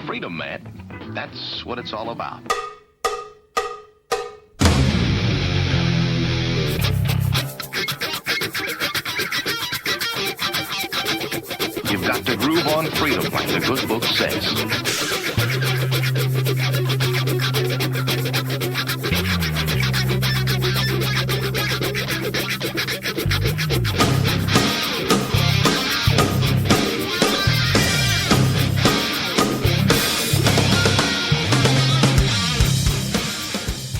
Freedom, man. That's what it's all about. You've got to groove on freedom, like the good book says.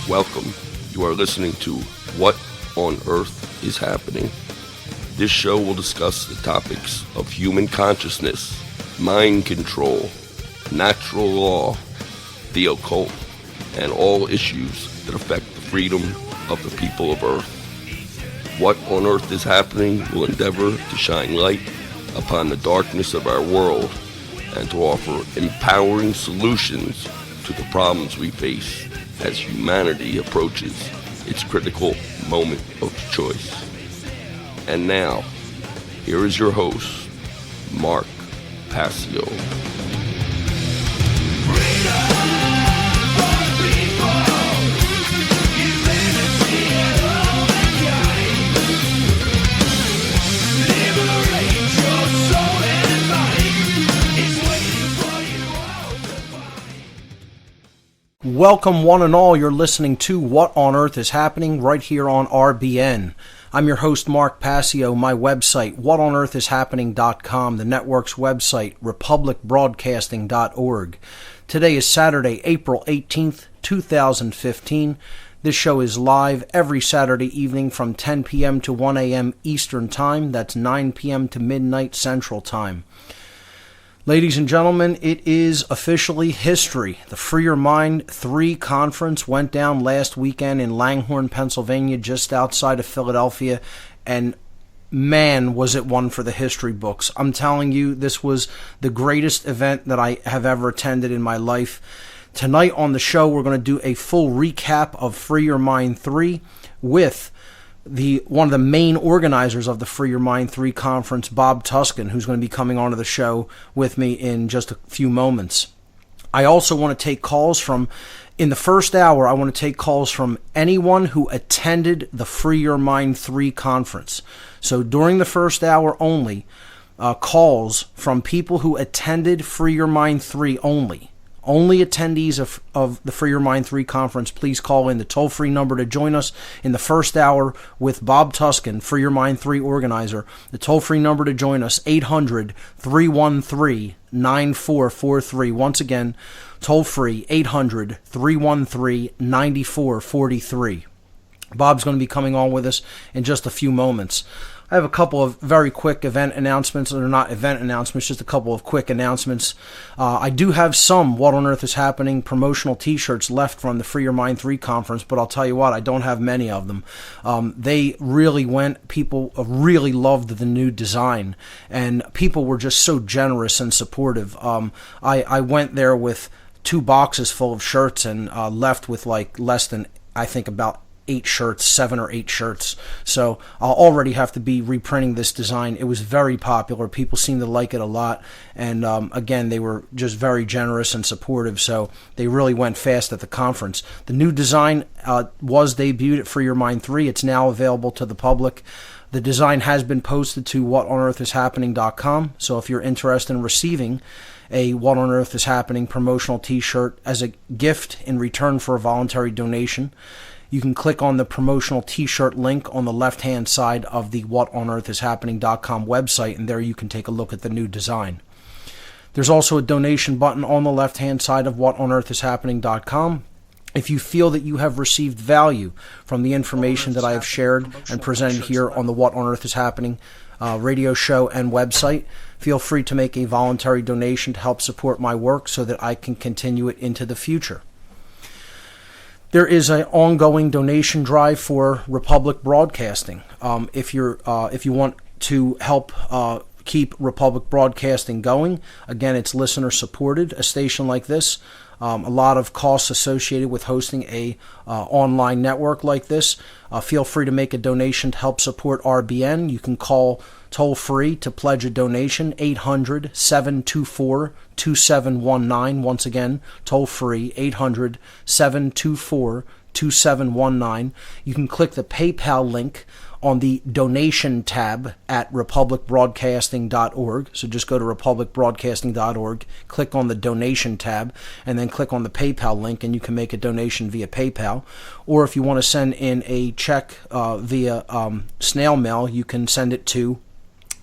Welcome. You are listening to What on Earth is Happening. This show will discuss the topics of human consciousness, mind control, natural law, the occult, and all issues that affect the freedom of the people of Earth. What on Earth is Happening will endeavor to shine light upon the darkness of our world and to offer empowering solutions to the problems we face as humanity approaches its critical moment of choice. And now, here is your host, Mark Passio. Welcome one and all, you're listening to What on Earth is Happening right here on RBN. I'm your host Mark Passio, my website whatonearthishappening.com, the network's website republicbroadcasting.org. Today is Saturday, April 18th, 2015. This show is live every Saturday evening from 10 p.m. to 1 a.m. Eastern Time. That's 9 p.m. to midnight Central Time. Ladies and gentlemen, it is officially history. The Free Your Mind 3 conference went down last weekend in Langhorne, Pennsylvania, just outside of Philadelphia, and man, was it one for the history books. I'm telling you, this was the greatest event that I have ever attended in my life. Tonight on the show, we're going to do a full recap of Free Your Mind 3 with one of the main organizers of the Free Your Mind 3 conference, Bob Tuscan, who's going to be coming onto the show with me in just a few moments. I also want to take calls in the first hour, I want to take calls from anyone who attended the Free Your Mind 3 conference. So during the first hour only, calls from people who attended Free Your Mind 3 only. Only attendees of the Free Your Mind 3 conference, please call in the toll-free number to join us in the first hour with Bob Tuscan, Free Your Mind 3 organizer. The toll-free number to join us, 800-313-9443. Once again, toll-free, 800-313-9443. Bob's going to be coming on with us in just a few moments. I have a couple of very quick event announcements. They're not event announcements, just a couple of quick announcements. I do have some What on Earth is Happening promotional t-shirts left from the Free Your Mind 3 conference, but I'll tell you what, I don't have many of them. They really people really loved the new design, and people were just so generous and supportive. I went there with 2 boxes full of shirts and left with like less than, I think, about 7 or 8 shirts. So I'll already have to be reprinting this design. It was very popular. People seemed to like it a lot. And again, they were just very generous and supportive. So they really went fast at the conference. The new design was debuted at Free Your Mind 3. It's now available to the public. The design has been posted to whatonearthishappening.com. So if you're interested in receiving a What on Earth is Happening promotional t-shirt as a gift in return for a voluntary donation, you can click on the promotional t-shirt link on the left-hand side of the whatonearthishappening.com website, and there you can take a look at the new design. There's also a donation button on the left-hand side of whatonearthishappening.com. If you feel that you have received value from the information that I have shared and presented here on the What on Earth is Happening radio show and website, feel free to make a voluntary donation to help support my work so that I can continue it into the future. There is an ongoing donation drive for Republic Broadcasting. If you want to help keep Republic Broadcasting going. Again, it's listener supported, a station like this. A lot of costs associated with hosting a online network like this. Feel free to make a donation to help support RBN. You can call toll free to pledge a donation, 800-724-2719. Once again, toll free, 800-724-2719. You can click the PayPal link on the donation tab at republicbroadcasting.org. So just go to republicbroadcasting.org, click on the donation tab, and then click on the PayPal link, and you can make a donation via PayPal. Or if you want to send in a check via snail mail, you can send it to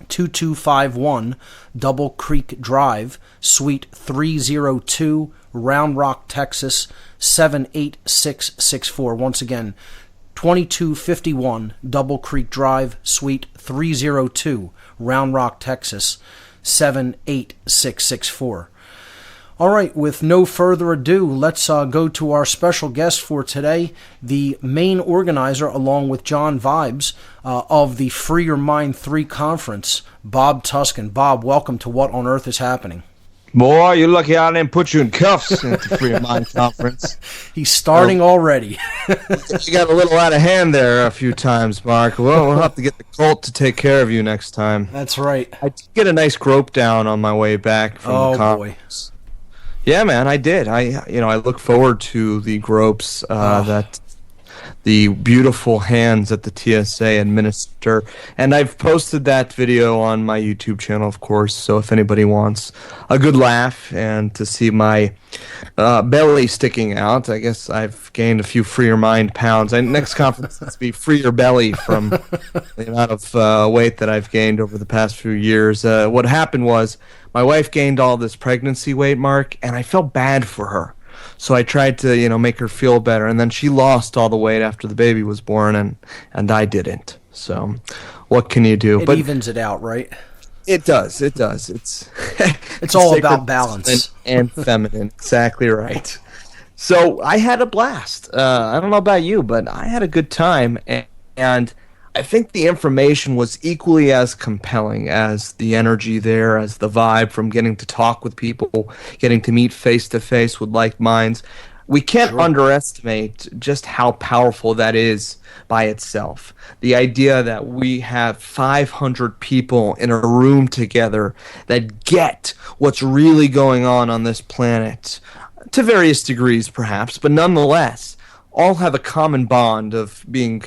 2251 Double Creek Drive, Suite 302, Round Rock, Texas, 78664. Once again, 2251 Double Creek Drive, Suite 302, Round Rock, Texas, 78664. All right, with no further ado, let's go to our special guest for today, the main organizer, along with John Vibes, of the Free Your Mind 3 conference, Bob Tuscan. Bob, welcome to What on Earth is Happening. Boy, you're lucky I didn't put you in cuffs at the Free Your Mind conference. He's starting already. You got a little out of hand there a few times, Mark. Well, we'll have to get the cult to take care of you next time. That's right. I did get a nice grope down on my way back from the conference. Boy. Yeah, man, I did. I look forward to the gropes that the beautiful hands at the TSA administer. And I've posted that video on my YouTube channel, of course, so if anybody wants a good laugh and to see my belly sticking out, I guess I've gained a few Free Your Mind pounds. Next conference needs to be Free Your Belly from the amount of weight that I've gained over the past few years. What happened was my wife gained all this pregnancy weight, Mark, and I felt bad for her. So I tried to, make her feel better, and then she lost all the weight after the baby was born, and I didn't. So, what can you do? It evens it out, right? It does. It does. It's all about balance and feminine. Exactly right. So I had a blast. I don't know about you, but I had a good time, and I think the information was equally as compelling as the energy there, as the vibe from getting to talk with people, getting to meet face-to-face with like minds. We can't underestimate just how powerful that is by itself. The idea that we have 500 people in a room together that get what's really going on this planet, to various degrees perhaps, but nonetheless, all have a common bond of being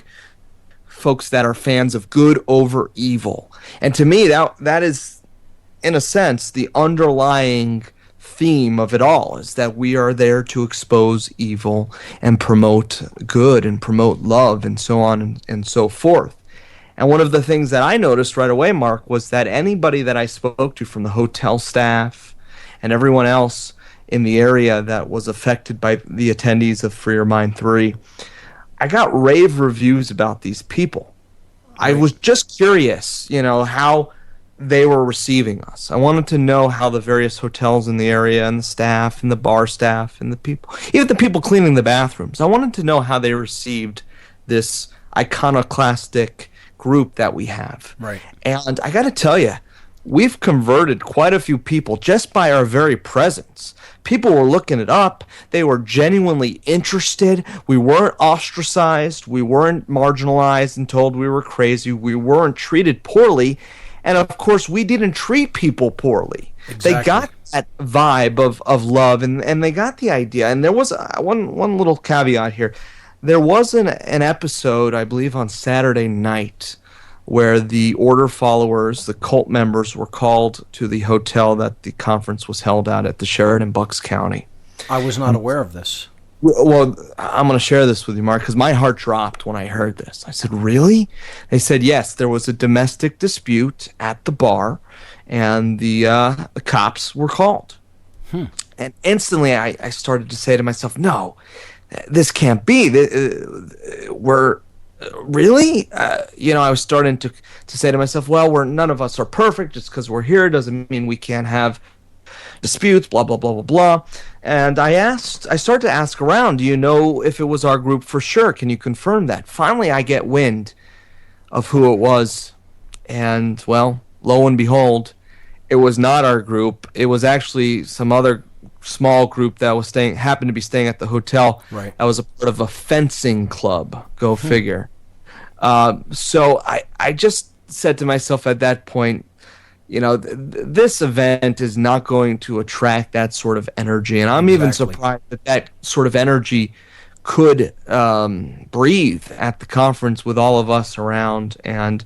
folks that are fans of good over evil. And to me, that is, in a sense, the underlying theme of it all, is that we are there to expose evil and promote good and promote love and so on and so forth. And one of the things that I noticed right away, Mark, was that anybody that I spoke to, from the hotel staff and everyone else in the area that was affected by the attendees of Free Your Mind 3, I got rave reviews about these people. I was just curious, how they were receiving us. I wanted to know how the various hotels in the area and the staff and the bar staff and the people, even the people cleaning the bathrooms, I wanted to know how they received this iconoclastic group that we have. Right. And I got to tell you, we've converted quite a few people just by our very presence. People were looking it up. They were genuinely interested. We weren't ostracized. We weren't marginalized and told we were crazy. We weren't treated poorly. And, of course, we didn't treat people poorly. Exactly. They got that vibe of love, and they got the idea. And there was one little caveat here. There was an episode, I believe, on Saturday night where the order followers, the cult members, were called to the hotel that the conference was held at the Sheridan, Bucks County. I was not aware of this. Well, I'm going to share this with you, Mark, because my heart dropped when I heard this. I said, really? They said, yes, there was a domestic dispute at the bar, and the cops were called. And instantly I started to say to myself, no, this can't be. Really? I was starting to say to myself, well, none of us are perfect. Just because we're here doesn't mean we can't have disputes, blah, blah, blah, blah, blah. And I started to ask around, do you know if it was our group for sure? Can you confirm that? Finally, I get wind of who it was. And, well, lo and behold, it was not our group. It was actually some other small group that was happened to be staying at the hotel. Right. That was a part of a fencing club. Go figure. So I just said to myself at that point, this event is not going to attract that sort of energy. And I'm even surprised that sort of energy could breathe at the conference with all of us around. And,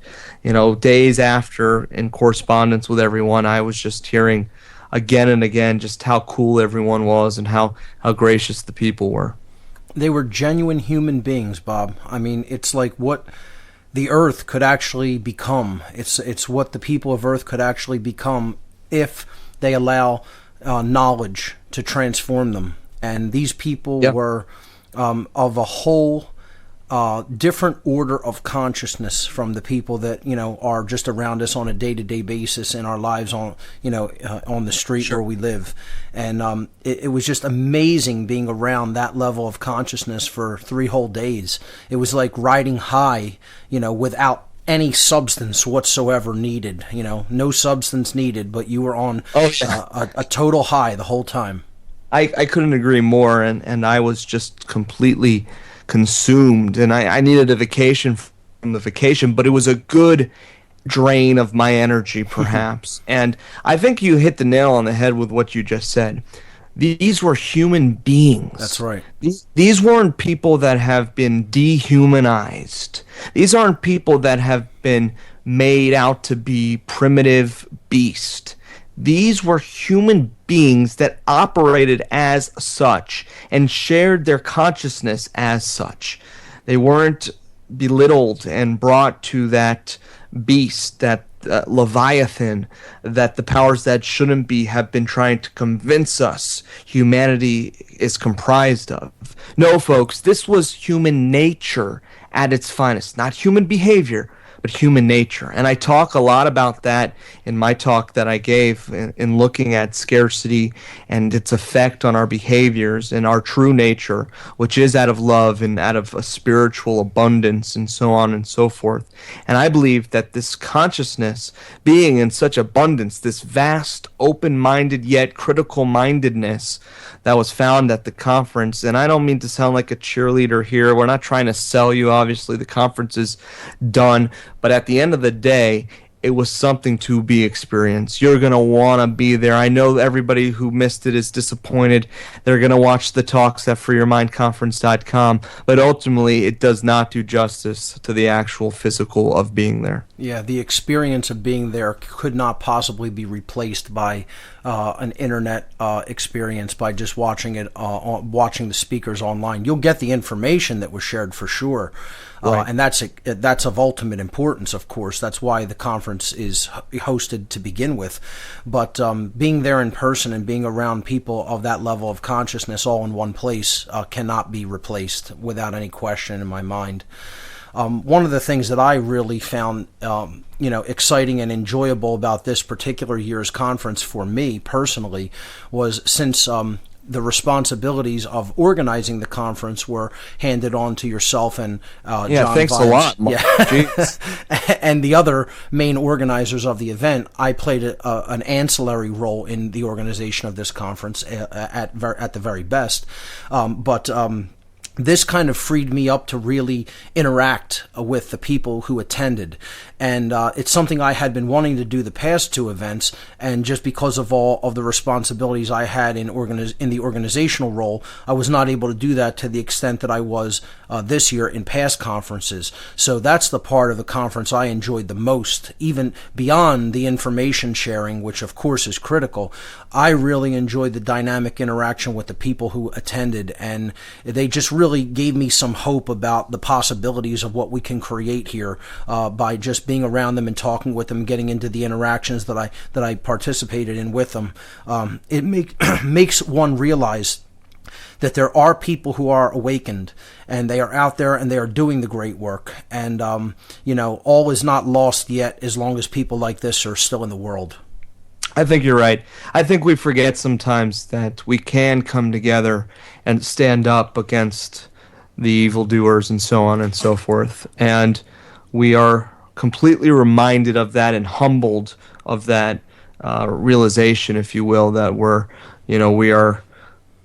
days after, in correspondence with everyone, I was just hearing again and again just how cool everyone was and how gracious the people were. They were genuine human beings, Bob. I mean, it's like what the Earth could actually become. It's what the people of Earth could actually become if they allow knowledge to transform them. And these people were of a whole different order of consciousness from the people that are just around us on a day-to-day basis in our lives on the street where we live. And it was just amazing being around that level of consciousness for 3 whole days. It was like riding high, without any substance whatsoever needed. No substance needed, but you were on a total high the whole time. I couldn't agree more, and I was just completely consumed, and I needed a vacation from the vacation, but it was a good drain of my energy, perhaps. And I think you hit the nail on the head with what you just said. These were human beings. That's right. These weren't people that have been dehumanized. These aren't people that have been made out to be primitive beasts. These were human beings that operated as such and shared their consciousness as such. They weren't belittled and brought to that beast, that Leviathan, that the powers that shouldn't be have been trying to convince us humanity is comprised of. No, folks, this was human nature at its finest, not human behavior, but human nature. And I talk a lot about that in my talk that I gave in looking at scarcity and its effect on our behaviors and our true nature, which is out of love and out of a spiritual abundance and so on and so forth. And I believe that this consciousness being in such abundance, this vast, open-minded yet critical-mindedness that was found at the conference, and I don't mean to sound like a cheerleader here. We're not trying to sell you, obviously. The conference is done. But at the end of the day, it was something to be experienced. You're going to want to be there. I know everybody who missed it is disappointed. They're going to watch the talks at freeyourmindconference.com, but ultimately it does not do justice to the actual physical of being there. Yeah, the experience of being there could not possibly be replaced by an internet experience, by just watching it, watching the speakers online. You'll get the information that was shared for sure. Right. And that's of ultimate importance, of course. That's why the conference is hosted to begin with. But being there in person and being around people of that level of consciousness all in one place cannot be replaced without any question in my mind. One of the things that I really found exciting and enjoyable about this particular year's conference for me personally was since the responsibilities of organizing the conference were handed on to yourself and John thanks Vines. a lot. Yeah. And the other main organizers of the event. I played an ancillary role in the organization of this conference at the very best. But this kind of freed me up to really interact with the people who attended. And it's something I had been wanting to do the past 2 events, and just because of all of the responsibilities I had in the organizational role, I was not able to do that to the extent that I was this year in past conferences. So that's the part of the conference I enjoyed the most, even beyond the information sharing, which of course is critical. I really enjoyed the dynamic interaction with the people who attended, and they just really gave me some hope about the possibilities of what we can create here by just being around them and talking with them, getting into the interactions that I participated in with them. It makes one realize that there are people who are awakened, and they are out there and they are doing the great work. And all is not lost yet as long as people like this are still in the world. I think you're right. I think we forget sometimes that we can come together and stand up against the evildoers and so on and so forth. And we are completely reminded of that and humbled of that realization, if you will, that we are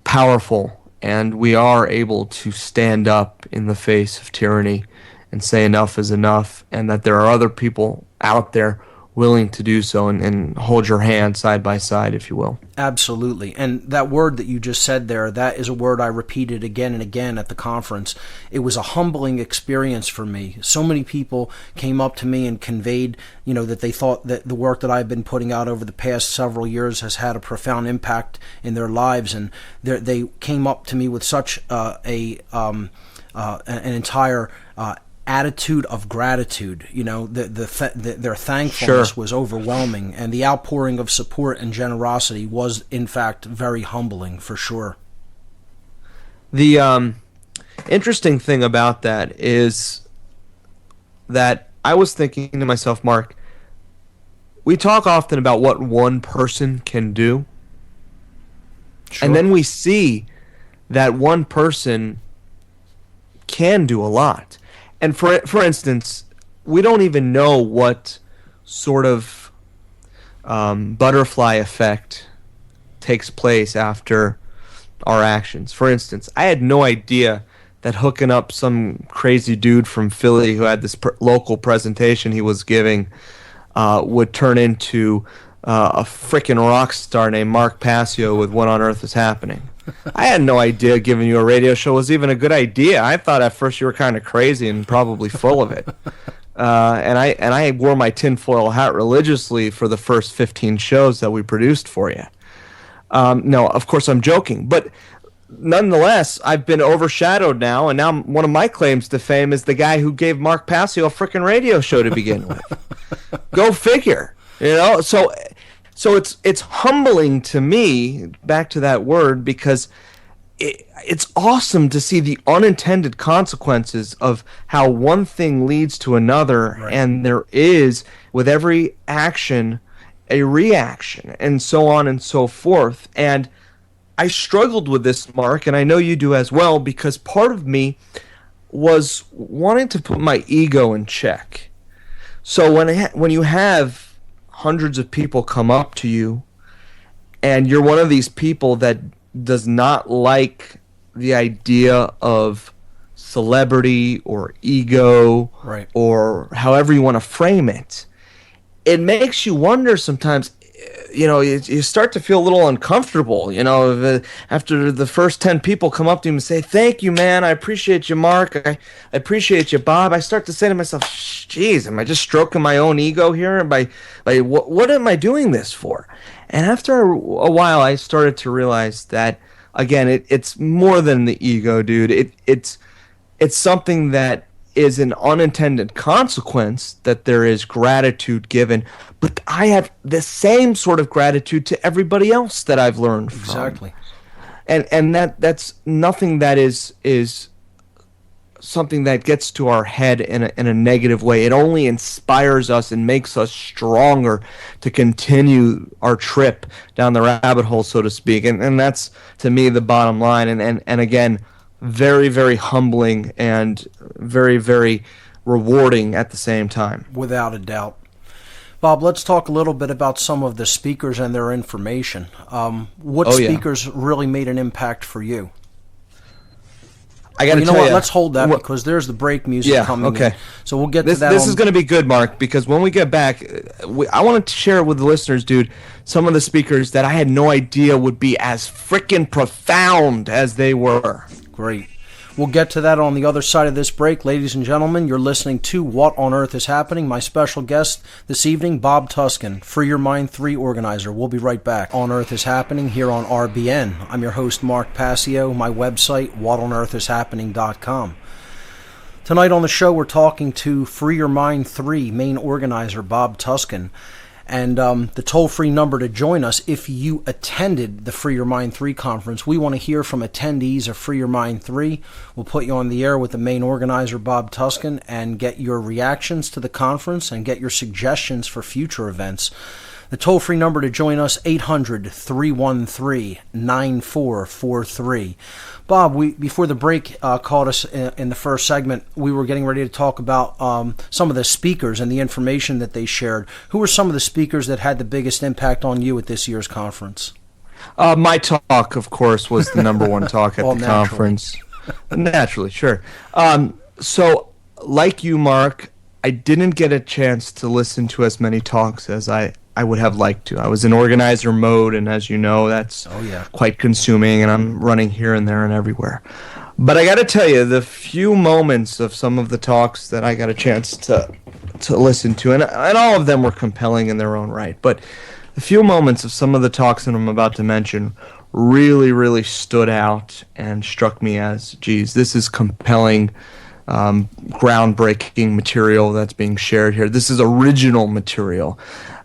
powerful and we are able to stand up in the face of tyranny and say enough is enough, and that there are other people out there willing to do so and hold your hand side by side, if you will. Absolutely. And that word that you just said there, that is a word I repeated again and again at the conference. It was a humbling experience for me. So many people came up to me and conveyed, that they thought that the work that I've been putting out over the past several years has had a profound impact in their lives. And they came up to me with such an entire attitude of gratitude. Their thankfulness was overwhelming, and the outpouring of support and generosity was in fact very humbling, for sure. The interesting thing about that is that I was thinking to myself, Mark, we talk often about what one person can do, and then we see that one person can do a lot. And for instance, we don't even know what sort of butterfly effect takes place after our actions. For instance, I had no idea that hooking up some crazy dude from Philly who had this local presentation he was giving would turn into a freaking rock star named Mark Passio with What on Earth is Happening. I had no idea giving you a radio show was even a good idea. I thought at first you were kind of crazy and probably full of it. And I wore my tinfoil hat religiously for the first 15 shows that we produced for you. No, of course I'm joking, but nonetheless, I've been overshadowed now, and now one of my claims to fame is the guy who gave Mark Passio a freaking radio show to begin with. Go figure, So it's humbling to me, back to that word, because it's awesome to see the unintended consequences of how one thing leads to another, right. And there is, with every action, a reaction, and so on and so forth. And I struggled with this, Mark, and I know you do as well, because part of me was wanting to put my ego in check. So when you have hundreds of people come up to you, and you're one of these people that does not like the idea of celebrity or ego, right, or however you want to frame it, it makes you wonder sometimes. You start to feel a little uncomfortable, after the first 10 people come up to you and say, "Thank you, man. I appreciate you, Mark. I appreciate you, Bob." I start to say to myself, "Geez, am I just stroking my own ego here? What am I doing this for?" And after a while, I started to realize that, again, it's more than the ego, dude. It's something that is an unintended consequence, that there is gratitude given, but I have the same sort of gratitude to everybody else that I've learned from. Exactly. And that's nothing that is something that gets to our head in a negative way. It only inspires us and makes us stronger to continue our trip down the rabbit hole, so to speak. And that's, to me, the bottom line. And again, very, very humbling and very, very rewarding at the same time. Without a doubt. Bob, let's talk a little bit about some of the speakers and their information. What speakers really made an impact for you? I got to tell you. Let's hold that because there's the break music coming in. So we'll get to that. This is going to be good, Mark, because when we get back, I want to share with the listeners, dude, some of the speakers that I had no idea would be as freaking profound as they were. Great. We'll get to that on the other side of this break. Ladies and gentlemen, you're listening to What on Earth is Happening. My special guest this evening, Bob Tuskin, Free Your Mind 3 organizer. We'll be right back. On Earth is Happening here on RBN. I'm your host, Mark Passio. My website, whatonearthishappening.com. Tonight on the show, we're talking to Free Your Mind 3 main organizer, Bob Tuskin. And the toll-free number to join us, if you attended the Free Your Mind 3 conference, we want to hear from attendees of Free Your Mind 3. We'll put you on the air with the main organizer, Bob Tuskin, and get your reactions to the conference and get your suggestions for future events. The toll-free number to join us, 800-313-9443. Bob, before the break caught us in the first segment, we were getting ready to talk about some of the speakers and the information that they shared. Who were some of the speakers that had the biggest impact on you at this year's conference? My talk, of course, was the number one talk at the conference. Naturally, sure. So, like you, Mark, I didn't get a chance to listen to as many talks as I would have liked to. I was in organizer mode, and as you know, that's quite consuming, and I'm running here and there and everywhere. But I got to tell you, the few moments of some of the talks that I got a chance to listen to, and all of them were compelling in their own right, but the few moments of some of the talks that I'm about to mention really, really stood out and struck me as, geez, this is compelling, groundbreaking material that's being shared here. This is original material.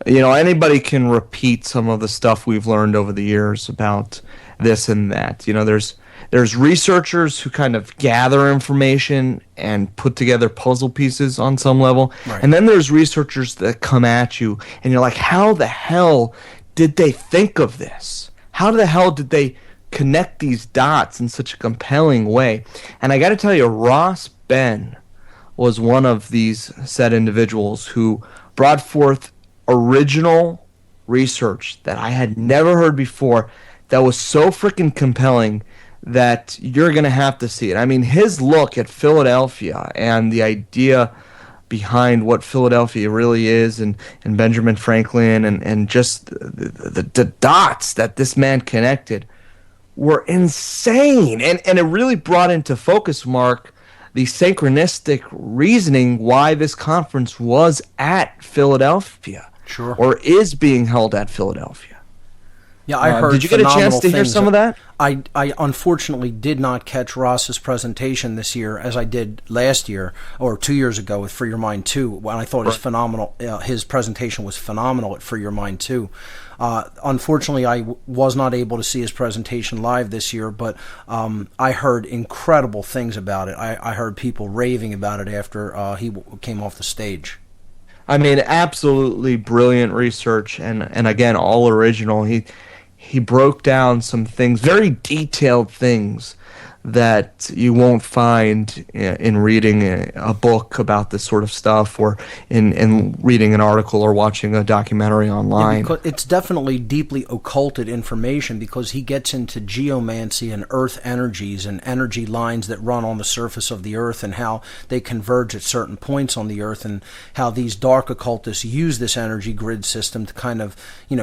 You know, anybody can repeat some of the stuff we've learned over the years about this and that. You know, there's researchers who kind of gather information and put together puzzle pieces on some level. Right. And then there's researchers that come at you and you're like, how the hell did they think of this? How the hell did they connect these dots in such a compelling way? And I got to tell you, Ross Ben was one of these said individuals who brought forth original research that I had never heard before that was so freaking compelling that you're going to have to see it. I mean, his look at Philadelphia and the idea behind what Philadelphia really is, and Benjamin Franklin, and just the dots that this man connected were insane. And it really brought into focus, Mark, the synchronistic reasoning why this conference was at Philadelphia. Sure. Or is being held at Philadelphia. Yeah, I heard. Did you get a chance to hear some of that? I unfortunately did not catch Ross's presentation this year as I did last year or 2 years ago with Free Your Mind 2. When I thought it was phenomenal. His presentation was phenomenal at Free Your Mind 2. Unfortunately, I was not able to see his presentation live this year, but I heard incredible things about it. I heard people raving about it after he came off the stage. I mean, absolutely brilliant research, and again, all original. He broke down some things, very detailed things that you won't find in reading a book about this sort of stuff, or in reading an article or watching a documentary online. Yeah, it's definitely deeply occulted information, because he gets into geomancy and earth energies and energy lines that run on the surface of the earth and how they converge at certain points on the earth, and how these dark occultists use this energy grid system to kind of,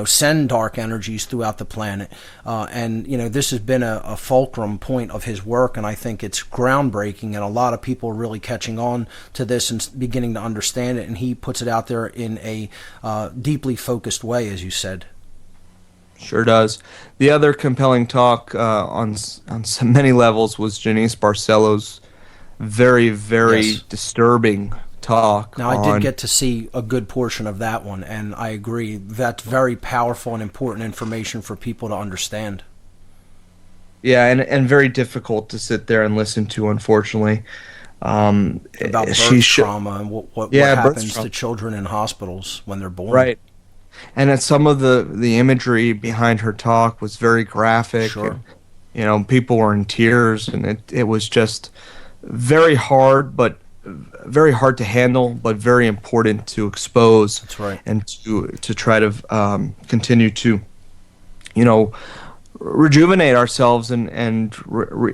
send dark energies throughout the planet. And this has been a fulcrum point of his work, and I think it's groundbreaking, and a lot of people are really catching on to this and beginning to understand it, and he puts it out there in a deeply focused way, as you said. Sure does. The other compelling talk on so many levels was Janice Barcelo's very, very disturbing talk. Now, I did get to see a good portion of that one, and I agree. That's very powerful and important information for people to understand. Yeah, and very difficult to sit there and listen to, unfortunately. About birth trauma and what happens to children in hospitals when they're born. Right. And some of the imagery behind her talk was very graphic. Sure. And, people were in tears, and it was just very hard, but very hard to handle, but very important to expose. That's right. And to try to continue to, rejuvenate ourselves and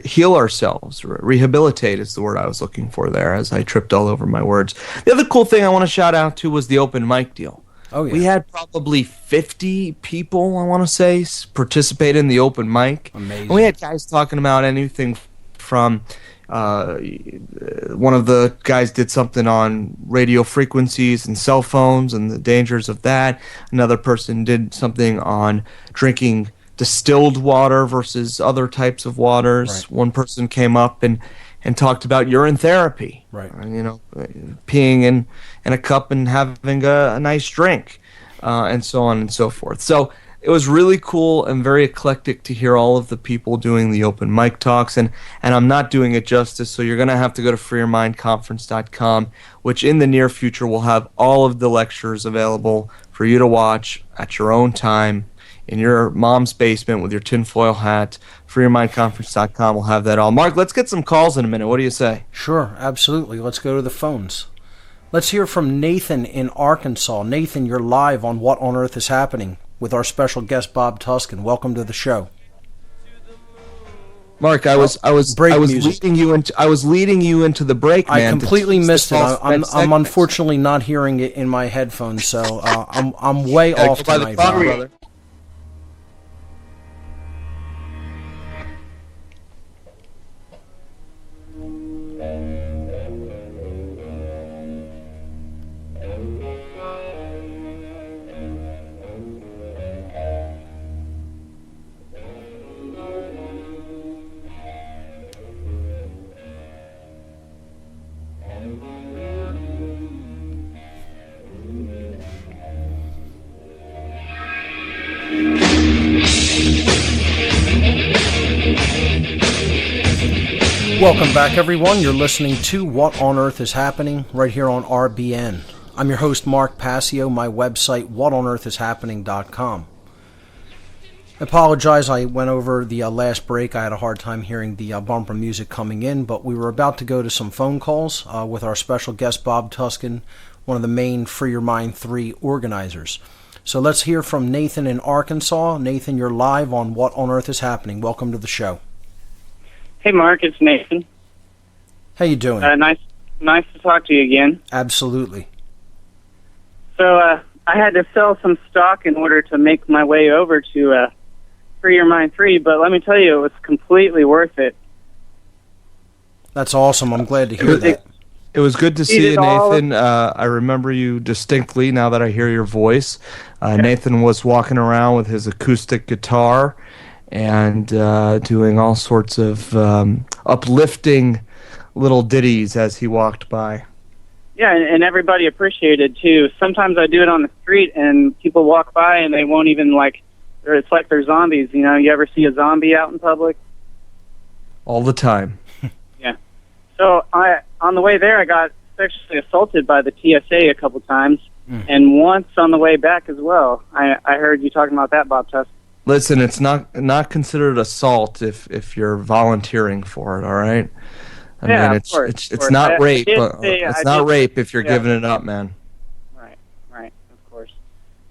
heal ourselves. Rehabilitate is the word I was looking for there, as I tripped all over my words. The other cool thing I want to shout out to was the open mic deal. Oh, yeah. We had probably 50 people, I want to say, participate in the open mic. Amazing. And we had guys talking about anything from one of the guys did something on radio frequencies and cell phones and the dangers of that. Another person did something on drinking distilled water versus other types of waters. Right. One person came up and talked about urine therapy. Right. Peeing in a cup and having a nice drink, and so on and so forth. So it was really cool and very eclectic to hear all of the people doing the open mic talks, and I'm not doing it justice, so you're going to have to go to freeyourmindconference.com, which in the near future will have all of the lectures available for you to watch at your own time in your mom's basement with your tinfoil hat. FreeYourMindConference.com will have that all. Mark, let's get some calls in a minute. What do you say? Sure, absolutely. Let's go to the phones. Let's hear from Nathan in Arkansas. Nathan, you're live on What on Earth is Happening with our special guest Bob Tuskin. Welcome to the show. Mark, I was leading you into the break, man. I completely missed it. I'm unfortunately not hearing it in my headphones, so I'm way off tonight, brother. Welcome back, everyone. You're listening to What on Earth is Happening right here on RBN. I'm your host, Mark Passio. My website, whatonearthishappening.com. I apologize. I went over the last break. I had a hard time hearing the bumper music coming in, but we were about to go to some phone calls with our special guest, Bob Tuskin, one of the main Free Your Mind 3 organizers. So let's hear from Nathan in Arkansas. Nathan, you're live on What on Earth is Happening. Welcome to the show. Hey, Mark, it's Nathan. How you doing? Nice to talk to you again. Absolutely. So I had to sell some stock in order to make my way over to Free Your Mind 3, but let me tell you, it was completely worth it. That's awesome. I'm glad to hear that. It was good to see you, Nathan. I remember you distinctly now that I hear your voice. Nathan was walking around with his acoustic guitar and doing all sorts of uplifting little ditties as he walked by. Yeah, and everybody appreciated too. Sometimes I do it on the street, and people walk by and they won't even it's like they're zombies. You know, you ever see a zombie out in public? All the time. Yeah. So on the way there, I got sexually assaulted by the TSA a couple times, and once on the way back as well. I heard you talking about that, Bob Tuss. Listen, it's not considered assault if you're volunteering for it. All right. I mean, it's not rape. It's not rape if you're giving it up, man. Right, of course.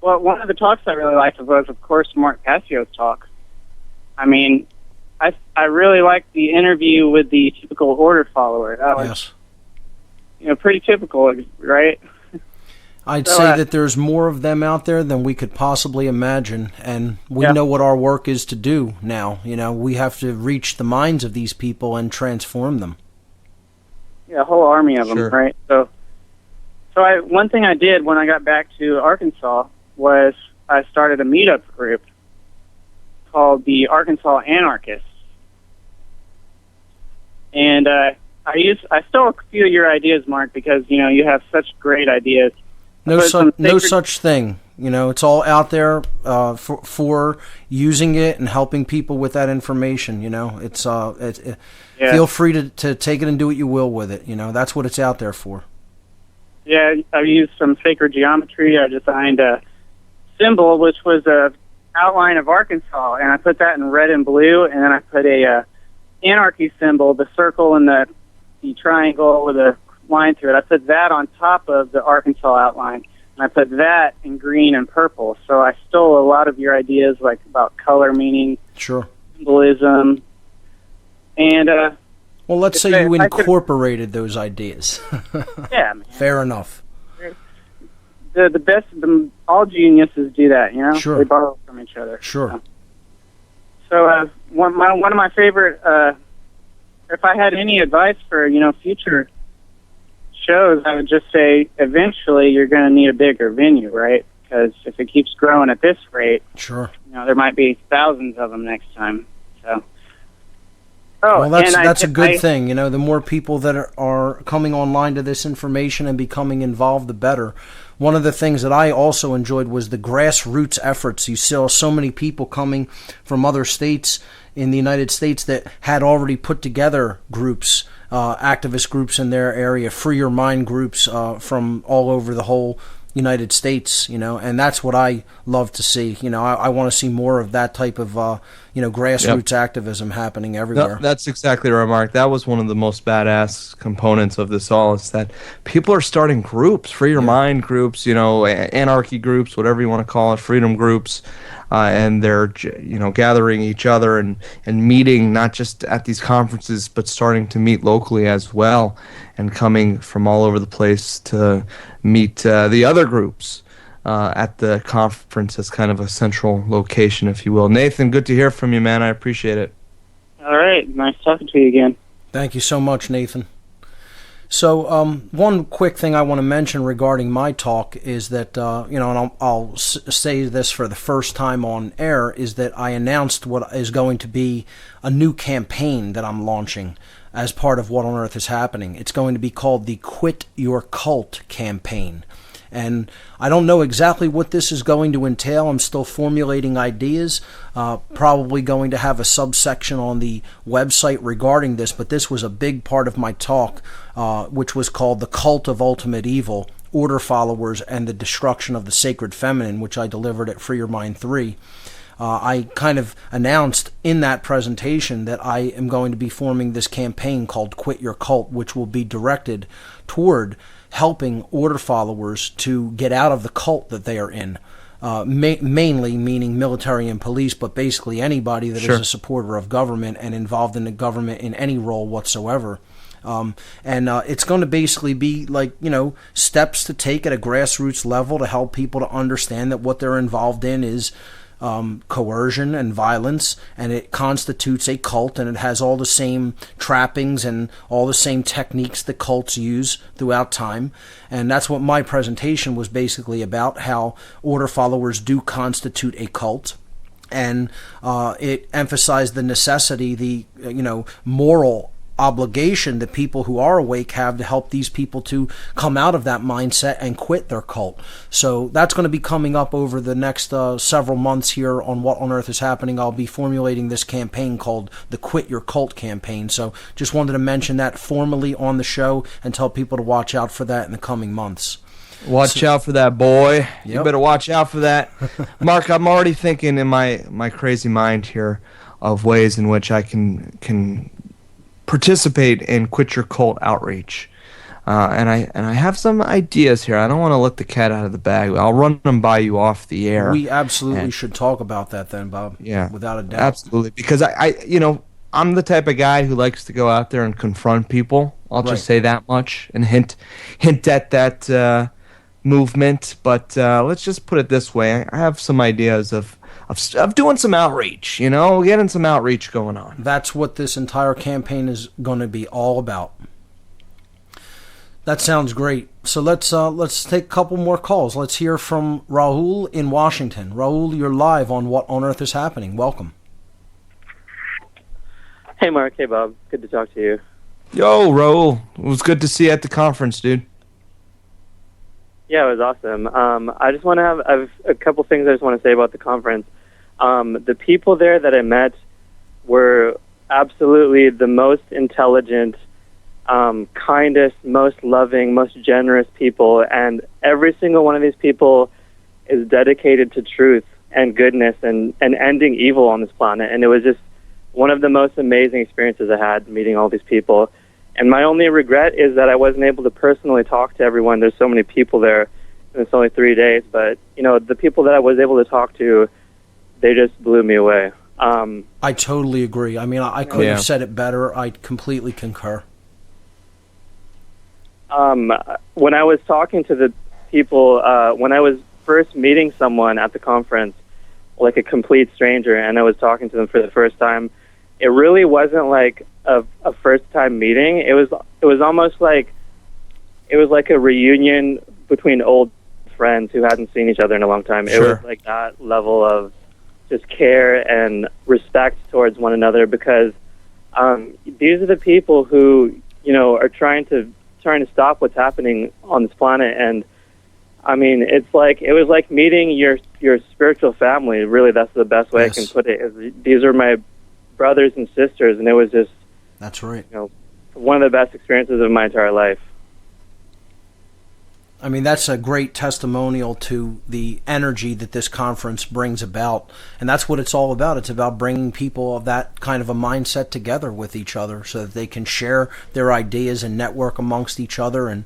Well, one of the talks I really liked was, of course, Mark Passio's talk. I mean, I really liked the interview with the typical order follower. That was, pretty typical, right? I'd say that there's more of them out there than we could possibly imagine, and we know what our work is to do now. You know, we have to reach the minds of these people and transform them. Yeah, a whole army of them, right? So one thing I did when I got back to Arkansas was I started a meetup group called the Arkansas Anarchists, and I stole a few of your ideas, Mark, because you have such great ideas. No such thing. You know, it's all out there for using it and helping people with that information. You know, feel free to take it and do what you will with it. You know, that's what it's out there for. Yeah, I used some sacred geometry. I designed a symbol, which was a outline of Arkansas, and I put that in red and blue, and then I put a anarchy symbol, the circle and the triangle with a line through it. I put that on top of the Arkansas outline, and I put that in green and purple. So I stole a lot of your ideas, like about color meaning, symbolism, and well, let's say you incorporated those ideas. Yeah, man. Fair enough. The best, all geniuses do that, you know. Sure. They borrow from each other. Sure. So one of my favorite, if I had any advice for future shows, I would just say eventually you're going to need a bigger venue, right? Because if it keeps growing at this rate, there might be thousands of them next time. So, well, that's a good thing. You know, the more people that are coming online to this information and becoming involved, the better. One of the things that I also enjoyed was the grassroots efforts. You saw so many people coming from other states in the United States that had already put together groups, activist groups in their area, Free Your Mind groups from all over the whole United States, and that's what I love to see. I want to see more of that type of, grassroots activism happening everywhere. No, that's exactly right, Mark. That was one of the most badass components of this all, is that people are starting groups, free your mind groups, anarchy groups, whatever you want to call it, freedom groups, and they're, gathering each other and meeting not just at these conferences, but starting to meet locally as well, and coming from all over the place to meet the other groups at the conference as kind of a central location, if you will. Nathan, good to hear from you, man. I appreciate it. All right. Nice talking to you again. Thank you so much, Nathan. So one quick thing I want to mention regarding my talk is that, and I'll say this for the first time on air, is that I announced what is going to be a new campaign that I'm launching as part of What on Earth is Happening. It's going to be called the Quit Your Cult campaign. And I don't know exactly what this is going to entail. I'm still formulating ideas, probably going to have a subsection on the website regarding this, but this was a big part of my talk, which was called The Cult of Ultimate Evil, Order Followers, and the Destruction of the Sacred Feminine, which I delivered at Free Your Mind 3. I kind of announced in that presentation that I am going to be forming this campaign called Quit Your Cult, which will be directed toward helping order followers to get out of the cult that they are in, mainly meaning military and police, but basically anybody that is a supporter of government and involved in the government in any role whatsoever. It's going to basically be like, steps to take at a grassroots level to help people to understand that what they're involved in is coercion and violence, and it constitutes a cult, and it has all the same trappings and all the same techniques that cults use throughout time. And that's what my presentation was basically about, how order followers do constitute a cult. And it emphasized the necessity, the moral obligation that people who are awake have to help these people to come out of that mindset and quit their cult. So that's going to be coming up over the next several months here on What on Earth is Happening. I'll be formulating this campaign called the Quit Your Cult campaign. So just wanted to mention that formally on the show and tell people to watch out for that in the coming months. Watch out for that, boy. Yep. You better watch out for that. Mark, I'm already thinking in my crazy mind here of ways in which I can participate in Quit Your Cult outreach, and I have some ideas here. I don't want to let the cat out of the bag. I'll run them by you off the air. We absolutely should talk about that then, Bob. Yeah, without a doubt. Absolutely, because I'm the type of guy who likes to go out there and confront people. I'll just say that much and hint at that movement. But let's just put it this way: I have some ideas of doing some outreach, getting some outreach going on. That's what this entire campaign is going to be all about. That sounds great. So let's take a couple more calls. Let's hear from Rahul in Washington. Rahul, you're live on What on Earth is Happening. Welcome. Hey, Mark. Hey, Bob. Good to talk to you. Yo, Rahul. It was good to see you at the conference, dude. Yeah, it was awesome. I just want to have a couple things I just want to say about the conference. The people there that I met were absolutely the most intelligent, kindest, most loving, most generous people, and every single one of these people is dedicated to truth and goodness and ending evil on this planet. And it was just one of the most amazing experiences I had meeting all these people. And my only regret is that I wasn't able to personally talk to everyone. There's so many people there, and it's only 3 days. But, the people that I was able to talk to, they just blew me away. I totally agree. I mean, I couldn't have said it better. I completely concur. When I was talking to the people, when I was first meeting someone at the conference, like a complete stranger, and I was talking to them for the first time, it really wasn't like a first-time meeting. It was almost like it was like a reunion between old friends who hadn't seen each other in a long time. It was like that level of just care and respect towards one another, because these are the people who are trying to stop what's happening on this planet. And I mean, it was like meeting your spiritual family. Really, that's the best way I can put it. These are my brothers and sisters, and it was just that's right. One of the best experiences of my entire life. I mean, that's a great testimonial to the energy that this conference brings about. And that's what it's all about. It's about bringing people of that kind of a mindset together with each other so that they can share their ideas and network amongst each other and,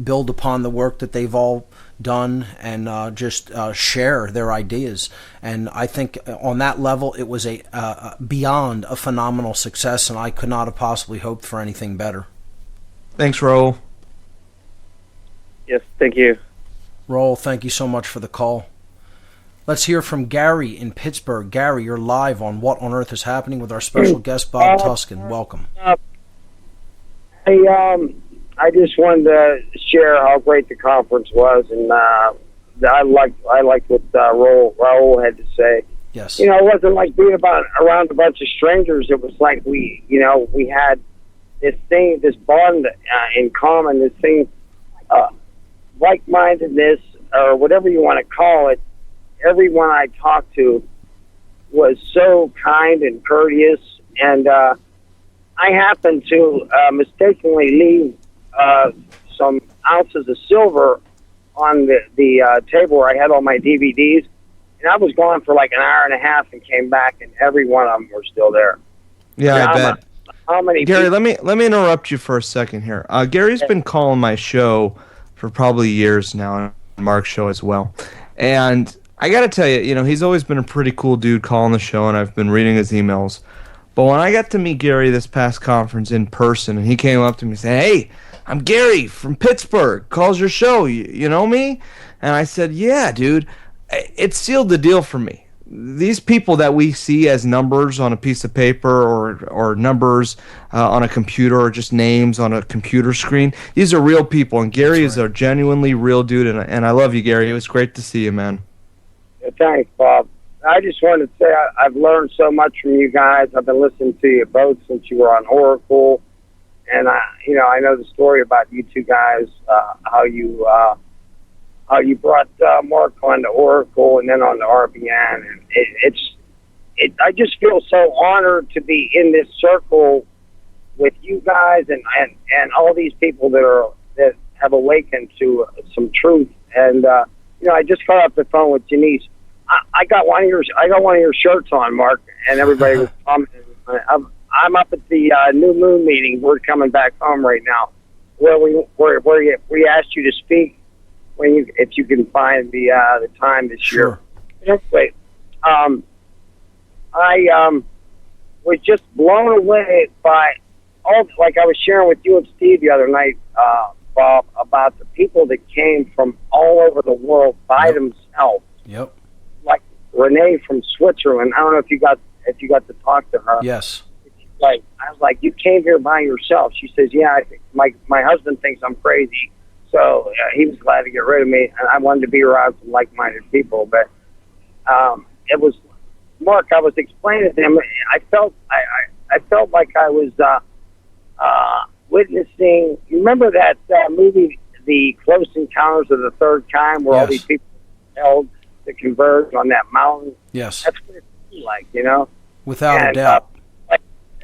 build upon the work that they've all done and just share their ideas. And I think on that level, it was beyond a phenomenal success, and I could not have possibly hoped for anything better. Thanks, Raul. Yes, thank you. Raul, thank you so much for the call. Let's hear from Gary in Pittsburgh. Gary, you're live on What on Earth is Happening with our special guest, Bob Tuskin. Welcome. I just wanted to share how great the conference was, and I liked what Raul had to say. Yes. It wasn't like being around a bunch of strangers. It was like we had this bond in common, this thing, like-mindedness, or whatever you want to call it. Everyone I talked to was so kind and courteous, and I happened to mistakenly leave some ounces of silver on the table where I had all my DVDs, and I was gone for like an hour and a half and came back, and every one of them were still there. Yeah, I bet. How many Gary, people? let me interrupt you for a second here. Gary's been calling my show for probably years now, and Mark's show as well. And I got to tell you, he's always been a pretty cool dude calling the show, and I've been reading his emails. But when I got to meet Gary this past conference in person, and he came up to me and said, "Hey, I'm Gary from Pittsburgh, calls your show, you know me?" And I said, "Yeah, dude." It sealed the deal for me. These people that we see as numbers on a piece of paper or numbers on a computer or just names on a computer screen, these are real people, and Gary is a genuinely real dude, and I love you, Gary. It was great to see you, man. Thanks, Bob. I just wanted to say I've learned so much from you guys. I've been listening to you both since you were on Oracle, and I know the story about you two guys, how you brought Mark onto Oracle and then on to RBN, and I just feel so honored to be in this circle with you guys and all these people that have awakened to some truth. And I just got off the phone with Janice. I got one of your shirts on, Mark, and everybody was commenting. I'm up at the New Moon meeting. We're coming back home right now, where we asked you to speak if you can find the time this year. Anyway, I was just blown away by all, like I was sharing with you and Steve the other night, Bob, about the people that came from all over the world by themselves. Yep. Like Renee from Switzerland. I don't know if you got to talk to her. Yes. I was like, you came here by yourself. She says, yeah, I think my husband thinks I'm crazy, so he was glad to get rid of me, and I wanted to be around some like-minded people. But it was Mark. I was explaining to him. I felt like I was witnessing. You remember that movie, The Close Encounters of the Third Kind, where all these people held to converge on that mountain? Yes. That's what it felt like, Without a doubt.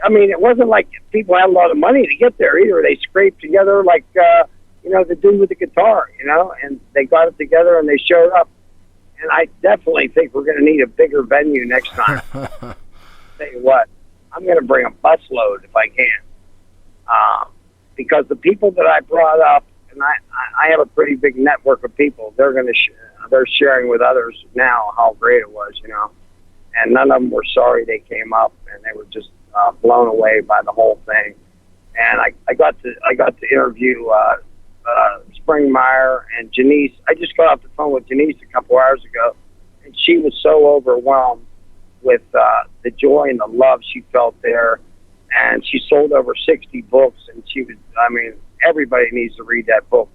It wasn't like people had a lot of money to get there either. They scraped together like, the dude with the guitar, and they got it together and they showed up. And I definitely think we're going to need a bigger venue next time. Tell you what, I'm going to bring a busload if I can. Because the people that I brought up, and I have a pretty big network of people, they're going to they're sharing with others now how great it was, and none of them were sorry they came up, and they were just blown away by the whole thing. And I got to interview Springmeyer and Janice. I just got off the phone with Janice a couple hours ago, and she was so overwhelmed with the joy and the love she felt there. And she sold over 60 books, and everybody needs to read that book.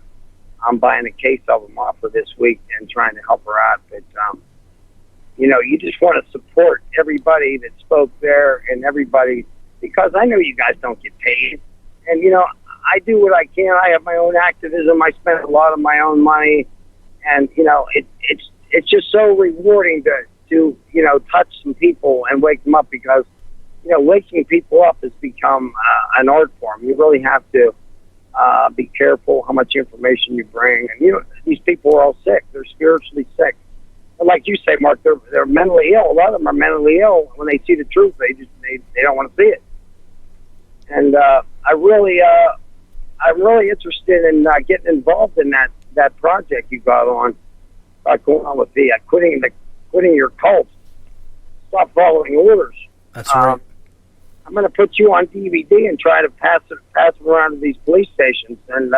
I'm buying a case of them off her this week and trying to help her out. But, you just want to support everybody that spoke there and everybody, because I know you guys don't get paid. And, I do what I can. I have my own activism. I spend a lot of my own money. And, it's just so rewarding to touch some people and wake them up, because, waking people up has become an art form. You really have to Be careful how much information you bring. And, you know, these people are all sick. They're spiritually sick. But like you say, Mark, they're mentally ill. A lot of them are mentally ill. When they see the truth, they don't want to see it. And I'm really interested in getting involved in that project you got on, going on with the quitting your cult. Stop following orders. That's right. I'm going to put you on DVD and try to pass it around to these police stations and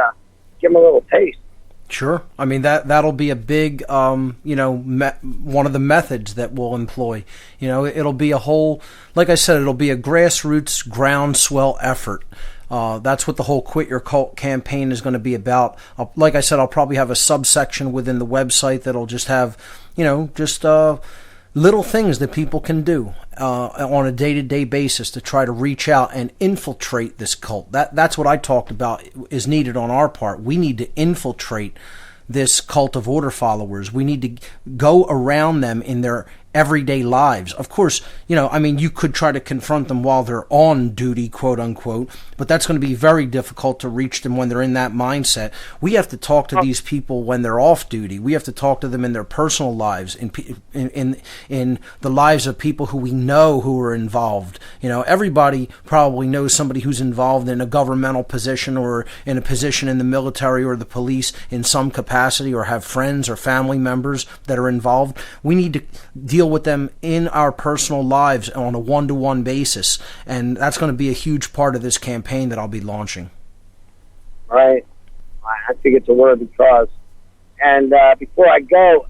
give them a little taste. Sure. I mean, that'll be a big, one of the methods that we'll employ. You know, it'll be a whole, like I said, it'll be a grassroots groundswell effort. That's what the whole Quit Your Cult campaign is going to be about. Like I said, I'll probably have a subsection within the website that'll just have, little things that people can do on a day-to-day basis to try to reach out and infiltrate this cult. That's what I talked about is needed on our part. We need to infiltrate this cult of order followers. We need to go around them in their everyday lives. Of course, you could try to confront them while they're on duty, quote unquote, but that's going to be very difficult to reach them when they're in that mindset. We have to talk to these people when they're off duty. We have to talk to them in their personal lives, in the lives of people who we know who are involved. Everybody probably knows somebody who's involved in a governmental position or in a position in the military or the police in some capacity, or have friends or family members that are involved. We need to deal with them in our personal lives on a one-to-one basis, and that's going to be a huge part of this campaign that I'll be launching. Right. I think it's a worthy cause. And before I go,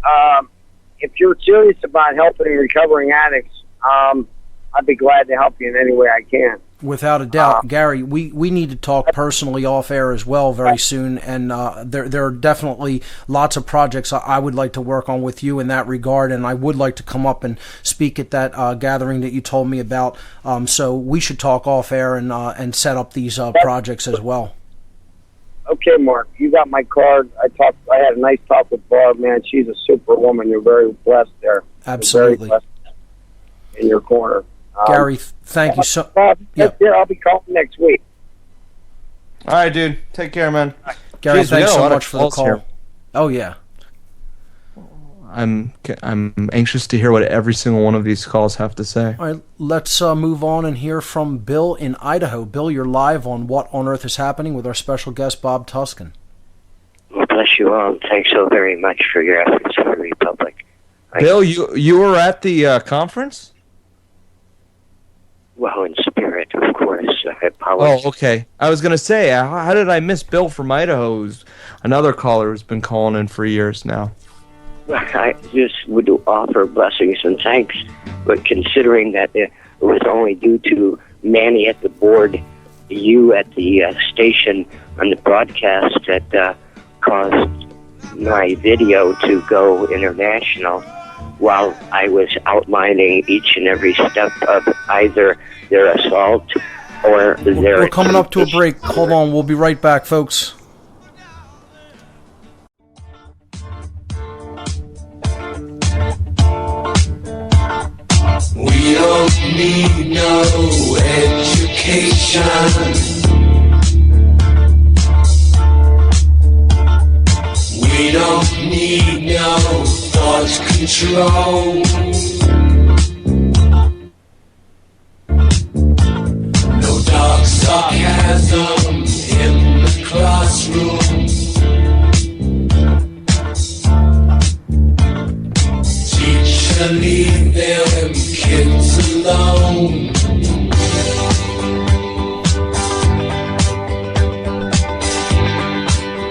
if you're serious about helping recovering addicts, I'd be glad to help you in any way I can. Without a doubt. Gary, we need to talk personally off air as well very soon, and there are definitely lots of projects I would like to work on with you in that regard, and I would like to come up and speak at that gathering that you told me about, so we should talk off air and set up these projects as well. Okay, Mark, you got my card. I had a nice talk with Barb, man. She's a super woman. You're very blessed there. Absolutely. Very blessed in your corner. Gary, thank you so much. I'll be calling next week. All right, dude. Take care, man. Gary, thanks so much for the call. Here. Oh, yeah. I'm anxious to hear what every single one of these calls have to say. All right, let's move on and hear from Bill in Idaho. Bill, you're live on What on Earth is Happening with our special guest, Bob Tuskin. Well, bless you all. Thanks so very much for your efforts for the Republic. Bill, you were at the conference? Well, in spirit, of course. I apologize. Oh, okay. I was going to say, how did I miss Bill from Idaho, who's another caller who's been calling in for years now? Well, I just would offer blessings and thanks, but considering that it was only due to Manny at the board, you at the station on the broadcast that caused my video to go international, while I was outlining each and every step of either their assault or their... We're coming up to a break. Hold on. We'll be right back, folks. We don't need no education. We don't need no thought control. No dark sarcasm in the classroom. Teacher, leave them kids alone.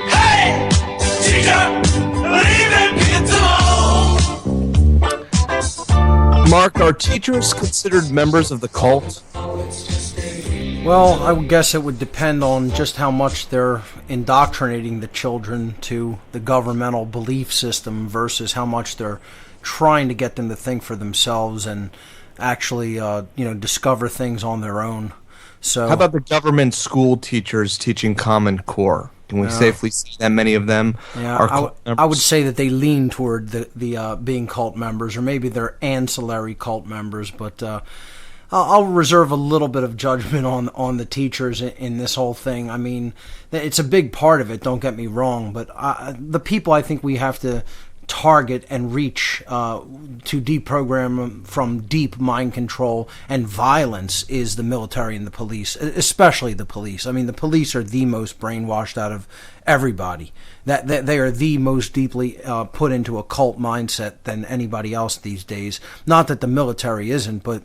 Hey, teacher, leave them kids alone. Mark, are teachers considered members of the cult? Well, I would guess it would depend on just how much they're indoctrinating the children to the governmental belief system versus how much they're trying to get them to think for themselves and actually, discover things on their own. So, how about the government school teachers teaching Common Core? Can we safely say that many of them are cult members? I would say that they lean toward the being cult members, or maybe they're ancillary cult members. But I'll reserve a little bit of judgment on the teachers in this whole thing. I mean, it's a big part of it, don't get me wrong, but the people I think we have to target and reach to deprogram them from deep mind control and violence is the military and the police, especially the police. I mean, the police are the most brainwashed out of everybody. That they are the most deeply put into a cult mindset than anybody else these days. Not that the military isn't, but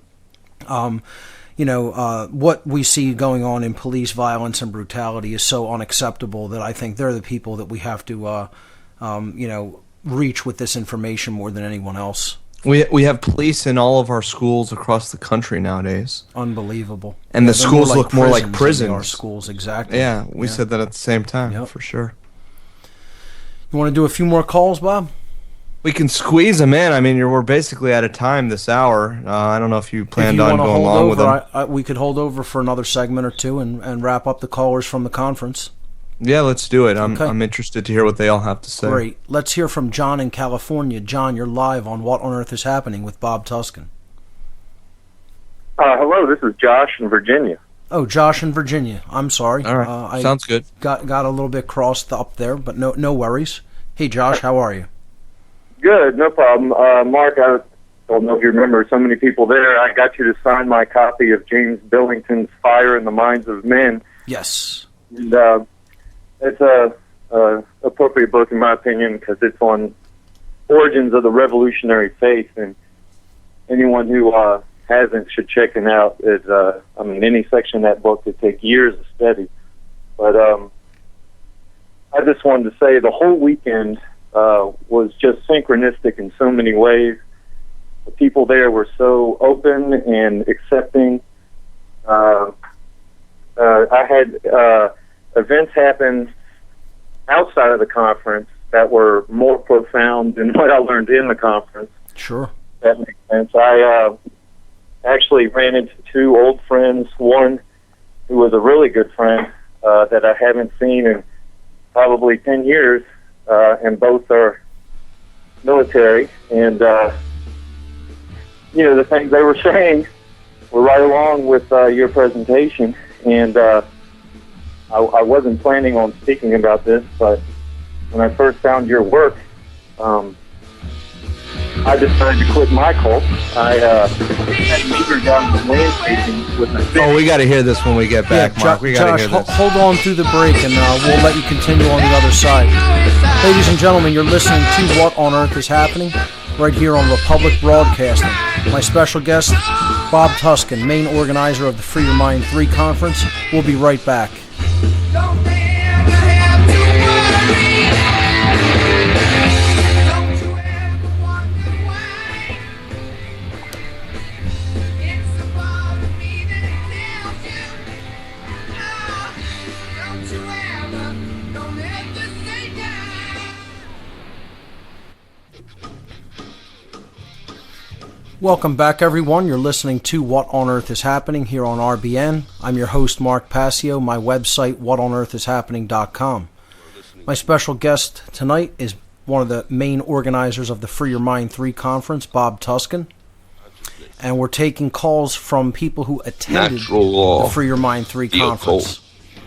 what we see going on in police violence and brutality is so unacceptable that I think they're the people that we have to, reach with this information more than anyone else. We have police in all of our schools across the country nowadays. Unbelievable. And the schools look more like prisons. Our schools, exactly. Yeah, we said that at the same time, for sure. You want to do a few more calls, Bob? We can squeeze them in. I mean, we're basically out of time this hour. I don't know if you planned on going along with them. We could hold over for another segment or two and wrap up the callers from the conference. Yeah, let's do it. I'm interested to hear what they all have to say. Great. Let's hear from John in California. John, you're live on What on Earth is Happening with Bob Tuscan. Hello, this is Josh in Virginia. Oh, Josh in Virginia. I'm sorry. All right. Sounds good. Got a little bit crossed up there, but no worries. Hey, Josh, how are you? Good, no problem. Mark, I don't know if you remember so many people there. I got you to sign my copy of James Billington's Fire in the Minds of Men. Yes. And it's a appropriate book, in my opinion, because it's on origins of the revolutionary faith, and anyone who hasn't should check it out. Any section of that book could take years of study. But I just wanted to say the whole weekend was just synchronistic in so many ways. The people there were so open and accepting. I had events happen outside of the conference that were more profound than what I learned in the conference. Sure. That makes sense. I actually ran into two old friends, one who was a really good friend that I haven't seen in probably 10 years, and both are military. And, the things they were saying were right along with your presentation. And I wasn't planning on speaking about this, but when I first found your work, I decided to quit my cult. I had meager down the landscaping with my fish. Oh, we got to hear this when we get back, Mark. We got to hear this. Hold on through the break, and we'll let you continue on the other side. Ladies and gentlemen, you're listening to What on Earth is Happening right here on Republic Broadcasting. My special guest, Bob Tuscan, main organizer of the Free Your Mind 3 conference. We'll be right back. Welcome back, everyone. You're listening to What on Earth is Happening here on RBN. I'm your host, Mark Passio. My website, whatonearthishappening.com. My special guest tonight is one of the main organizers of the Free Your Mind 3 conference, Bob Tuscan. And we're taking calls from people who attended the Free Your Mind 3 conference.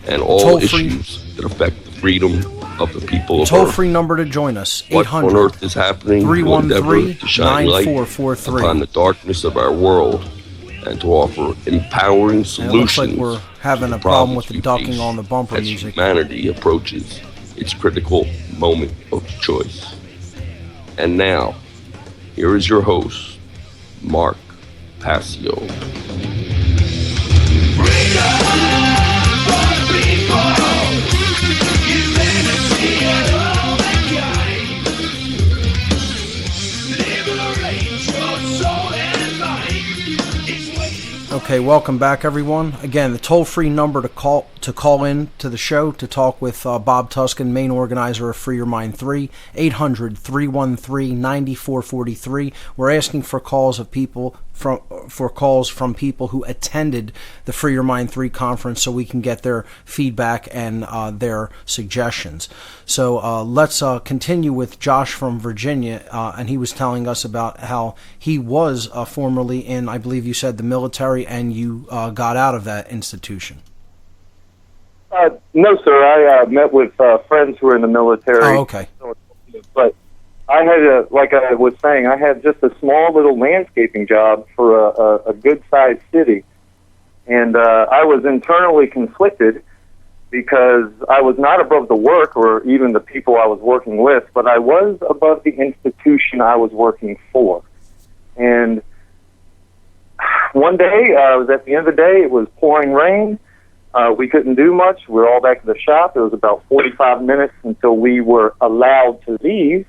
And all issues that affect the freedom of the people of Earth. Toll-free number to join us, 800 What on Earth is Happening, 313 to shine light upon the darkness of our world and to offer empowering solutions. It looks like we're having a problem with the ducking on the bumper as music. Humanity approaches its critical moment of choice. And now, here is your host, Mark Passio. Okay, Okay, welcome back, everyone. Again, the toll-free number to call in to the show to talk with Bob Tuscan, main organizer of Free Your Mind 3, 800-313-9443. We're asking for calls of people from people who attended the Free Your Mind 3 conference, so we can get their feedback and their suggestions. So let's continue with Josh from Virginia, and he was telling us about how he was formerly in, I believe you said, the military, and you got out of that institution. No, sir. I met with friends who were in the military. Oh, okay. But I had, like I was saying, I had just a small little landscaping job for a good-sized city. And I was internally conflicted because I was not above the work or even the people I was working with, but I was above the institution I was working for. And one day, it was at the end of the day, it was pouring rain. We couldn't do much. We were all back at the shop. It was about 45 minutes until we were allowed to leave.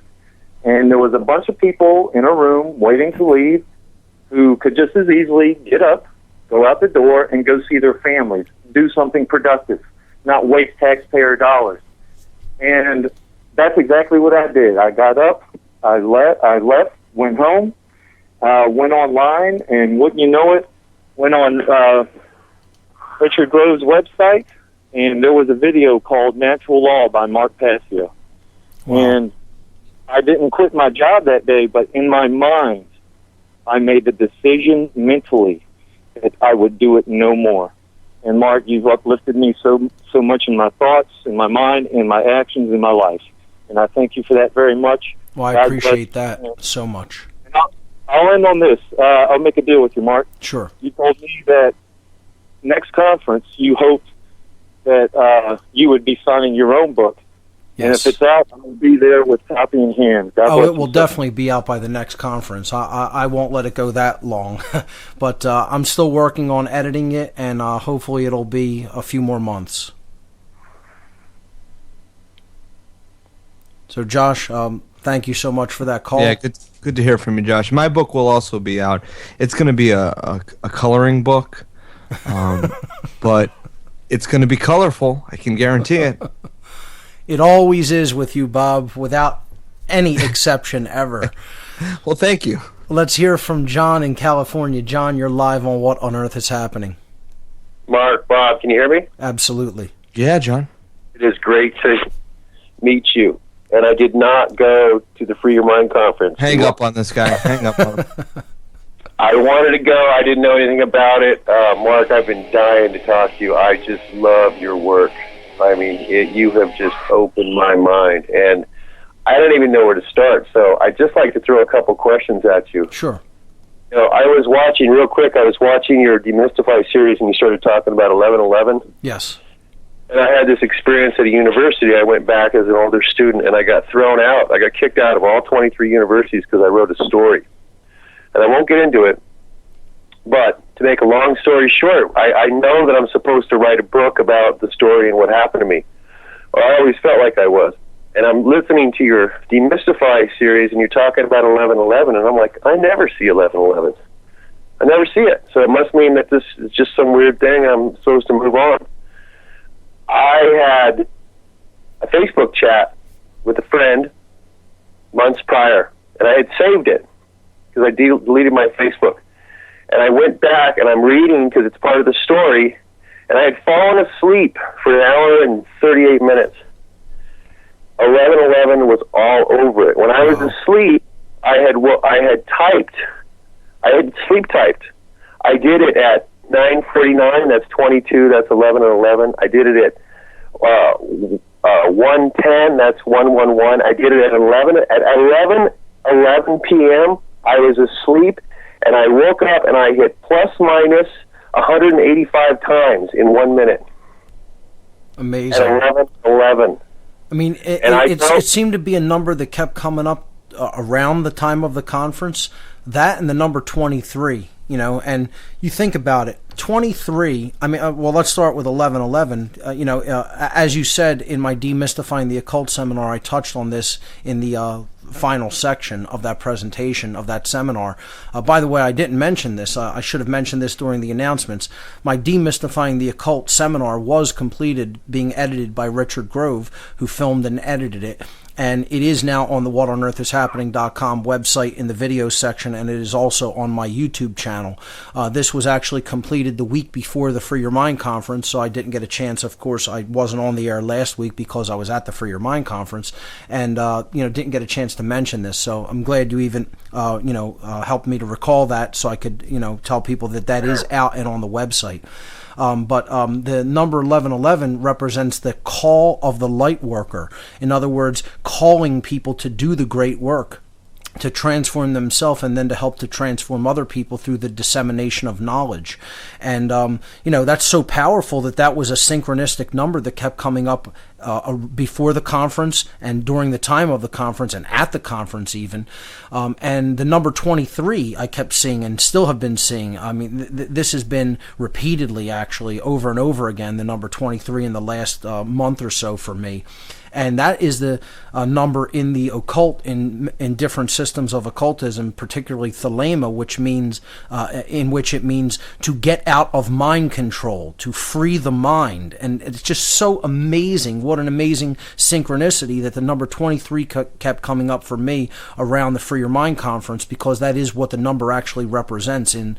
And there was a bunch of people in a room waiting to leave who could just as easily get up, go out the door, and go see their families, do something productive, not waste taxpayer dollars. And that's exactly what I did. I got up, I left, went home, went online, and wouldn't you know it, went on Richard Grove's website, and there was a video called Natural Law by Mark Passio. Wow. And I didn't quit my job that day, but in my mind, I made the decision mentally that I would do it no more. And Mark, you've uplifted me so much in my thoughts, in my mind, in my actions, in my life. And I thank you for that very much. Well, I appreciate that so much. And I'll end on this. I'll make a deal with you, Mark. Sure. You told me that next conference you hoped that you would be signing your own book. Yes. And if it's out, I'm going to be there with copy in hand. It will definitely be out by the next conference. I won't let it go that long. But I'm still working on editing it, and hopefully it'll be a few more months. So, Josh, thank you so much for that call. Yeah, good to hear from you, Josh. My book will also be out. It's going to be a coloring book, but it's going to be colorful. I can guarantee it. It always is with you, Bob, without any exception ever. Well, thank you. Let's hear from John in California. John, you're live on What on Earth is Happening. Mark, Bob, can you hear me? Absolutely. Yeah, John. It is great to meet you. And I did not go to the Free Your Mind conference. Hang up on this guy. Hang up on him. I wanted to go. I didn't know anything about it. Mark, I've been dying to talk to you. I just love your work. I mean, you have just opened my mind, and I don't even know where to start. So I'd just like to throw a couple questions at you. Sure. You know, I was watching your Demystify series, and you started talking about 11/11. Yes. And I had this experience at a university. I went back as an older student, and I got thrown out. I got kicked out of all 23 universities because I wrote a story. And I won't get into it, but to make a long story short, I know that I'm supposed to write a book about the story and what happened to me. Or I always felt like I was. And I'm listening to your Demystify series, and you're talking about 11/11, and I'm like, I never see 11/11. I never see it. So it must mean that this is just some weird thing. I'm supposed to move on. I had a Facebook chat with a friend months prior, and I had saved it because I deleted my Facebook. And I went back, and I'm reading because it's part of the story, and I had fallen asleep for an hour and 38 minutes. 11/11 was all over it. When I was asleep, I had sleep typed. I did it at 9:49. That's 22. That's 11 and 11. I did it at 1:10. That's 111. I did it at 11. At 11 p.m. I was asleep, and I woke up, and I hit plus minus 185 times in 1 minute. Amazing. At 11:11. I mean, it seemed to be a number that kept coming up around the time of the conference. That and the number 23, you know, and you think about it, 23, I mean, well, let's start with 11/11. As you said in my Demystifying the Occult seminar, I touched on this in the final section of that presentation of that seminar. By the way, I didn't mention this. I should have mentioned this during the announcements. My Demystifying the Occult seminar was completed, being edited by Richard Grove, who filmed and edited it. And it is now on the whatonearthishappening.com website in the video section, and it is also on my YouTube channel. This was actually completed the week before the Free Your Mind conference, so I didn't get a chance. Of course, I wasn't on the air last week because I was at the Free Your Mind conference, and didn't get a chance to mention this. So I'm glad you even helped me to recall that, so I could tell people that is out and on the website. But the number 1111 represents the call of the light worker. In other words, calling people to do the great work, to transform themselves and then to help to transform other people through the dissemination of knowledge. And, that's so powerful that was a synchronistic number that kept coming up before the conference and during the time of the conference and at the conference even. And the number 23 I kept seeing and still have been seeing. I mean, this has been repeatedly actually over and over again, the number 23 in the last month or so for me. And that is the number in the occult, in different systems of occultism, particularly thelema, which means it means to get out of mind control, to free the mind. And it's just so amazing. What an amazing synchronicity that the number 23 kept coming up for me around the Free Your Mind conference, because that is what the number actually represents in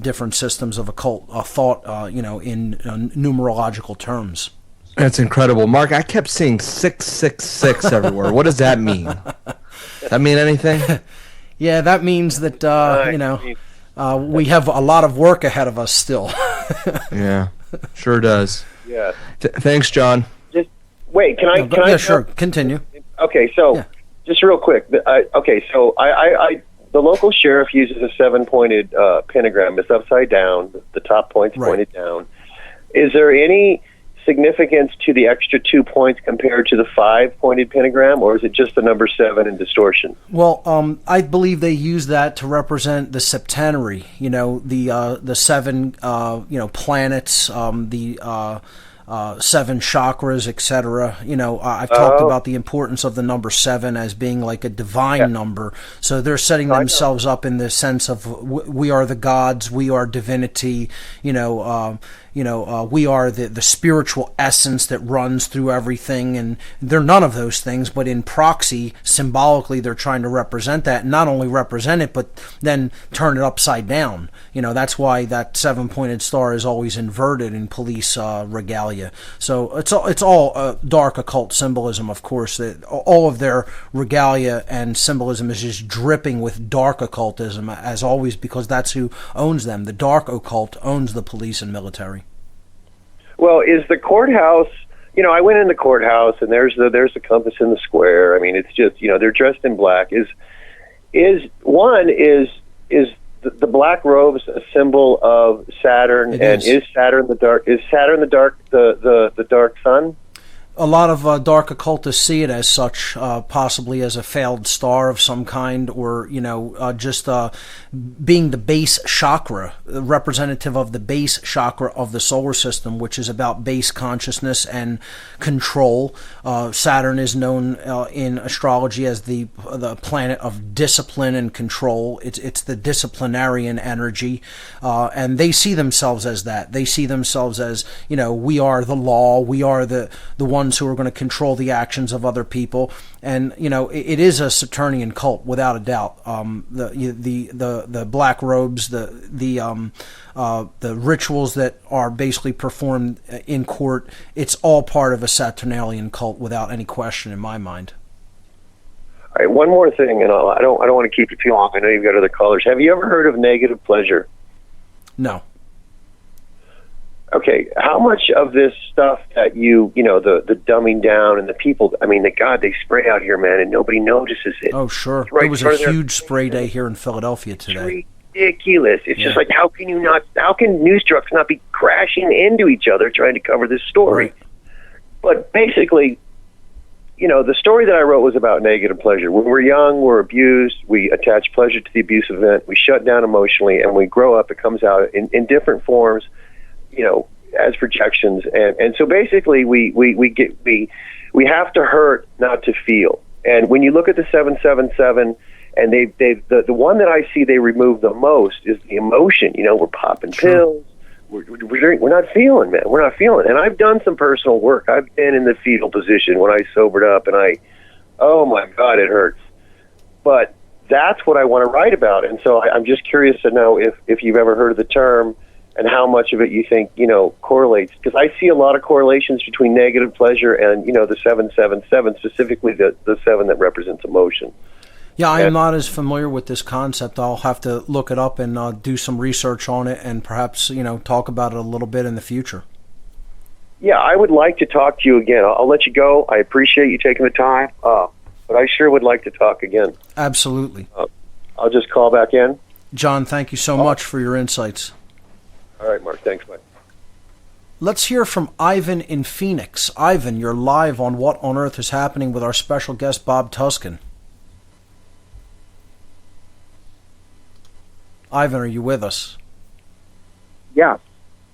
different systems of occult thought, in numerological terms. That's incredible. Mark, I kept seeing 666 everywhere. What does that mean? Does that mean anything? Yeah, that means that, we have a lot of work ahead of us still. Yeah, sure does. Yeah. Thanks, John. Just wait, can I? Yeah, sure. Continue. Okay, so just real quick. The local sheriff uses a 7-pointed pentagram. It's upside down. The top point's pointed down. Is there any significance to the extra 2 points compared to the 5-pointed pentagram, or is it just the number 7 in distortion? Well, I believe they use that to represent the septenary, the 7, planets, the 7 chakras, etc. I've talked about the importance of the number 7 as being like a divine number. So they're setting themselves up in the sense of we are the gods, we are divinity, we are the spiritual essence that runs through everything, and they're none of those things, but in proxy, symbolically, they're trying to represent that, and not only represent it, but then turn it upside down. That's why that 7-pointed star is always inverted in police regalia. So it's all dark occult symbolism, of course. That all of their regalia and symbolism is just dripping with dark occultism, as always, because that's who owns them. The dark occult owns the police and military. Well, is the courthouse? I went in the courthouse, and there's the compass in the square. I mean, it's just they're dressed in black. Is the black robes a symbol of Saturn? Is Saturn the dark? Is Saturn the dark sun? A lot of dark occultists see it as such, possibly as a failed star of some kind, or just being the base chakra, representative of the base chakra of the solar system, which is about base consciousness and control. Saturn is known in astrology as the planet of discipline and control. It's the disciplinarian energy, and they see themselves as that. They see themselves as we are the law, we are the ones who are going to control the actions of other people, and it is a Saturnian cult without a doubt. The black robes, the rituals that are basically performed in court, it's all part of a Saturnalian cult without any question in my mind. All right, one more thing, and I don't want to keep it too long. I know you've got other callers. Have you ever heard of negative pleasure? No. Okay, how much of this stuff that the dumbing down and the people, they spray out here, man, and nobody notices it. Oh, sure. Right, there was a huge spray day here in Philadelphia today. It's ridiculous. It's just like, how can news trucks not be crashing into each other trying to cover this story? Right. But basically, the story that I wrote was about negative pleasure. When we're young, we're abused, we attach pleasure to the abuse event, we shut down emotionally, and we grow up, it comes out in different forms, as projections, and so basically we have to hurt not to feel. And when you look at the 777, and the one that I see they remove the most is the emotion. You know, we're popping pills. We're not feeling, man. We're not feeling. And I've done some personal work. I've been in the fetal position when I sobered up, and oh my God, it hurts. But that's what I want to write about. And so I'm just curious to know if you've ever heard of the term and how much of it you think, correlates. Because I see a lot of correlations between negative pleasure and, the 777, specifically the 7 that represents emotion. Yeah, I'm not as familiar with this concept. I'll have to look it up and do some research on it and perhaps, talk about it a little bit in the future. Yeah, I would like to talk to you again. I'll let you go. I appreciate you taking the time, but I sure would like to talk again. Absolutely. I'll just call back in. John, thank you so much for your insights. All right, Mark. Thanks, bye. Let's hear from Ivan in Phoenix. Ivan, you're live on What on Earth is Happening with our special guest, Bob Tuskin. Ivan, are you with us? Yeah.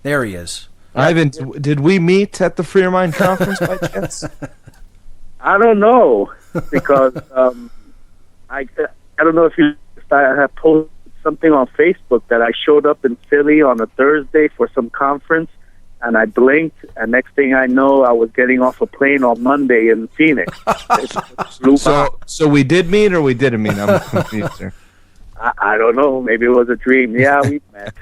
There he is. Ivan, did we meet at the Free Your Mind conference by chance? I don't know, because I don't know if I have posted something on Facebook that I showed up in Philly on a Thursday for some conference, and I blinked, and next thing I know, I was getting off a plane on Monday in Phoenix. So we did meet or we didn't meet? I'm confused here. I don't know. Maybe it was a dream. Yeah, we met.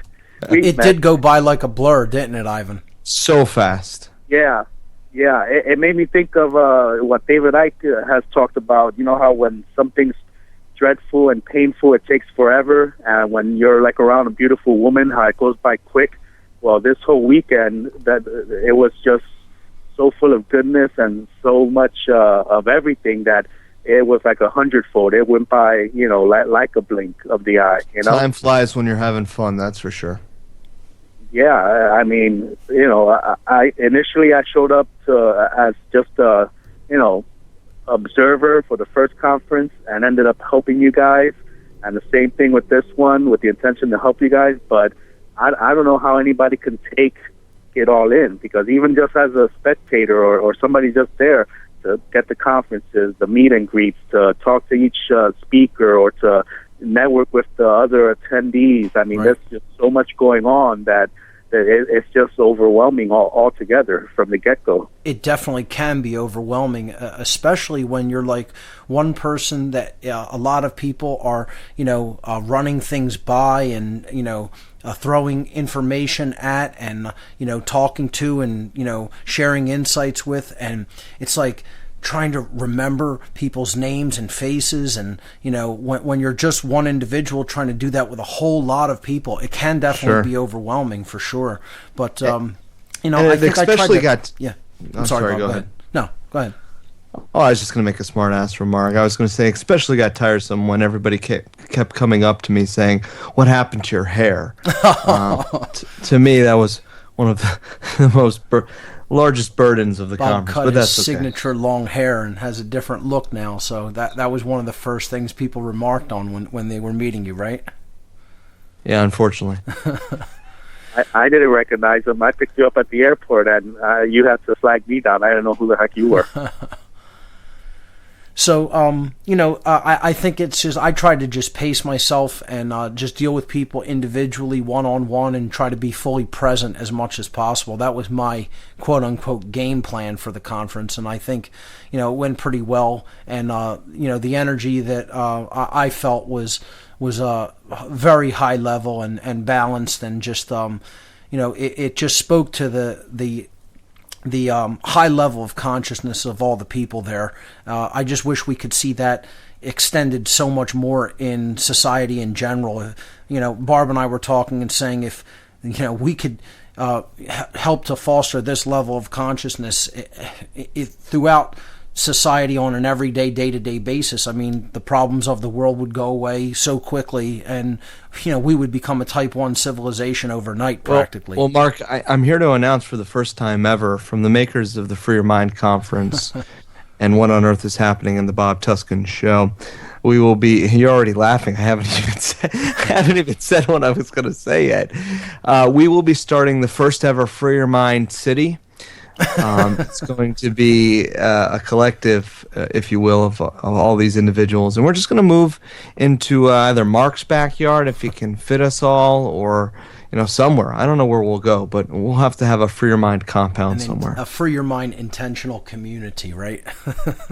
It did go by like a blur, didn't it, Ivan? So fast. Yeah. It made me think of what David Icke has talked about. You know how when something's dreadful and painful, it takes forever, and when you're like around a beautiful woman, how it goes by quick. Well, this whole weekend, that it was just so full of goodness and so much of everything that it was like 100-fold. It went by, like a blink of the eye. Time flies when you're having fun. That's for sure. Yeah, I mean, I initially showed up as just a, observer for the first conference, and ended up helping you guys. And the same thing with this one, with the intention to help you guys. But I don't know how anybody can take it all in, because even just as a spectator or somebody just there, to get the conferences, the meet and greets, to talk to each speaker, or to network with the other attendees. I mean, There's just so much going on that it's just overwhelming altogether from the get-go. It definitely can be overwhelming, especially when you're like one person that a lot of people are, running things by and, throwing information at and, talking to and, sharing insights with. And it's like trying to remember people's names and faces. And, when you're just one individual trying to do that with a whole lot of people, it can definitely be overwhelming for sure. But, I think especially Yeah. I'm sorry, go ahead. No, go ahead. Oh, I was just going to make a smart-ass remark. I was going to say, especially got tiresome when everybody kept coming up to me saying, "What happened to your hair?" To me, that was one of the most largest burdens of the Bob conference. cut But his that's okay. signature long hair and has a different look now. So that was one of the first things people remarked on when they were meeting you, right? Yeah, unfortunately. I didn't recognize him. I picked you up at the airport, and you had to flag me down. I didn't know who the heck you were. So, I think it's just, I tried to just pace myself and just deal with people individually, one-on-one, and try to be fully present as much as possible. That was my quote-unquote game plan for the conference, and I think, it went pretty well. And, the energy that I felt was very high level and balanced, and just, it just spoke to the high level of consciousness of all the people there. I just wish we could see that extended so much more in society in general. Barb and I were talking and saying if, we could help to foster this level of consciousness throughout society on an everyday, day-to-day basis, I mean, the problems of the world would go away so quickly, and we would become a Type 1 civilization overnight, practically. Well, Mark, I'm here to announce for the first time ever from the makers of the Free Your Mind conference and What on Earth is Happening in the Bob Tuskin Show. We will be. You're already laughing. I haven't even said what I was going to say yet. We will be starting the first ever Free Your Mind city. It's going to be a collective, if you will, of all these individuals. And we're just going to move into either Mark's backyard, if he can fit us all, or somewhere. I don't know where we'll go, but we'll have to have a Free Your Mind compound somewhere. A Free Your Mind intentional community, right?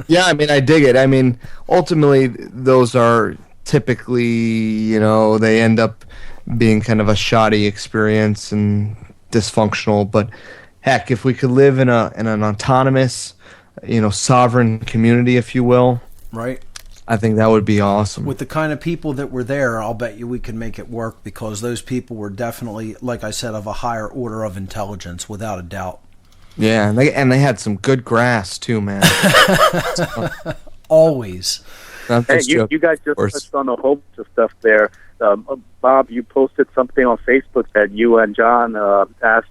Yeah, I mean, I dig it. I mean, ultimately, those are typically, they end up being kind of a shoddy experience and dysfunctional. But heck, if we could live in an autonomous, sovereign community, if you will, right? I think that would be awesome. With the kind of people that were there, I'll bet you we could make it work, because those people were definitely, like I said, of a higher order of intelligence, without a doubt. Yeah, and they had some good grass too, man. Always. Hey, you guys just touched on a whole bunch of stuff there. Bob, you posted something on Facebook that you and John asked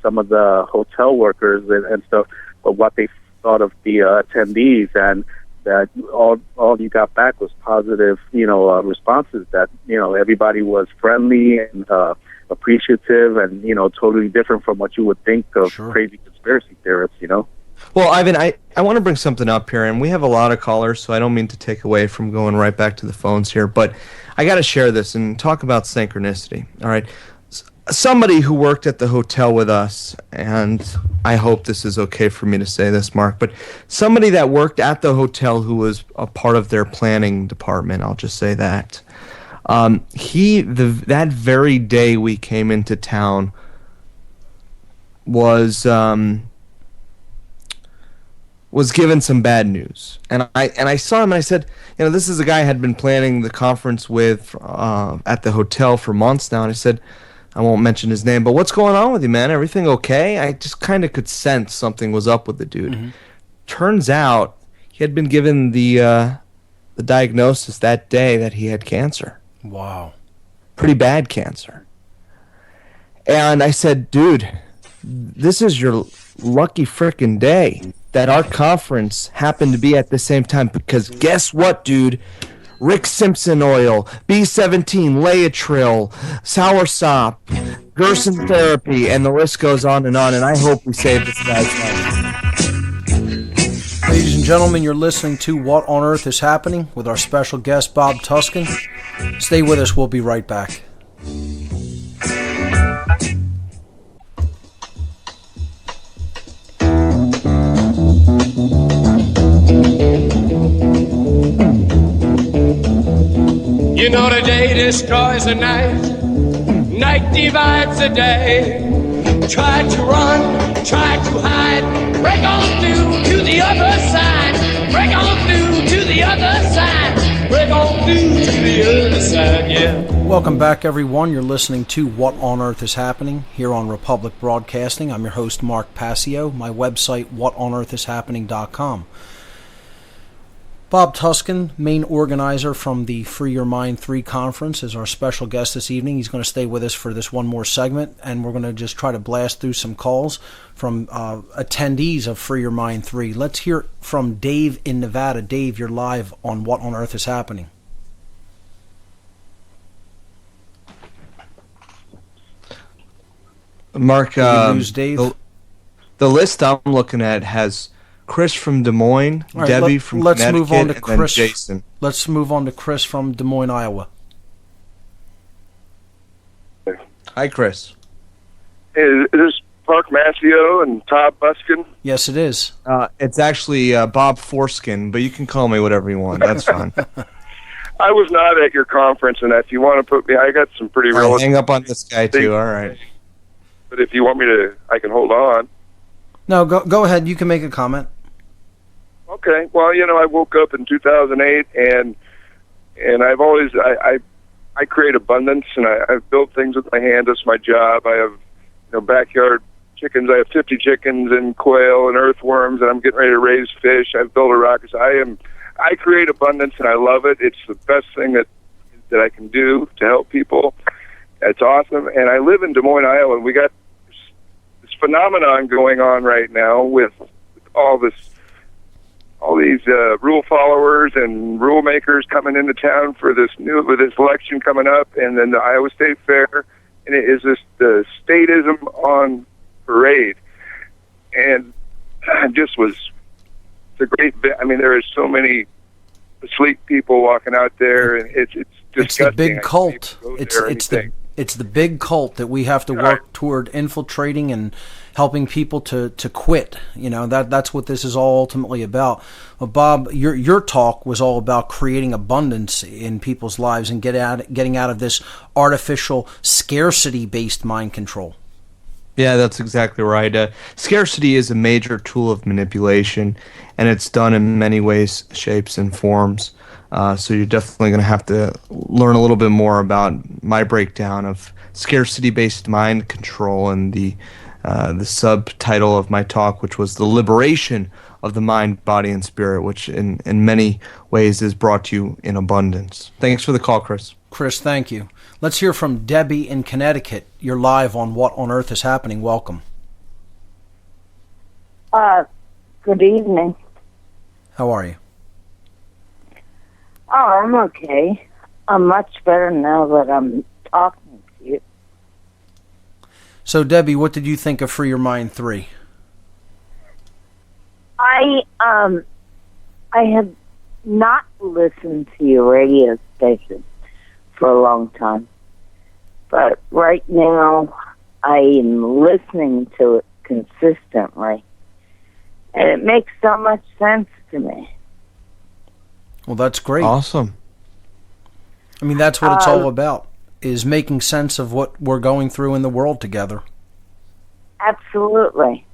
some of the hotel workers and stuff what they thought of the attendees, and that all you got back was positive, responses. That everybody was friendly and appreciative, and totally different from what you would think of crazy conspiracy theorists. Well, Ivan, I want to bring something up here, and we have a lot of callers, so I don't mean to take away from going right back to the phones here, but I got to share this and talk about synchronicity. All right, somebody who worked at the hotel with us, and I hope this is okay for me to say this, Mark, but somebody that worked at the hotel who was a part of their planning department, I'll just say that. That very day we came into town was given some bad news, and I saw him and I said, this is a guy I had been planning the conference with at the hotel for months now, and I said, I won't mention his name, but what's going on with you, man? Everything okay? I just kind of could sense something was up with the dude. Mm-hmm. Turns out he had been given the diagnosis that day that he had cancer. Wow. Pretty bad cancer. And I said, dude, this is your lucky frickin' day that our conference happened to be at the same time, because guess what, dude? Rick Simpson oil, B17, Laetril, soursop, Gerson therapy, and the list goes on, and I hope we save this guy's life. Ladies and gentlemen, you're listening to What on Earth is Happening with our special guest, Bob Tuscan. Stay with us. We'll be right back. You know the day destroys the night, night divides the day. Try to run, try to hide, break on through to the other side, break on through to the other side, break on through to the other side, yeah. Welcome back, everyone. You're listening to What on Earth is Happening here on Republic Broadcasting. I'm your host, Mark Passio. My website, whatonearthishappening.com. Bob Tuscan, main organizer from the Free Your Mind 3 conference, is our special guest this evening. He's going to stay with us for this one more segment, and we're going to just try to blast through some calls from attendees of Free Your Mind 3. Let's hear from Dave in Nevada. Dave, you're live on What on Earth is Happening. Mark, Did you lose Dave? The list I'm looking at has Chris from Des Moines, right, Debbie from Connecticut, move on to Chris, and Jason. Let's move on to Chris from Des Moines, Iowa. Hi, Chris. Hey, is this Mark Passio and Todd Buskin? Yes, it is. It's actually Bob Foreskin, but you can call me whatever you want. That's fine. I was not at your conference, and if you want to put me, I got some pretty real. I'll hang up on this guy too. All right. But if you want me to, I can hold on. No, go ahead. You can make a comment. Okay. Well, I woke up in 2008, and I've always I create abundance, and I've built things with my hand. That's my job. I have backyard chickens. I have 50 chickens and quail and earthworms, and I'm getting ready to raise fish. I've built a rocket. I create abundance, and I love it. It's the best thing that I can do to help people. It's awesome. And I live in Des Moines, Iowa, and we got this phenomenon going on right now with all these rule followers and rule makers coming into town with this election coming up, and then the Iowa State Fair, and it is the statism on parade. and just was it's a great. I mean, there are so many asleep people walking out there, and it's disgusting. It's the big cult. It's the big cult that we have to work toward infiltrating and helping people to quit. You know, that's what this is all ultimately about. Well, Bob, your talk was all about creating abundance in people's lives and getting out of this artificial scarcity-based mind control. Yeah, that's exactly right. Scarcity is a major tool of manipulation, and it's done in many ways, shapes, and forms. So you're definitely going to have to learn a little bit more about my breakdown of scarcity-based mind control and the subtitle of my talk, which was The Liberation of the Mind, Body, and Spirit, which in many ways is brought to you in abundance. Thanks for the call, Chris. Chris, thank you. Let's hear from Debbie in Connecticut. You're live on What on Earth is Happening. Welcome. Good evening. How are you? Oh, I'm okay. I'm much better now that I'm talking to you. So, Debbie, what did you think of Free Your Mind 3? I have not listened to your radio station for a long time, but right now I am listening to it consistently, and it makes so much sense to me. Well, that's great. Awesome. I mean, that's what it's all about, is making sense of what we're going through in the world together. Absolutely.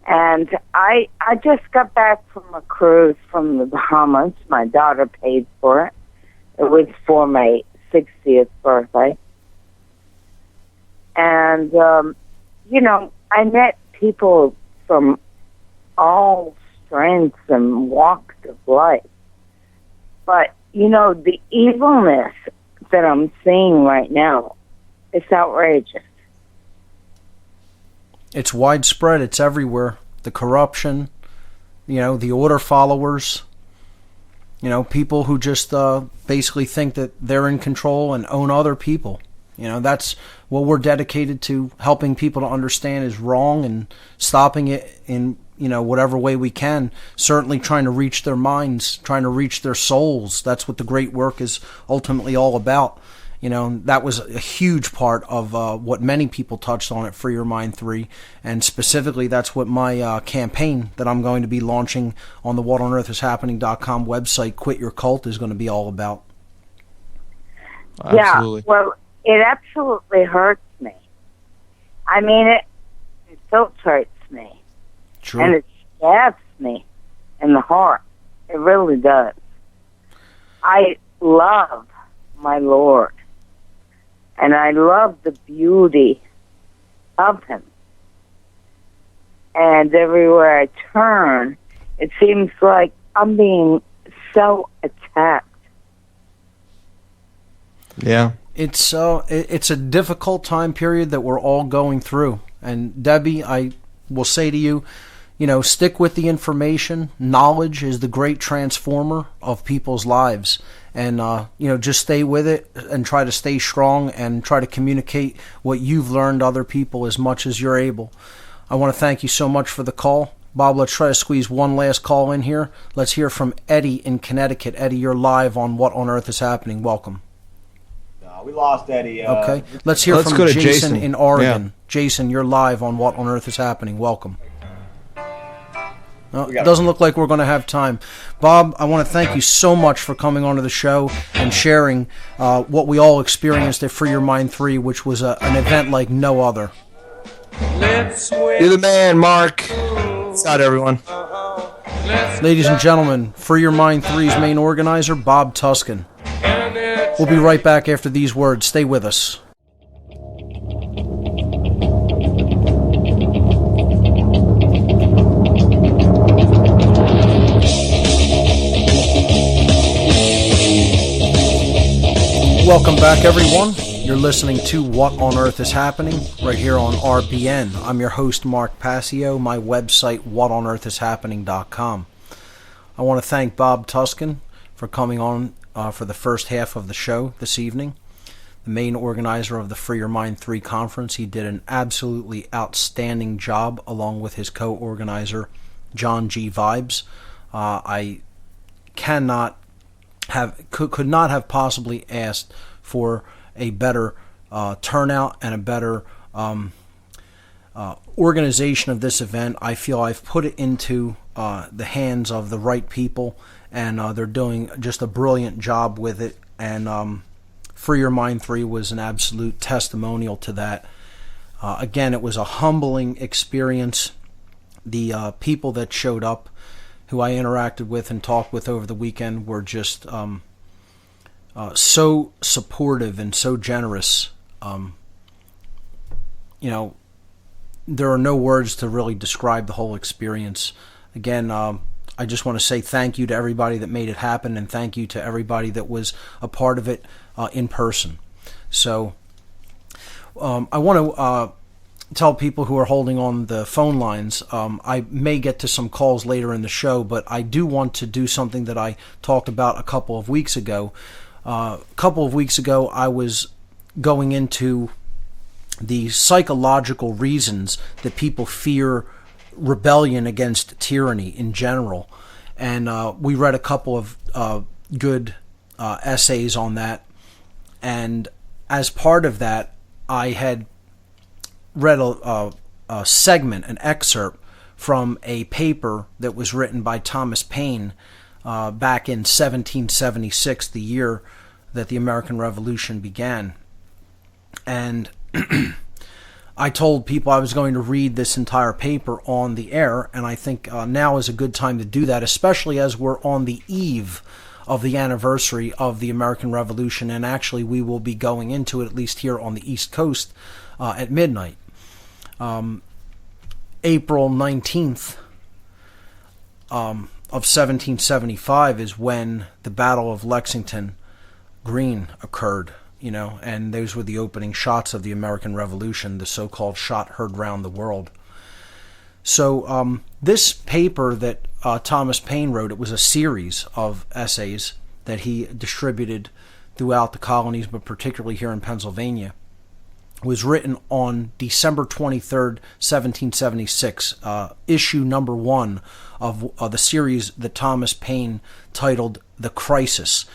And I just got back from a cruise from the Bahamas. My daughter paid for it. It was for my 60th birthday. And, I met people from all strengths and walks of life. But, the evilness that I'm seeing right now, it's outrageous. It's widespread. It's everywhere. The corruption, the order followers, people who just basically think that they're in control and own other people. That's what we're dedicated to, helping people to understand is wrong and stopping it in whatever way we can, certainly trying to reach their minds, trying to reach their souls. That's what the great work is ultimately all about. That was a huge part of what many people touched on at Free Your Mind 3, and specifically that's what my campaign that I'm going to be launching on the whatonearthishappening.com website, Quit Your Cult, is going to be all about. Absolutely. Yeah, well, it absolutely hurts me. I mean, it filtrates me. True. And it stabs me in the heart. It really does. I love my Lord. And I love the beauty of Him. And everywhere I turn, it seems like I'm being so attacked. Yeah. It's a difficult time period that we're all going through. And Debbie, I will say to you, stick with the information. Knowledge is the great transformer of people's lives. And, just stay with it and try to stay strong and try to communicate what you've learned to other people as much as you're able. I want to thank you so much for the call. Bob, let's try to squeeze one last call in here. Let's hear from Eddie in Connecticut. Eddie, you're live on What on Earth is Happening. Welcome. We lost Eddie. Okay. Let's hear from Jason in Oregon. Yeah. Jason, you're live on What on Earth is Happening. Welcome. It doesn't look like we're going to have time. Bob, I want to thank you so much for coming onto the show and sharing what we all experienced at Free Your Mind 3, which was an event like no other. You're the man, Mark. What's up, everyone? Ladies and gentlemen, Free Your Mind 3's main organizer, Bob Tuscan. We'll be right back after these words. Stay with us. Welcome back, everyone. You're listening to What on Earth is Happening right here on RPN. I'm your host, Mark Passio. My website, whatonearthishappening.com. I want to thank Bob Tuscan for coming on for the first half of the show this evening. the main organizer of the Free Your Mind 3 conference. He did an absolutely outstanding job along with his co-organizer, John G. Vibes. I could not have possibly asked for a better turnout and a better organization of this event. I feel I've put it into the hands of the right people, and they're doing just a brilliant job with it. And Free Your Mind 3 was an absolute testimonial to that. Again, it was a humbling experience. The people that showed up, who I interacted with and talked with over the weekend, were just so supportive and so generous. There are no words to really describe the whole experience. Again, I just want to say thank you to everybody that made it happen, and thank you to everybody that was a part of it in person. So I want to tell people who are holding on the phone lines, I may get to some calls later in the show, but I do want to do something that I talked about a couple of weeks ago. A couple of weeks ago, I was going into the psychological reasons that people fear rebellion against tyranny in general. And we read a couple of good essays on that. And as part of that, I had read a segment, an excerpt from a paper that was written by Thomas Paine back in 1776, the year that the American Revolution began. And I told people I was going to read this entire paper on the air, and I think now is a good time to do that, especially as we're on the eve of the anniversary of the American Revolution, and actually we will be going into it, at least here on the East Coast, at midnight. April 19th of 1775 is when the Battle of Lexington Green occurred. And those were the opening shots of the American Revolution, the so-called shot heard round the world. So this paper that Thomas Paine wrote, it was a series of essays that he distributed throughout the colonies, but particularly here in Pennsylvania, was written on December 23rd, 1776, issue number 1 of the series that Thomas Paine titled The Crisis.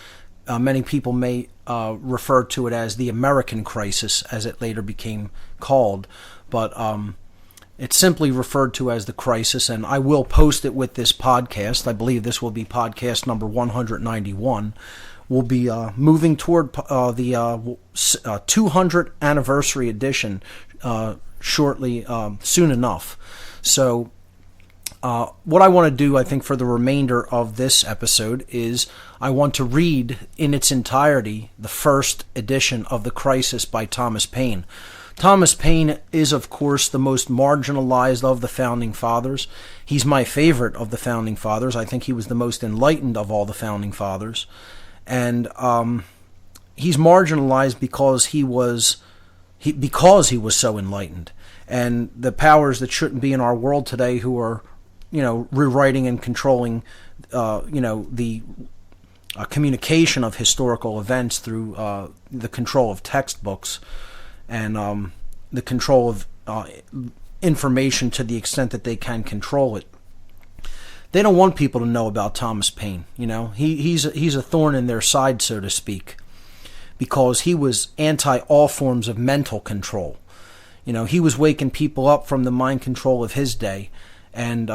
Many people may refer to it as the American Crisis, as it later became called, but it's simply referred to as The Crisis, and I will post it with this podcast. I believe this will be podcast number 191. We'll be moving toward the 200th anniversary edition shortly, soon enough. So what I want to do, I think, for the remainder of this episode is I want to read in its entirety the first edition of The Crisis by Thomas Paine. Thomas Paine is, of course, the most marginalized of the Founding Fathers. He's my favorite of the Founding Fathers. I think he was the most enlightened of all the Founding Fathers. And he's marginalized because he was so enlightened. And the powers that shouldn't be in our world today, who are rewriting and controlling, the communication of historical events through the control of textbooks and the control of information to the extent that they can control it. They don't want people to know about Thomas Paine. He's a thorn in their side, so to speak, because he was anti all forms of mental control. He was waking people up from the mind control of his day. And,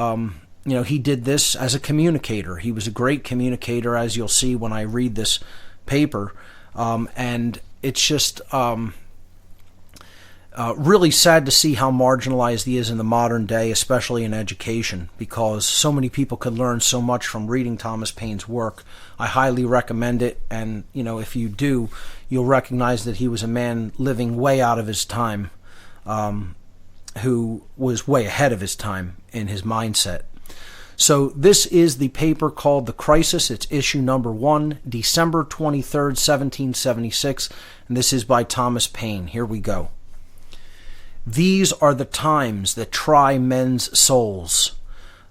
he did this as a communicator. He was a great communicator, as you'll see when I read this paper. And it's just really sad to see how marginalized he is in the modern day, especially in education, because so many people could learn so much from reading Thomas Paine's work. I highly recommend it. And, if you do, you'll recognize that he was a man living way out of his time, who was way ahead of his time in his mindset. So this is the paper called The Crisis. It's issue number 1, December 23rd, 1776, and this is by Thomas Paine. Here we go. These are the times that try men's souls.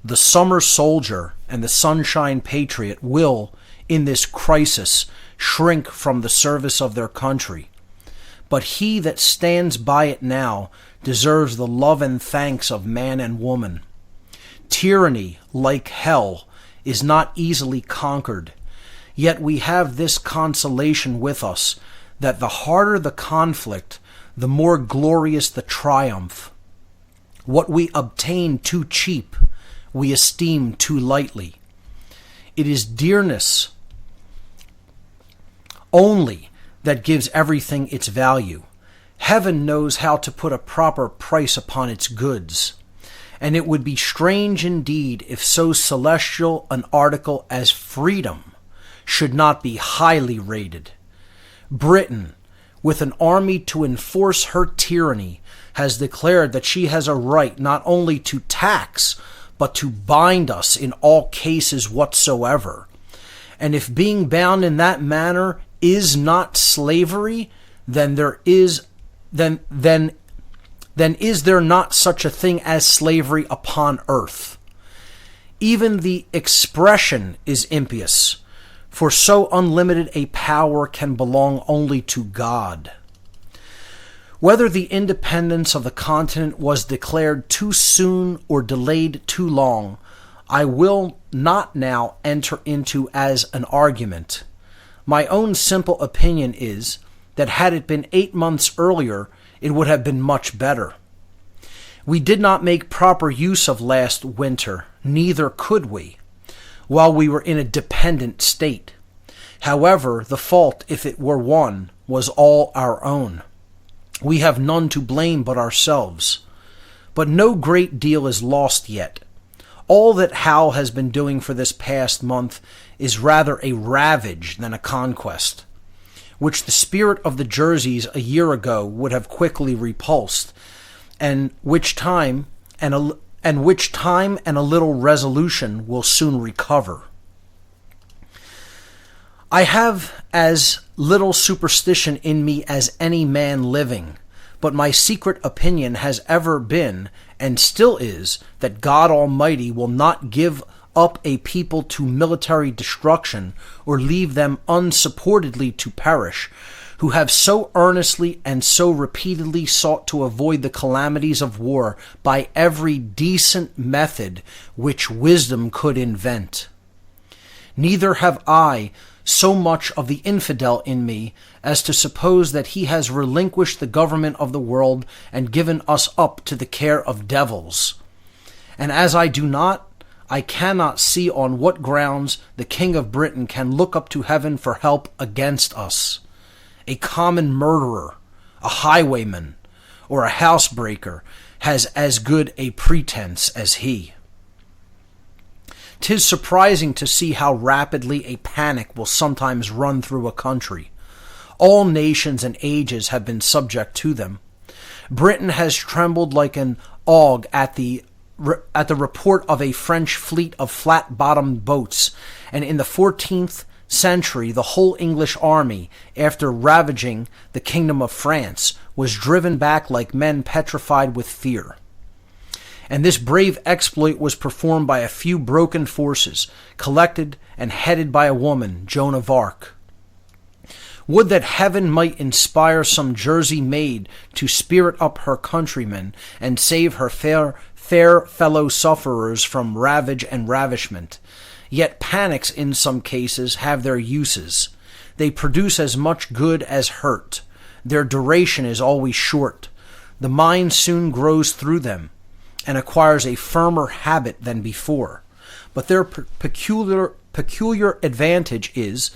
The summer soldier and the sunshine patriot will, in this crisis, shrink from the service of their country. but he that stands by it now deserves the love and thanks of man and woman. Tyranny, like hell, is not easily conquered, yet we have this consolation with us, that the harder the conflict, the more glorious the triumph. What we obtain too cheap, we esteem too lightly. It is dearness only that gives everything its value. Heaven knows how to put a proper price upon its goods, and it would be strange indeed if so celestial an article as freedom should not be highly rated. Britain, with an army to enforce her tyranny, has declared that she has a right not only to tax, but to bind us in all cases whatsoever. And if being bound in that manner is not slavery, then is there not such a thing as slavery upon earth? Even the expression is impious, for so unlimited a power can belong only to God. Whether the independence of the continent was declared too soon or delayed too long, I will not now enter into as an argument. My own simple opinion is that had it been 8 months earlier, it would have been much better. We did not make proper use of last winter, neither could we, while we were in a dependent state. However, the fault, if it were one, was all our own. We have none to blame but ourselves. But no great deal is lost yet. All that Hal has been doing for this past month is rather a ravage than a conquest, which the spirit of the Jerseys a year ago would have quickly repulsed, and which time and a little resolution will soon recover. I have as little superstition in me as any man living, but my secret opinion has ever been, and still is, that God Almighty will not give up a people to military destruction or leave them unsupportedly to perish, who have so earnestly and so repeatedly sought to avoid the calamities of war by every decent method which wisdom could invent. Neither have I so much of the infidel in me as to suppose that he has relinquished the government of the world and given us up to the care of devils. And as I do not, I cannot see on what grounds the King of Britain can look up to heaven for help against us. A common murderer, a highwayman, or a housebreaker has as good a pretense as he. 'Tis surprising to see how rapidly a panic will sometimes run through a country. All nations and ages have been subject to them. Britain has trembled like an ague at the report of a French fleet of flat-bottomed boats, and in the 14th century the whole English army, after ravaging the kingdom of France, was driven back like men petrified with fear. And this brave exploit was performed by a few broken forces, collected and headed by a woman, Joan of Arc. Would that heaven might inspire some Jersey maid to spirit up her countrymen and save her fair fellow sufferers from ravage and ravishment. Yet panics in some cases have their uses. They produce as much good as hurt. Their duration is always short. The mind soon grows through them and acquires a firmer habit than before. But their peculiar advantage is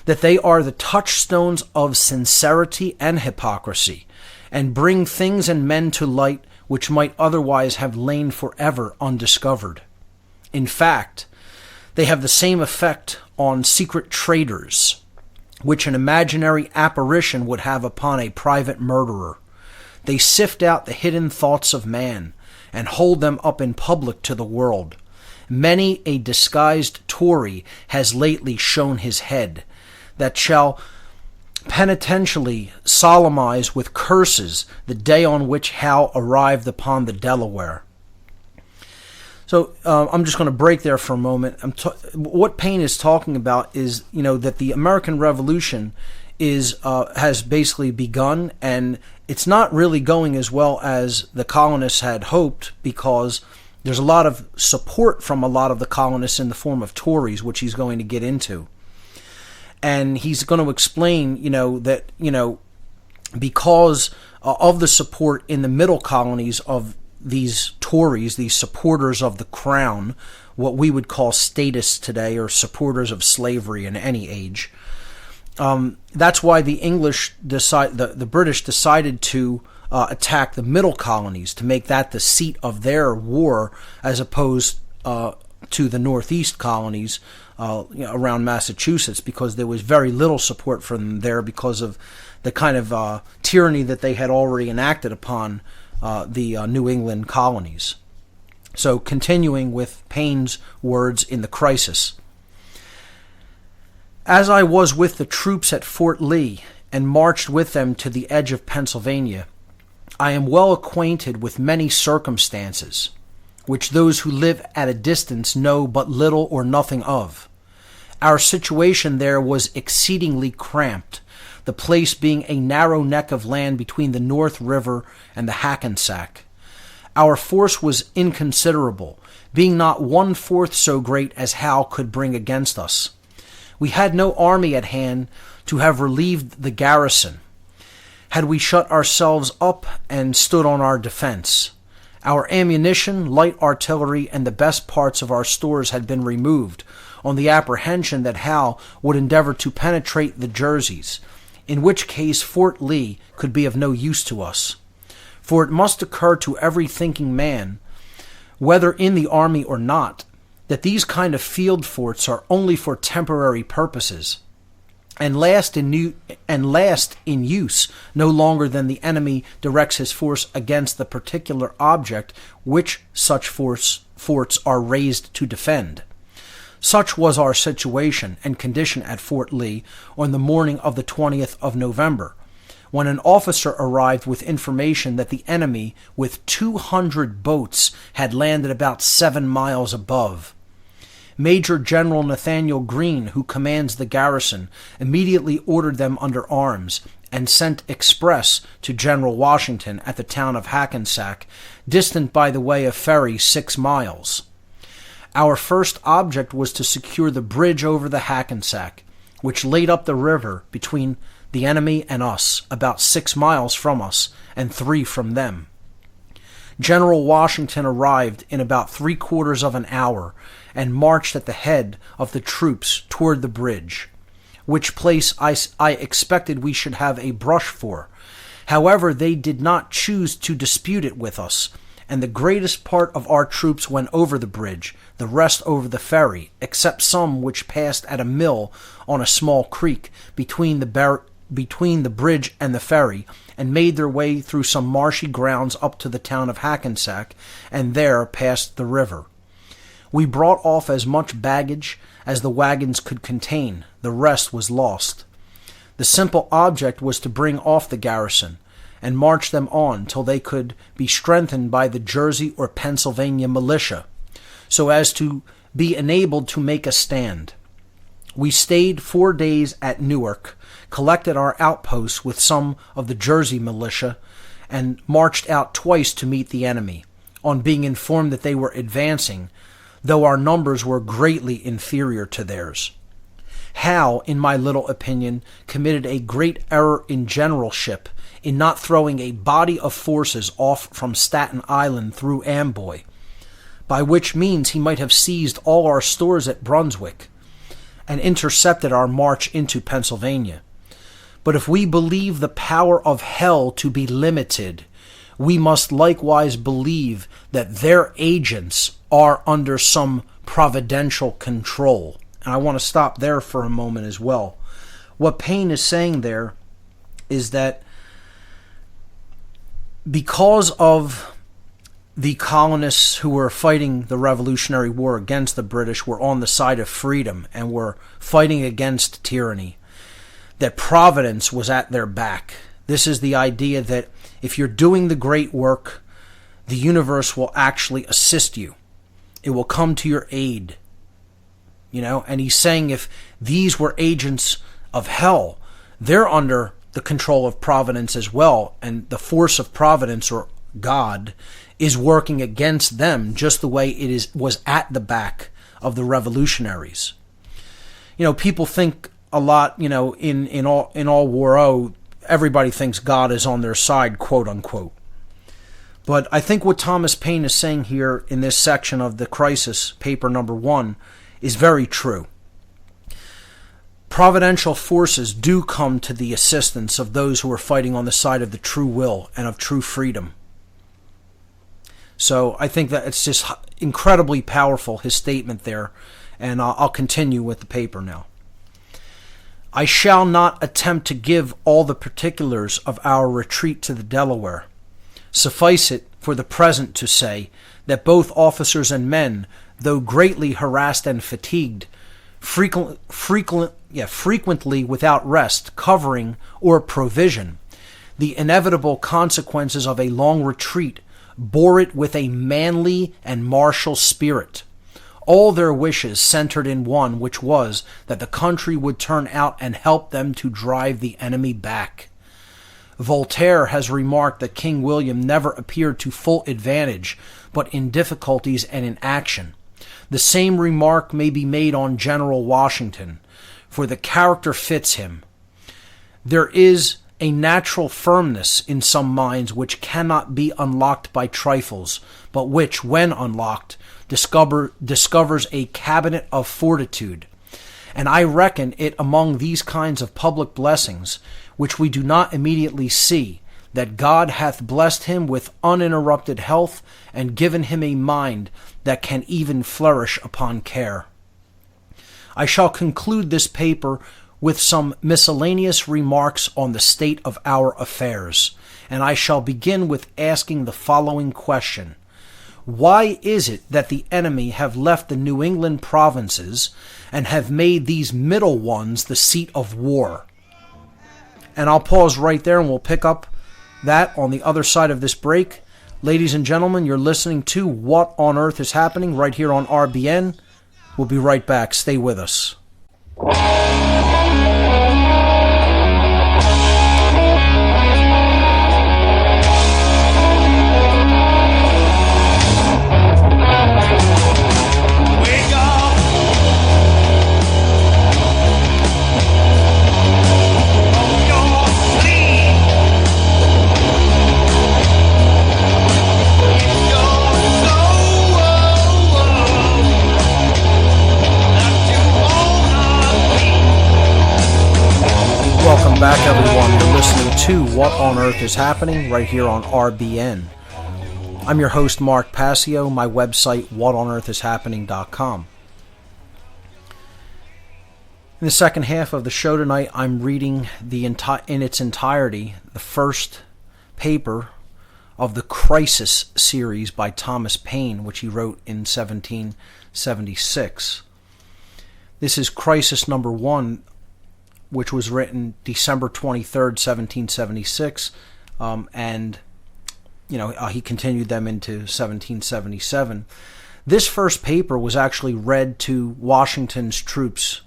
that they are the touchstones of sincerity and hypocrisy, and bring things and men to light which might otherwise have lain forever undiscovered. In fact, they have the same effect on secret traitors, which an imaginary apparition would have upon a private murderer. They sift out the hidden thoughts of man, and hold them up in public to the world. Many a disguised Tory has lately shown his head, that shall penitentially solemnize with curses the day on which Howe arrived upon the Delaware. So I'm just going to break there for a moment. What Payne is talking about is, that the American Revolution has basically begun, and it's not really going as well as the colonists had hoped, because there's a lot of support from a lot of the colonists in the form of Tories, which he's going to get into. And he's going to explain, that, because of the support in the middle colonies of these Tories, these supporters of the crown, what we would call statists today, or supporters of slavery in any age. That's why the British decided to attack the middle colonies, to make that the seat of their war, as opposed to the northeast colonies around Massachusetts, because there was very little support from them there because of the kind of tyranny that they had already enacted upon the New England colonies. So continuing with Paine's words in The Crisis. As I was with the troops at Fort Lee and marched with them to the edge of Pennsylvania, I am well acquainted with many circumstances, which those who live at a distance know but little or nothing of. Our situation there was exceedingly cramped, the place being a narrow neck of land between the North River and the Hackensack. Our force was inconsiderable, being not 1/4 so great as Howe could bring against us. We had no army at hand to have relieved the garrison, had we shut ourselves up and stood on our defense. Our ammunition, light artillery, and the best parts of our stores had been removed, on the apprehension that Howe would endeavor to penetrate the Jerseys, in which case Fort Lee could be of no use to us. For it must occur to every thinking man, whether in the army or not, that these kind of field forts are only for temporary purposes, and last in use no longer than the enemy directs his force against the particular object which such forts are raised to defend. Such was our situation and condition at Fort Lee on the morning of the 20th of November, when an officer arrived with information that the enemy, with 200 boats, had landed about 7 miles above. Major General Nathaniel Greene, who commands the garrison, immediately ordered them under arms, and sent express to General Washington at the town of Hackensack, distant by the way of ferry 6 miles. Our first object was to secure the bridge over the Hackensack, which laid up the river between the enemy and us, about 6 miles from us, and 3 from them. General Washington arrived in about 3/4 of an hour, and marched at the head of the troops toward the bridge, which place I expected we should have a brush for. However, they did not choose to dispute it with us, and the greatest part of our troops went over the bridge, the rest over the ferry, except some which passed at a mill on a small creek between the bridge and the ferry, and made their way through some marshy grounds up to the town of Hackensack, and there passed the river. We brought off as much baggage as the wagons could contain. The rest was lost. The simple object was to bring off the garrison, and march them on till they could be strengthened by the Jersey or Pennsylvania militia, so as to be enabled to make a stand. We stayed 4 days at Newark, collected our outposts with some of the Jersey militia, and marched out twice to meet the enemy, on being informed that they were advancing, though our numbers were greatly inferior to theirs. Howe, in my little opinion, committed a great error in generalship in not throwing a body of forces off from Staten Island through Amboy, by which means he might have seized all our stores at Brunswick, and intercepted our march into Pennsylvania. But if we believe the power of hell to be limited, we must likewise believe that their agents are under some providential control. And I want to stop there for a moment as well. What Paine is saying there is that because of the colonists who were fighting the Revolutionary War against the British were on the side of freedom and were fighting against tyranny, that Providence was at their back. This is the idea that if you're doing the great work, the universe will actually assist you. It will come to your aid. And he's saying if these were agents of hell, they're under the control of providence as well, and the force of providence, or God, is working against them just the way was at the back of the revolutionaries. People think a lot, in all war, everybody thinks God is on their side, quote unquote. But I think what Thomas Paine is saying here in this section of the Crisis, paper number 1, is very true. Providential forces do come to the assistance of those who are fighting on the side of the true will and of true freedom. So I think that it's just incredibly powerful, his statement there, and I'll continue with the paper now. I shall not attempt to give all the particulars of our retreat to the Delaware. Suffice it for the present to say that both officers and men, though greatly harassed and fatigued, frequently without rest, covering, or provision, the inevitable consequences of a long retreat, bore it with a manly and martial spirit. All their wishes centered in one, which was that the country would turn out and help them to drive the enemy back. Voltaire has remarked that King William never appeared to full advantage, but in difficulties and in action. The same remark may be made on General Washington, for the character fits him. There is a natural firmness in some minds which cannot be unlocked by trifles, but which, when unlocked, discovers a cabinet of fortitude. And I reckon it among these kinds of public blessings, which we do not immediately see, that God hath blessed him with uninterrupted health, and given him a mind that can even flourish upon care. I shall conclude this paper with some miscellaneous remarks on the state of our affairs, and I shall begin with asking the following question. Why is it that the enemy have left the New England provinces and have made these middle ones the seat of war? And I'll pause right there and we'll pick up that on the other side of this break. Ladies and gentlemen, you're listening to What on Earth is Happening right here on RBN. We'll be right back. Stay with us. Welcome back, everyone. You're listening to What on Earth is Happening right here on RBN. I'm your host, Mark Passio. My website, whatonearthishappening.com. In the second half of the show tonight, I'm reading in its entirety the first paper of the Crisis series by Thomas Paine, which he wrote in 1776. This is Crisis number 1, which was written December 23rd, 1776, and he continued them into 1777. This first paper was actually read to Washington's troops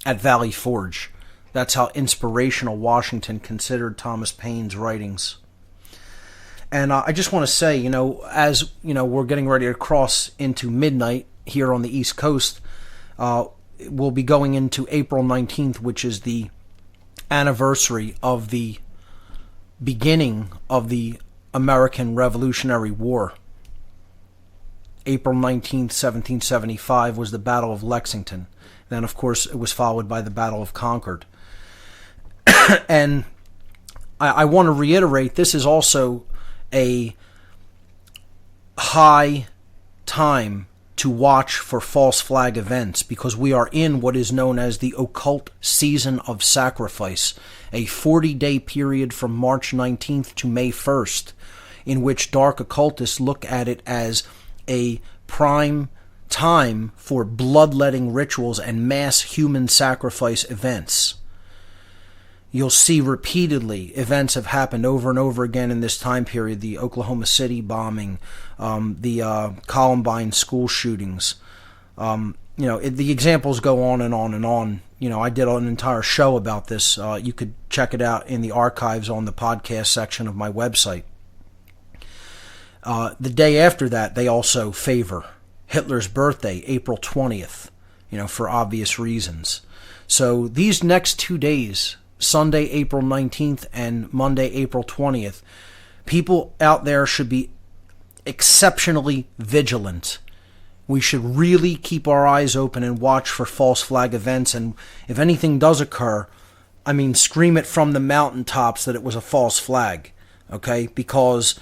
at Valley Forge. That's how inspirational Washington considered Thomas Paine's writings. And I just want to say, as we're getting ready to cross into midnight here on the East Coast, we'll be going into April 19th, which is the anniversary of the beginning of the American Revolutionary War. April 19th, 1775 was the Battle of Lexington. Then, of course, it was followed by the Battle of Concord. And I want to reiterate, this is also a high time to watch for false flag events, because we are in what is known as the occult season of sacrifice, a 40-day period from March 19th to May 1st, in which dark occultists look at it as a prime time for bloodletting rituals and mass human sacrifice events. You'll see repeatedly events have happened over and over again in this time period. The Oklahoma City bombing, the Columbine school shootings. The examples go on and on and on. I did an entire show about this. You could check it out in the archives on the podcast section of my website. The day after that, they also favor Hitler's birthday, April 20th, for obvious reasons. So these next 2 days, Sunday, April 19th and Monday, April 20th, people out there should be exceptionally vigilant. We should really keep our eyes open and watch for false flag events. And if anything does occur, scream it from the mountaintops that it was a false flag, okay? Because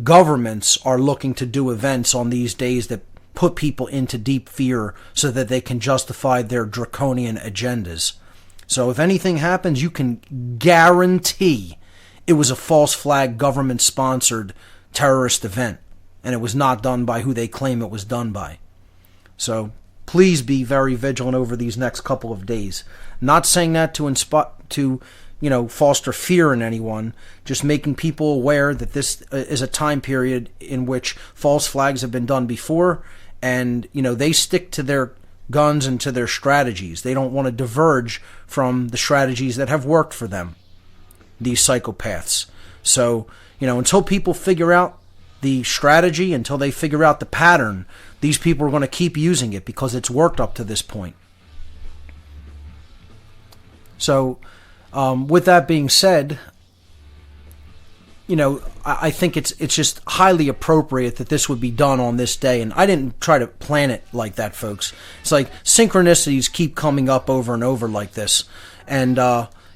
governments are looking to do events on these days that put people into deep fear so that they can justify their draconian agendas. So if anything happens, you can guarantee it was a false flag government-sponsored terrorist event, and it was not done by who they claim it was done by. So please be very vigilant over these next couple of days. Not saying that to foster fear in anyone, just making people aware that this is a time period in which false flags have been done before, and they stick to their guns and to their strategies. They don't want to diverge from the strategies that have worked for them, these psychopaths. So, until people figure out the strategy, until they figure out the pattern, these people are going to keep using it because it's worked up to this point. So, with that being said, I think it's just highly appropriate that this would be done on this day. And I didn't try to plan it like that, folks. It's like synchronicities keep coming up over and over like this. And,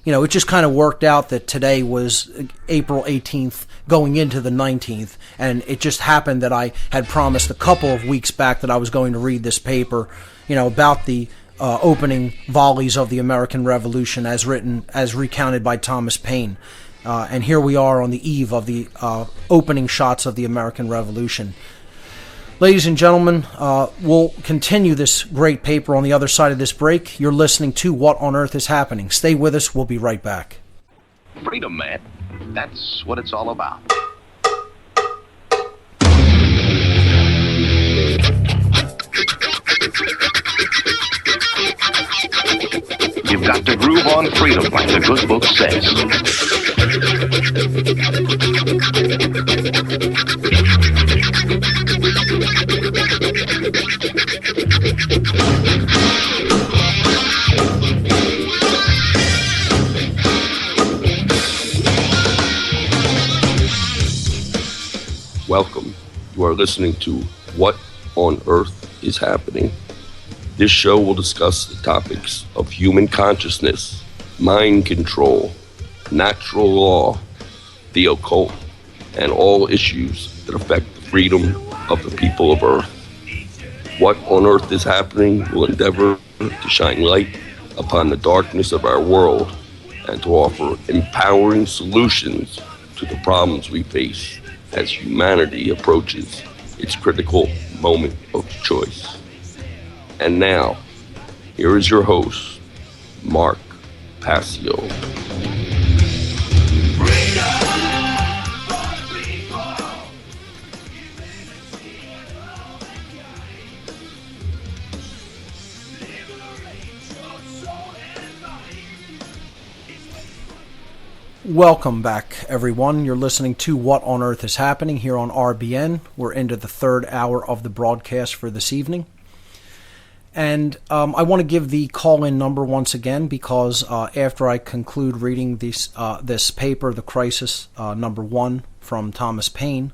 it just kind of worked out that today was April 18th going into the 19th. And it just happened that I had promised a couple of weeks back that I was going to read this paper, about the opening volleys of the American Revolution as recounted by Thomas Paine. And here we are on the eve of the opening shots of the American Revolution. Ladies and gentlemen, we'll continue this great paper on the other side of this break. You're listening to What on Earth is Happening. Stay with us. We'll be right back. Freedom, man. That's what it's all about. You've got to groove on freedom, like the good book says. Welcome. You are listening to What on Earth is Happening. This show will discuss the topics of human consciousness, mind control, natural law, the occult, and all issues that affect the freedom of the people of Earth. What on Earth is Happening will endeavor to shine light upon the darkness of our world and to offer empowering solutions to the problems we face as humanity approaches its critical moment of choice. And now, here is your host, Mark Passio. Welcome back, everyone. You're listening to What on Earth is Happening here on RBN. We're into the third hour of the broadcast for this evening. And I want to give the call-in number once again because after I conclude reading this paper, The Crisis, number 1 from Thomas Paine,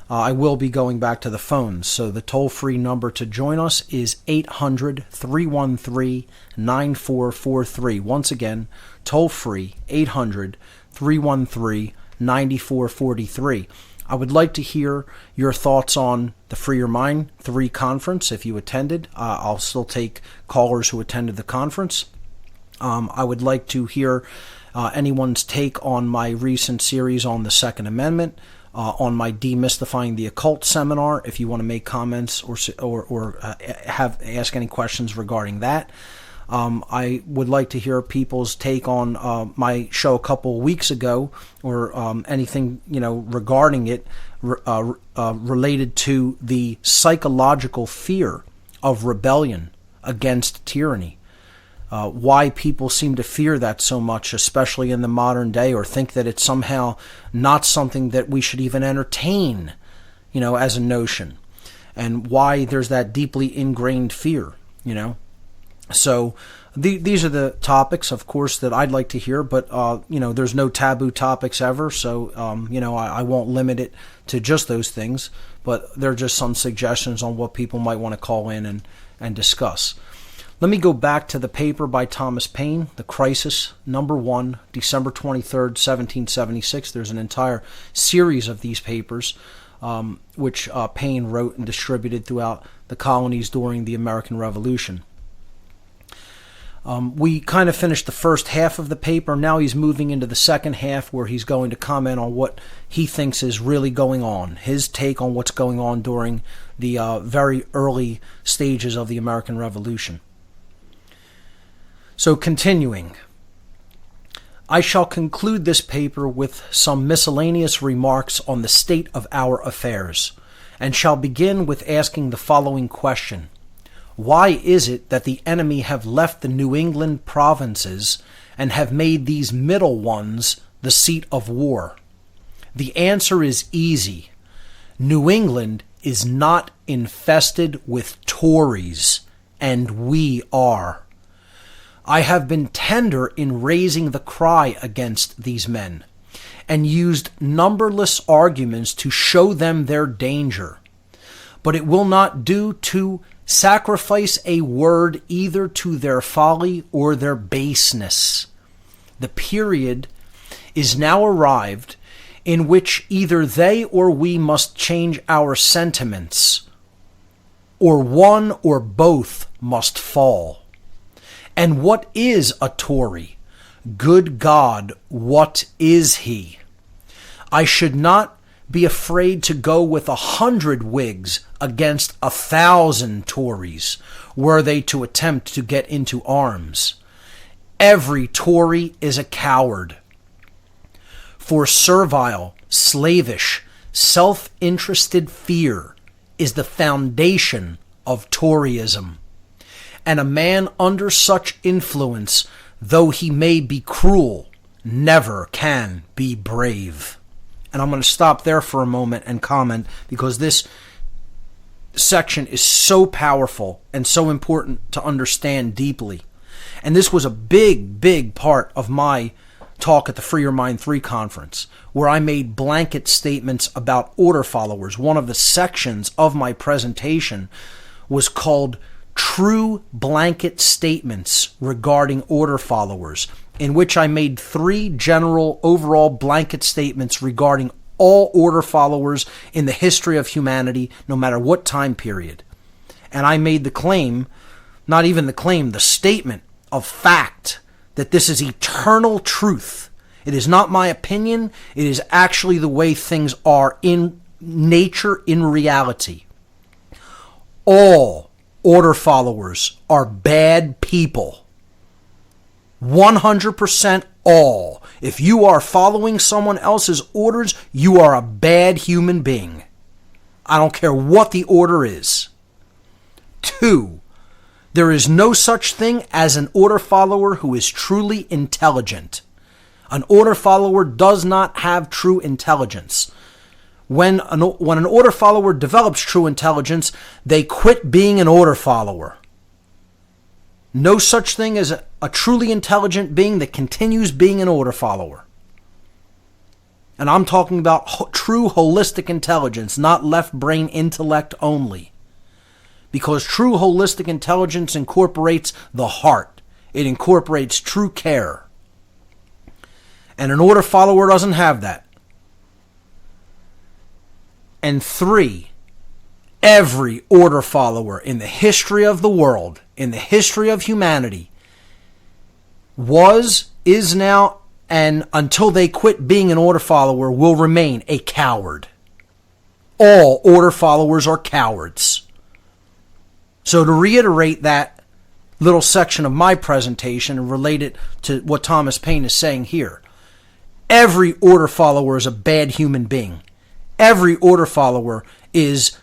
I will be going back to the phones. So the toll-free number to join us is 800-313-9443. Once again, toll-free, 800-313-9443. I would like to hear your thoughts on the Free Your Mind 3 conference if you attended. I'll still take callers who attended the conference. I would like to hear anyone's take on my recent series on the Second Amendment, on my Demystifying the Occult seminar, if you want to make comments or ask any questions regarding that. I would like to hear people's take on my show a couple of weeks ago, or anything regarding it related to the psychological fear of rebellion against tyranny. why people seem to fear that so much, especially in the modern day, or think that it's somehow not something that we should even entertain, as a notion, and why there's that deeply ingrained fear, So these are the topics, of course, that I'd like to hear, but, there's no taboo topics ever, so, I won't limit it to just those things, but they're just some suggestions on what people might want to call in and discuss. Let me go back to the paper by Thomas Paine, The Crisis, number 1, December 23rd, 1776. There's an entire series of these papers, which Paine wrote and distributed throughout the colonies during the American Revolution. We kind of finished the first half of the paper. Now he's moving into the second half, where he's going to comment on what he thinks is really going on, his take on what's going on during the very early stages of the American Revolution. So continuing, I shall conclude this paper with some miscellaneous remarks on the state of our affairs, and shall begin with asking the following question. Why is it that the enemy have left the New England provinces and have made these middle ones the seat of war? The answer is easy. New England is not infested with Tories, and we are. I have been tender in raising the cry against these men, and used numberless arguments to show them their danger. But it will not do to sacrifice a word either to their folly or their baseness. The period is now arrived in which either they or we must change our sentiments, or one or both must fall. And what is a Tory? Good God, what is he? I should not be afraid to go with 100 Whigs against 1,000 Tories, were they to attempt to get into arms. Every Tory is a coward. For servile, slavish, self-interested fear is the foundation of Toryism. And a man under such influence, though he may be cruel, never can be brave. And I'm going to stop there for a moment and comment, because this section is so powerful and so important to understand deeply. And this was a big, big part of my talk at the Free Your Mind 3 conference, where I made blanket statements about order followers. One of the sections of my presentation was called True Blanket Statements Regarding Order Followers, in which I made 3 general overall blanket statements regarding all order followers in the history of humanity, no matter what time period. And I made the claim, not even the claim, the statement of fact, that this is eternal truth. It is not my opinion. It is actually the way things are in nature, in reality. All order followers are bad people. 100% all. If you are following someone else's orders, you are a bad human being. I don't care what the order is. 2, there is no such thing as an order follower who is truly intelligent. An order follower does not have true intelligence. When an order follower develops true intelligence, they quit being an order follower. No such thing as a truly intelligent being that continues being an order follower. And I'm talking about true holistic intelligence, not left brain intellect only. Because true holistic intelligence incorporates the heart. It incorporates true care. And an order follower doesn't have that. And 3, every order follower in the history of the world, in the history of humanity, was, is now, and until they quit being an order follower, will remain a coward. All order followers are cowards. So to reiterate that little section of my presentation and relate it to what Thomas Paine is saying here, every order follower is a bad human being. Every order follower is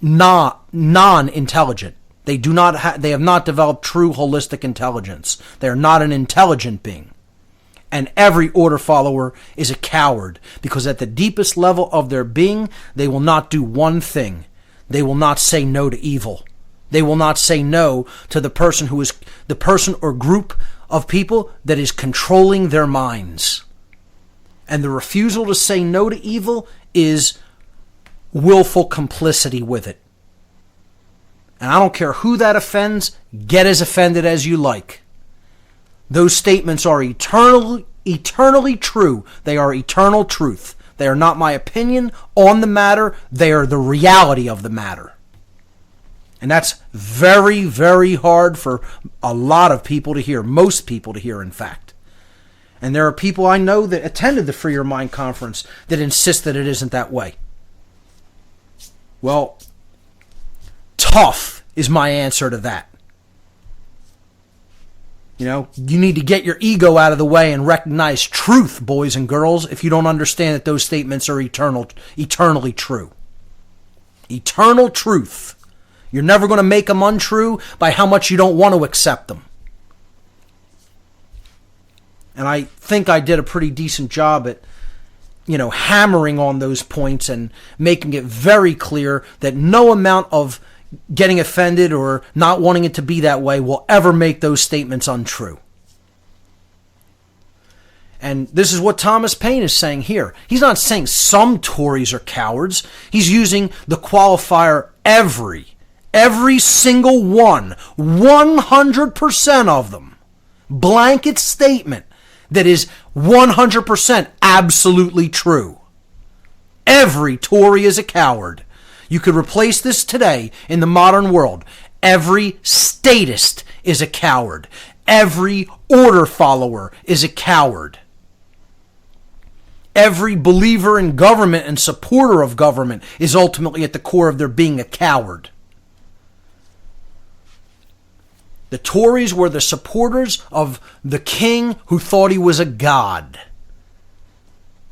non-intelligent. They have not developed true holistic intelligence. They are not an intelligent being. And every order follower is a coward, because at the deepest level of their being, they will not do one thing. They will not say no to evil. They will not say no to the person or group of people that is controlling their minds. And the refusal to say no to evil is willful complicity with it. And I don't care who that offends, get as offended as you like. Those statements are eternally true. They are eternal truth. They are not my opinion on the matter. They are the reality of the matter. And that's very, very hard for a lot of people to hear. Most people to hear, in fact. And there are people I know that attended the Free Your Mind conference that insist that it isn't that way. Well, tough is my answer to that. You need to get your ego out of the way and recognize truth, boys and girls, if you don't understand that those statements are eternally true. Eternal truth. You're never going to make them untrue by how much you don't want to accept them. And I think I did a pretty decent job at, hammering on those points and making it very clear that no amount of getting offended or not wanting it to be that way will ever make those statements untrue. And this is what Thomas Paine is saying here. He's not saying some Tories are cowards. He's using the qualifier every single one, 100% of them. Blanket statement that is 100% absolutely true. Every Tory is a coward. You could replace this today in the modern world. Every statist is a coward. Every order follower is a coward. Every believer in government and supporter of government is ultimately at the core of their being a coward. The Tories were the supporters of the king who thought he was a god.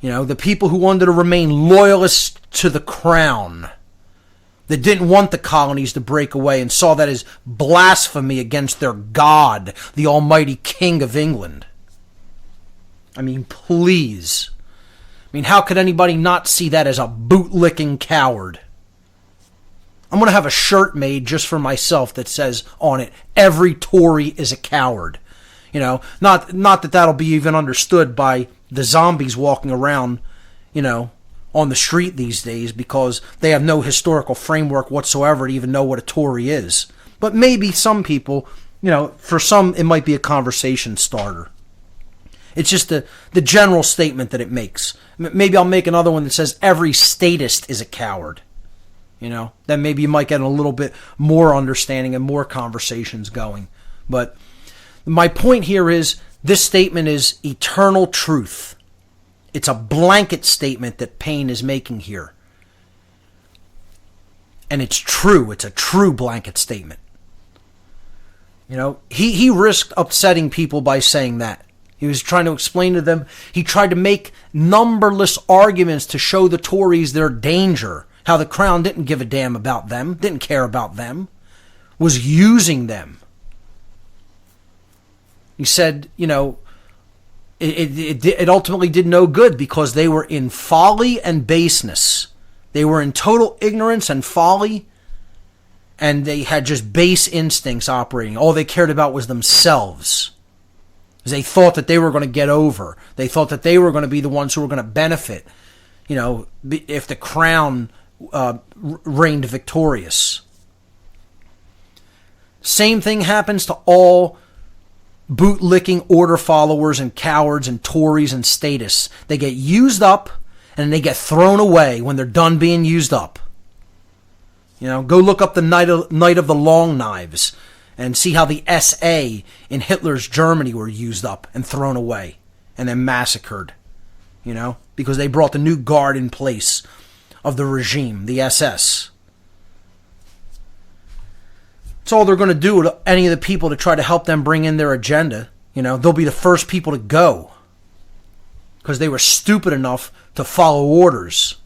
The people who wanted to remain loyalists to the crown. That didn't want the colonies to break away and saw that as blasphemy against their God, the almighty King of England. I mean, please. How could anybody not see that as a bootlicking coward? I'm going to have a shirt made just for myself that says on it, every Tory is a coward. Not that that'll be even understood by the zombies walking around, on the street these days, because they have no historical framework whatsoever to even know what a Tory is. But maybe some people, for some it might be a conversation starter. It's just the general statement that it makes. Maybe I'll make another one that says every statist is a coward. Then maybe you might get a little bit more understanding and more conversations going. But my point here is this statement is eternal truth. It's a blanket statement that Paine is making here. And it's true. It's a true blanket statement. He risked upsetting people by saying that. He was trying to explain to them. He tried to make numberless arguments to show the Tories their danger. How the crown didn't give a damn about them, didn't care about them, was using them. He said, it ultimately did no good because they were in folly and baseness. They were in total ignorance and folly, and they had just base instincts operating. All they cared about was themselves. They thought that they were going to get over. They thought that they were going to be the ones who were going to benefit, if the crown reigned victorious. Same thing happens to all bootlicking order followers and cowards and Tories and statists. They get used up and they get thrown away when they're done being used up. Go look up the Night of the Long Knives and see how the SA in Hitler's Germany were used up and thrown away and then massacred. Because they brought the new guard in place of the regime, the SS. It's all they're going to do to any of the people to try to help them bring in their agenda. They'll be the first people to go because they were stupid enough to follow orders.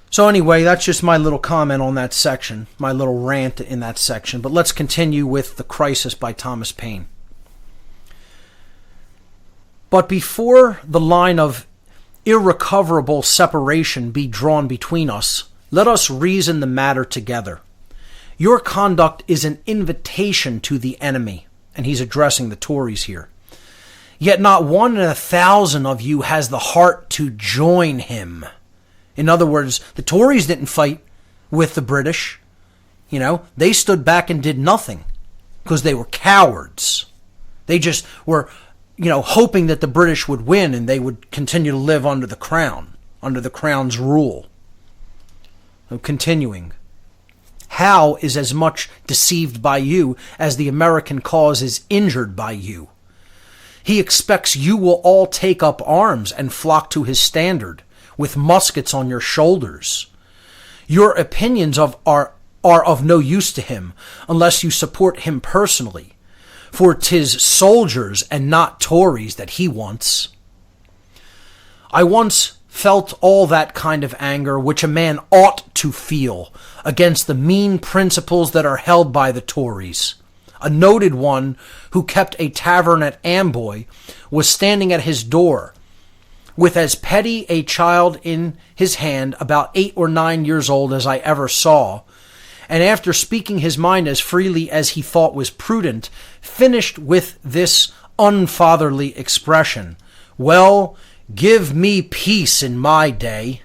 So anyway, that's just my little comment on that section, my little rant in that section. But let's continue with The Crisis by Thomas Paine. But before the line of irrecoverable separation be drawn between us, let us reason the matter together. Your conduct is an invitation to the enemy, and he's addressing the Tories here. Yet not 1 in 1,000 of you has the heart to join him. In other words, the Tories didn't fight with the British. You know, they stood back and did nothing because they were cowards. They just were, hoping that the British would win and they would continue to live under the crown, under the crown's rule. So continuing. Howe is as much deceived by you as the American cause is injured by you. He expects you will all take up arms and flock to his standard, with muskets on your shoulders. Your opinions are of no use to him unless you support him personally, for 'tis soldiers and not Tories that he wants. I once felt all that kind of anger which a man ought to feel against the mean principles that are held by the Tories. A noted one who kept a tavern at Amboy was standing at his door with as petty a child in his hand, about 8 or 9 years old, as I ever saw, and after speaking his mind as freely as he thought was prudent, finished with this unfatherly expression, "Well, give me peace in my day."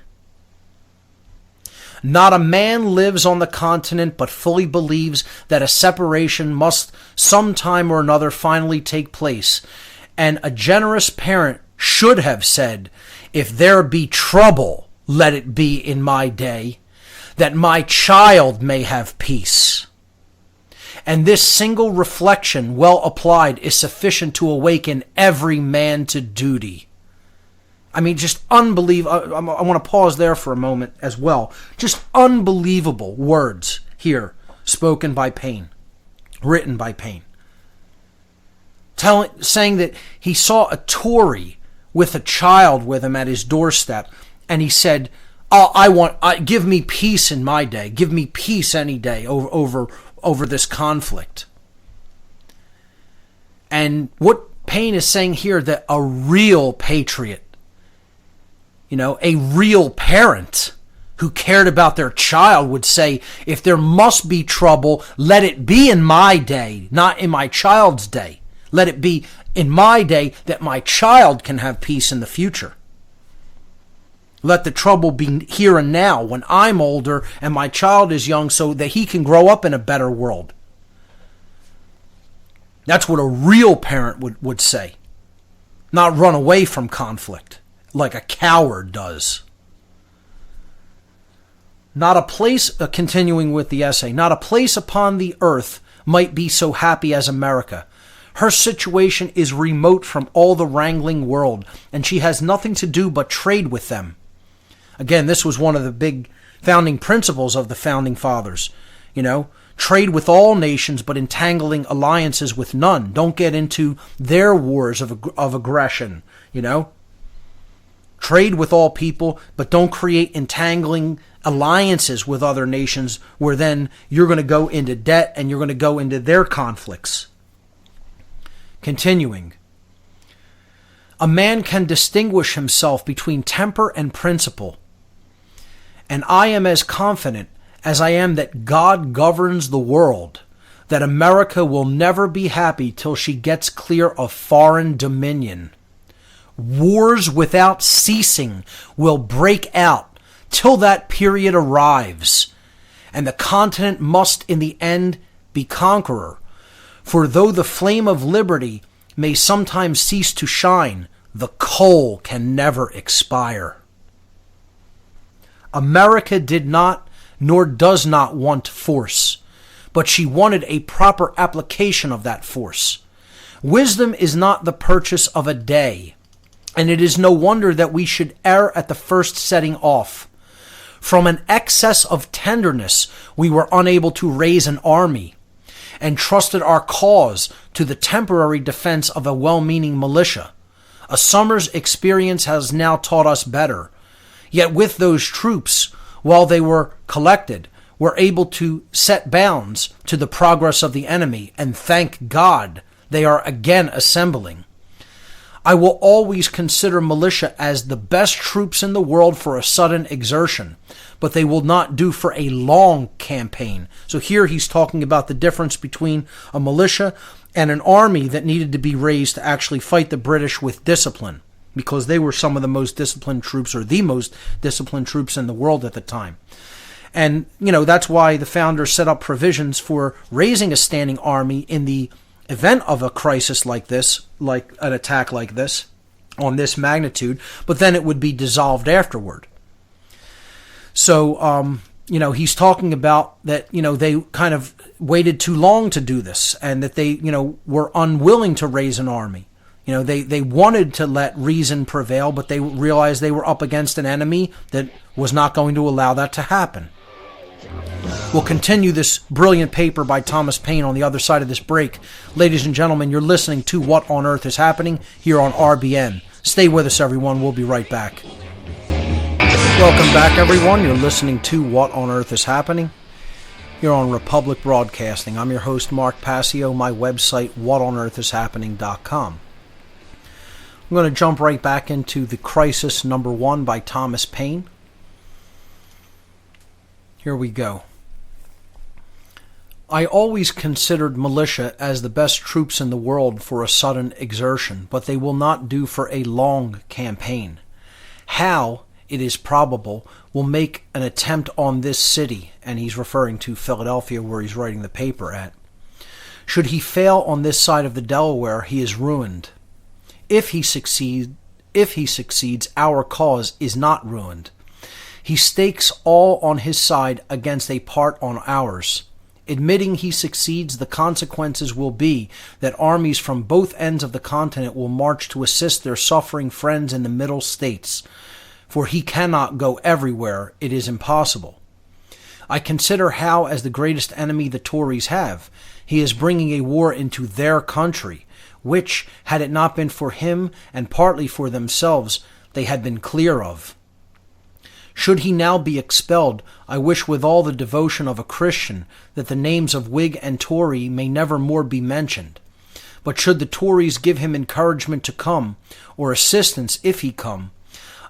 Not a man lives on the continent but fully believes that a separation must some time or another finally take place, and a generous parent should have said, "If there be trouble, let it be in my day, that my child may have peace." And this single reflection, well applied, is sufficient to awaken every man to duty. I mean, just unbelievable. I want to pause there for a moment as well. Just unbelievable words here, spoken by Paine, written by Paine. Saying that he saw a Tory with a child with him at his doorstep, and he said, give me peace in my day. Give me peace any day over this conflict. And what Paine is saying here, that a real patriot, a real parent who cared about their child would say, if there must be trouble, let it be in my day, not in my child's day. Let it be in my day that my child can have peace in the future. Let the trouble be here and now when I'm older and my child is young, so that he can grow up in a better world. That's what a real parent would say. Not run away from conflict like a coward does. Not a place, continuing with the essay, not a place upon the earth might be so happy as America. Her situation is remote from all the wrangling world, and she has nothing to do but trade with them. Again, this was one of the big founding principles of the founding fathers. Trade with all nations, but entangling alliances with none. Don't get into their wars of aggression, Trade with all people, but don't create entangling alliances with other nations where then you're going to go into debt and you're going to go into their conflicts. Continuing. A man can distinguish himself between temper and principle, and I am as confident as I am that God governs the world, that America will never be happy till she gets clear of foreign dominion. Wars without ceasing will break out till that period arrives, and the continent must in the end be conqueror. For though the flame of liberty may sometimes cease to shine, the coal can never expire. America did not, nor does not want force, but she wanted a proper application of that force. Wisdom is not the purchase of a day, and it is no wonder that we should err at the first setting off. From an excess of tenderness, we were unable to raise an army, and trusted our cause to the temporary defense of a well-meaning militia. A summer's experience has now taught us better. Yet with those troops, while they were collected, were able to set bounds to the progress of the enemy, and thank God they are again assembling. I will always consider militia as the best troops in the world for a sudden exertion, but they will not do for a long campaign. So here he's talking about the difference between a militia and an army that needed to be raised to actually fight the British with discipline, because they were some of the most disciplined troops, or the most disciplined troops in the world at the time. And, that's why the founders set up provisions for raising a standing army in the event of a crisis like this, like an attack like this, on this magnitude, but then it would be dissolved afterward. So, he's talking about that, they kind of waited too long to do this, and that they, were unwilling to raise an army. They wanted to let reason prevail, but they realized they were up against an enemy that was not going to allow that to happen. We'll continue this brilliant paper by Thomas Paine on the other side of this break. Ladies and gentlemen, you're listening to What on Earth is Happening here on RBN. Stay with us, everyone. We'll be right back. Welcome back, everyone. You're listening to What on Earth is Happening here on Republic Broadcasting. I'm your host, Mark Passio. My website, whatonearthishappening.com. I'm going to jump right back into The Crisis number 1 by Thomas Paine. Here we go. I always considered militia as the best troops in the world for a sudden exertion, but they will not do for a long campaign. Howe, it is probable, will make an attempt on this city, and he's referring to Philadelphia where he's writing the paper at. Should he fail on this side of the Delaware, he is ruined. If he succeeds, our cause is not ruined. He stakes all on his side against a part on ours. Admitting he succeeds, the consequences will be that armies from both ends of the continent will march to assist their suffering friends in the Middle States, for he cannot go everywhere. It is impossible. I consider Howe as the greatest enemy the Tories have. He is bringing a war into their country, which, had it not been for him and partly for themselves, they had been clear of. Should he now be expelled, I wish with all the devotion of a Christian that the names of Whig and Tory may never more be mentioned. But should the Tories give him encouragement to come, or assistance if he come,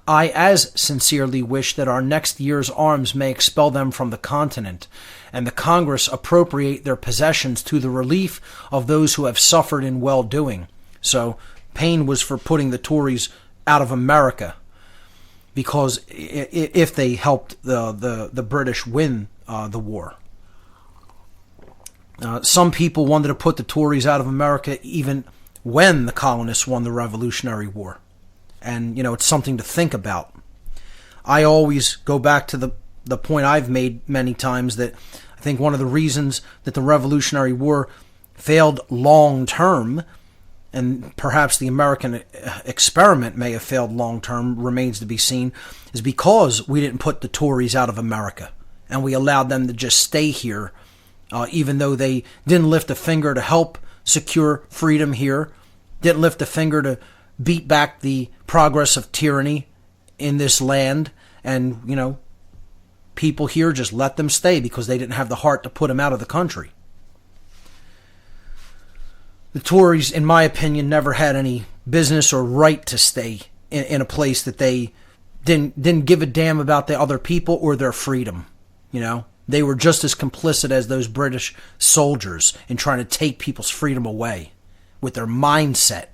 I as sincerely wish that our next year's arms may expel them from the continent, and the Congress appropriate their possessions to the relief of those who have suffered in well-doing. So Paine was for putting the Tories out of America, because if they helped the British win the war. Some people wanted to put the Tories out of America even when the colonists won the Revolutionary War. And, it's something to think about. I always go back to the point I've made many times, that I think one of the reasons that the Revolutionary War failed long term, and perhaps the American experiment may have failed long-term, remains to be seen, is because we didn't put the Tories out of America, and we allowed them to just stay here, even though they didn't lift a finger to help secure freedom here, didn't lift a finger to beat back the progress of tyranny in this land, and, people here just let them stay because they didn't have the heart to put them out of the country. The Tories, in my opinion, never had any business or right to stay in a place that they didn't give a damn about the other people or their freedom. They were just as complicit as those British soldiers in trying to take people's freedom away with their mindset.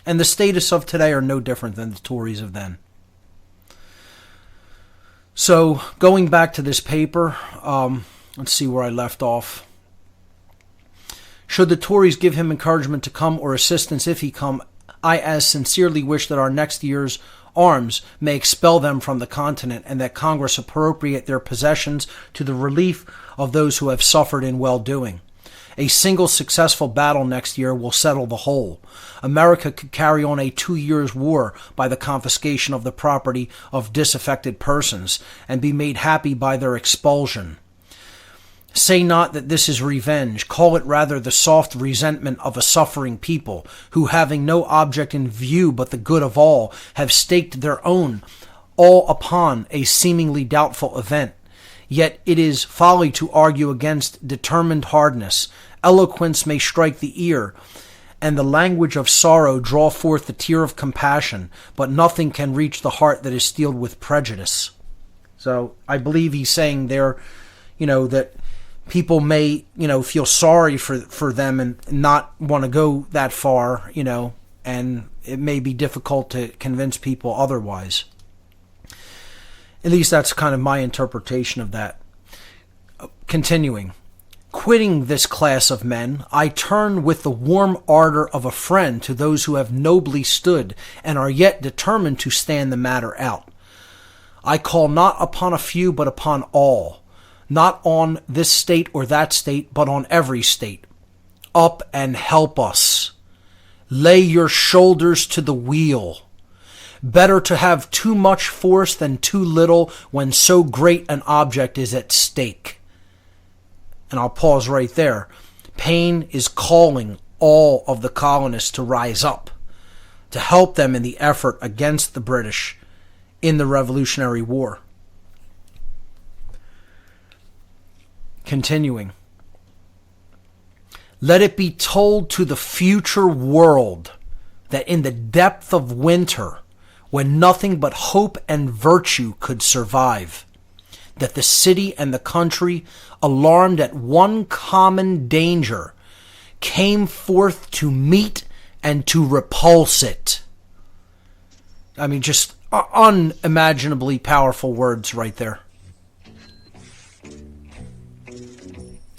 And the statists of today are no different than the Tories of then. So, going back to this paper, let's see where I left off. Should the Tories give him encouragement to come, or assistance if he come, I as sincerely wish that our next year's arms may expel them from the continent, and that Congress appropriate their possessions to the relief of those who have suffered in well-doing. A single successful battle next year will settle the whole. America could carry on a 2 years' war by the confiscation of the property of disaffected persons, and be made happy by their expulsion. Say not that this is revenge. Call it rather the soft resentment of a suffering people, who, having no object in view but the good of all, have staked their own all upon a seemingly doubtful event. Yet it is folly to argue against determined hardness. Eloquence may strike the ear, and the language of sorrow draw forth the tear of compassion, but nothing can reach the heart that is steeled with prejudice. So I believe he's saying there, that people may, feel sorry for them and not want to go that far, and it may be difficult to convince people otherwise. At least that's kind of my interpretation of that. Continuing. Quitting this class of men, I turn with the warm ardor of a friend to those who have nobly stood and are yet determined to stand the matter out. I call not upon a few, but upon all, not on this state or that state, but on every state. Up and help us. Lay your shoulders to the wheel. Better to have too much force than too little when so great an object is at stake. And I'll pause right there. Paine is calling all of the colonists to rise up, to help them in the effort against the British in the Revolutionary War. Continuing. Let it be told to the future world that in the depth of winter, when nothing but hope and virtue could survive, that the city and the country, alarmed at one common danger, came forth to meet and to repulse it. I mean, just unimaginably powerful words right there.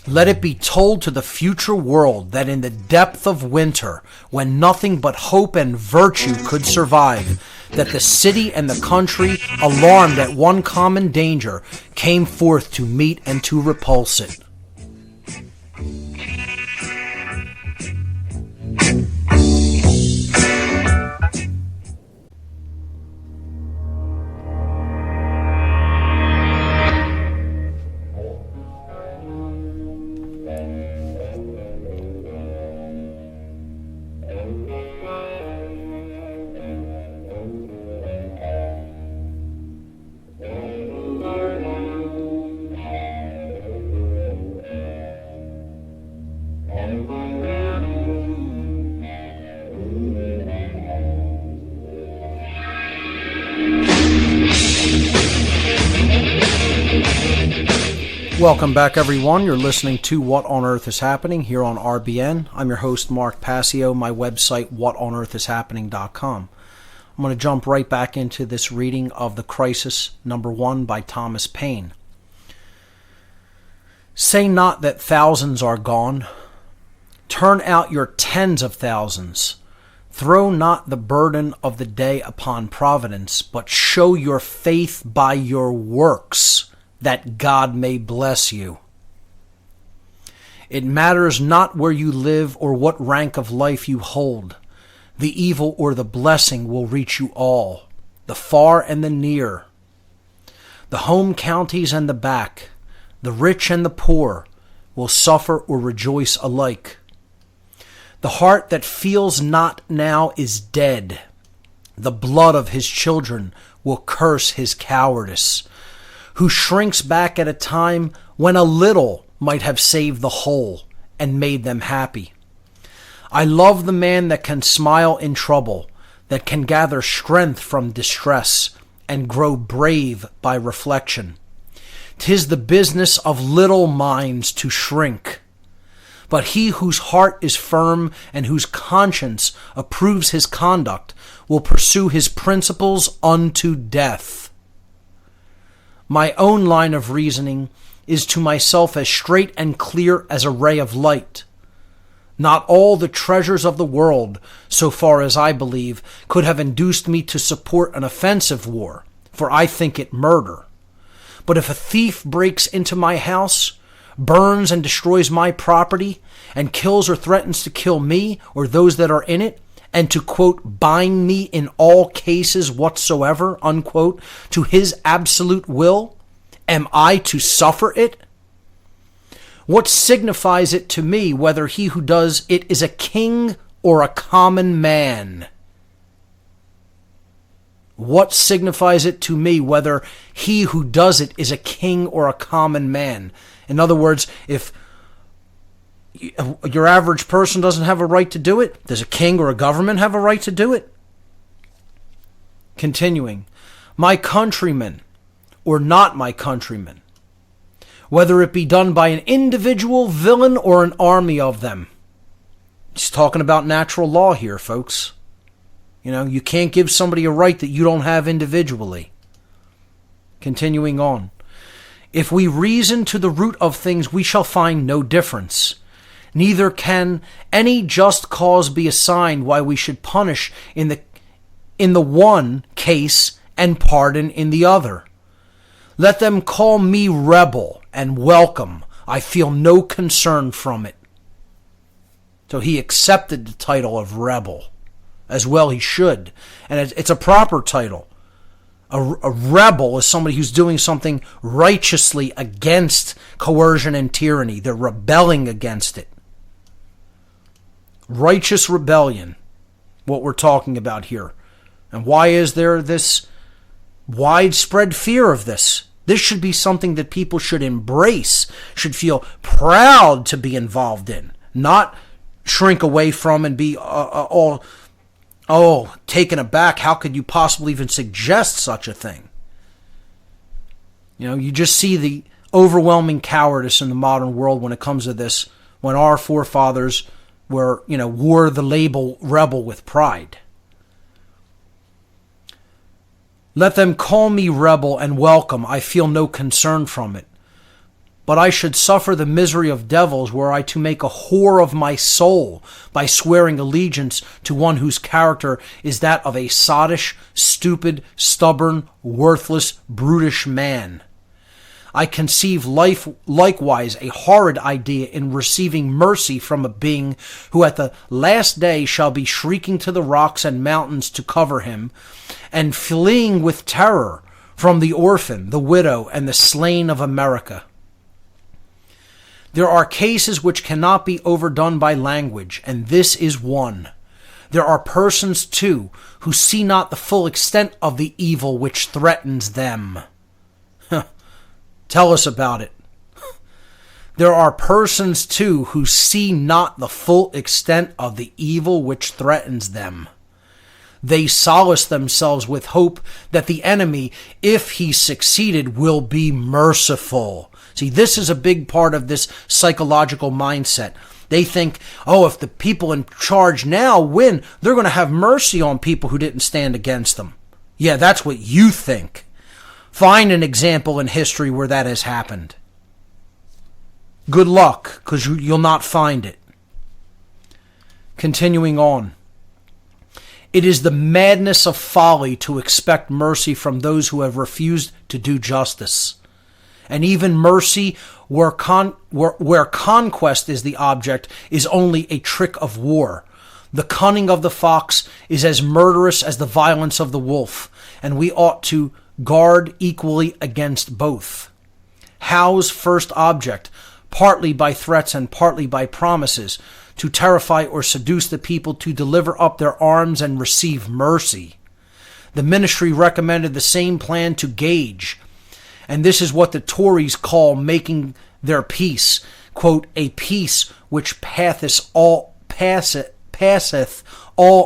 Let it be told to the future world that in the depth of winter, when nothing but hope and virtue could survive, that the city and the country, alarmed at one common danger, came forth to meet and to repulse it. Welcome back, everyone. You're listening to What on Earth is Happening here on RBN. I'm your host, Mark Passio. My website, whatonearthishappening.com. I'm going to jump right back into this reading of The Crisis, number 1 by Thomas Paine. Say not that thousands are gone. Turn out your tens of thousands. Throw not the burden of the day upon Providence, but show your faith by your works, that God may bless you. It matters not where you live or what rank of life you hold. The evil or the blessing will reach you all, the far and the near, the home counties and the back, the rich and the poor will suffer or rejoice alike. The heart that feels not now is dead. The blood of his children will curse his cowardice, who shrinks back at a time when a little might have saved the whole and made them happy. I love the man that can smile in trouble, that can gather strength from distress and grow brave by reflection. 'Tis the business of little minds to shrink. But he whose heart is firm and whose conscience approves his conduct will pursue his principles unto death. My own line of reasoning is to myself as straight and clear as a ray of light. Not all the treasures of the world, so far as I believe, could have induced me to support an offensive war, for I think it murder. But if a thief breaks into my house, burns and destroys my property, and kills or threatens to kill me or those that are in it, and to, quote, bind me in all cases whatsoever, unquote, to his absolute will, am I to suffer it? What signifies it to me whether he who does it is a king or a common man? What signifies it to me whether he who does it is a king or a common man? In other words, if your average person doesn't have a right to do it, does a king or a government have a right to do it? Continuing, my countrymen or not my countrymen, whether it be done by an individual villain or an army of them. He's talking about natural law here, folks. You know, you can't give somebody a right that you don't have individually. Continuing on. If we reason to the root of things, we shall find no difference. Neither can any just cause be assigned why we should punish in the one case and pardon in the other. Let them call me rebel and welcome. I feel no concern from it. So he accepted the title of rebel. As well he should. And it's a proper title. A rebel is somebody who's doing something righteously against coercion and tyranny. They're rebelling against it. Righteous rebellion, what we're talking about here. And why is there this widespread fear of this? This should be something that people should embrace, should feel proud to be involved in, not shrink away from and be all taken aback. How could you possibly even suggest such a thing? You know, you just see the overwhelming cowardice in the modern world when it comes to this, when our forefathers wore the label rebel with pride. Let them call me rebel and welcome. I feel no concern from it. But I should suffer the misery of devils were I to make a whore of my soul by swearing allegiance to one whose character is that of a sottish, stupid, stubborn, worthless, brutish man. I conceive life likewise a horrid idea in receiving mercy from a being who at the last day shall be shrieking to the rocks and mountains to cover him, and fleeing with terror from the orphan, the widow, and the slain of America. There are cases which cannot be overdone by language, and this is one. There are persons, too, who see not the full extent of the evil which threatens them. Tell us about it. There are persons, too, who see not the full extent of the evil which threatens them. They solace themselves with hope that the enemy, if he succeeded, will be merciful. See, this is a big part of this psychological mindset. They think, if the people in charge now win, they're going to have mercy on people who didn't stand against them. Yeah, that's what you think. Find an example in history where that has happened. Good luck, because you'll not find it. Continuing on. It is the madness of folly to expect mercy from those who have refused to do justice. And even mercy, where conquest is the object, is only a trick of war. The cunning of the fox is as murderous as the violence of the wolf, and we ought to guard equally against both. Howe's first object, partly by threats and partly by promises, to terrify or seduce the people to deliver up their arms and receive mercy. The ministry recommended the same plan to Gage, and this is what the Tories call making their peace, quote, a peace which passeth all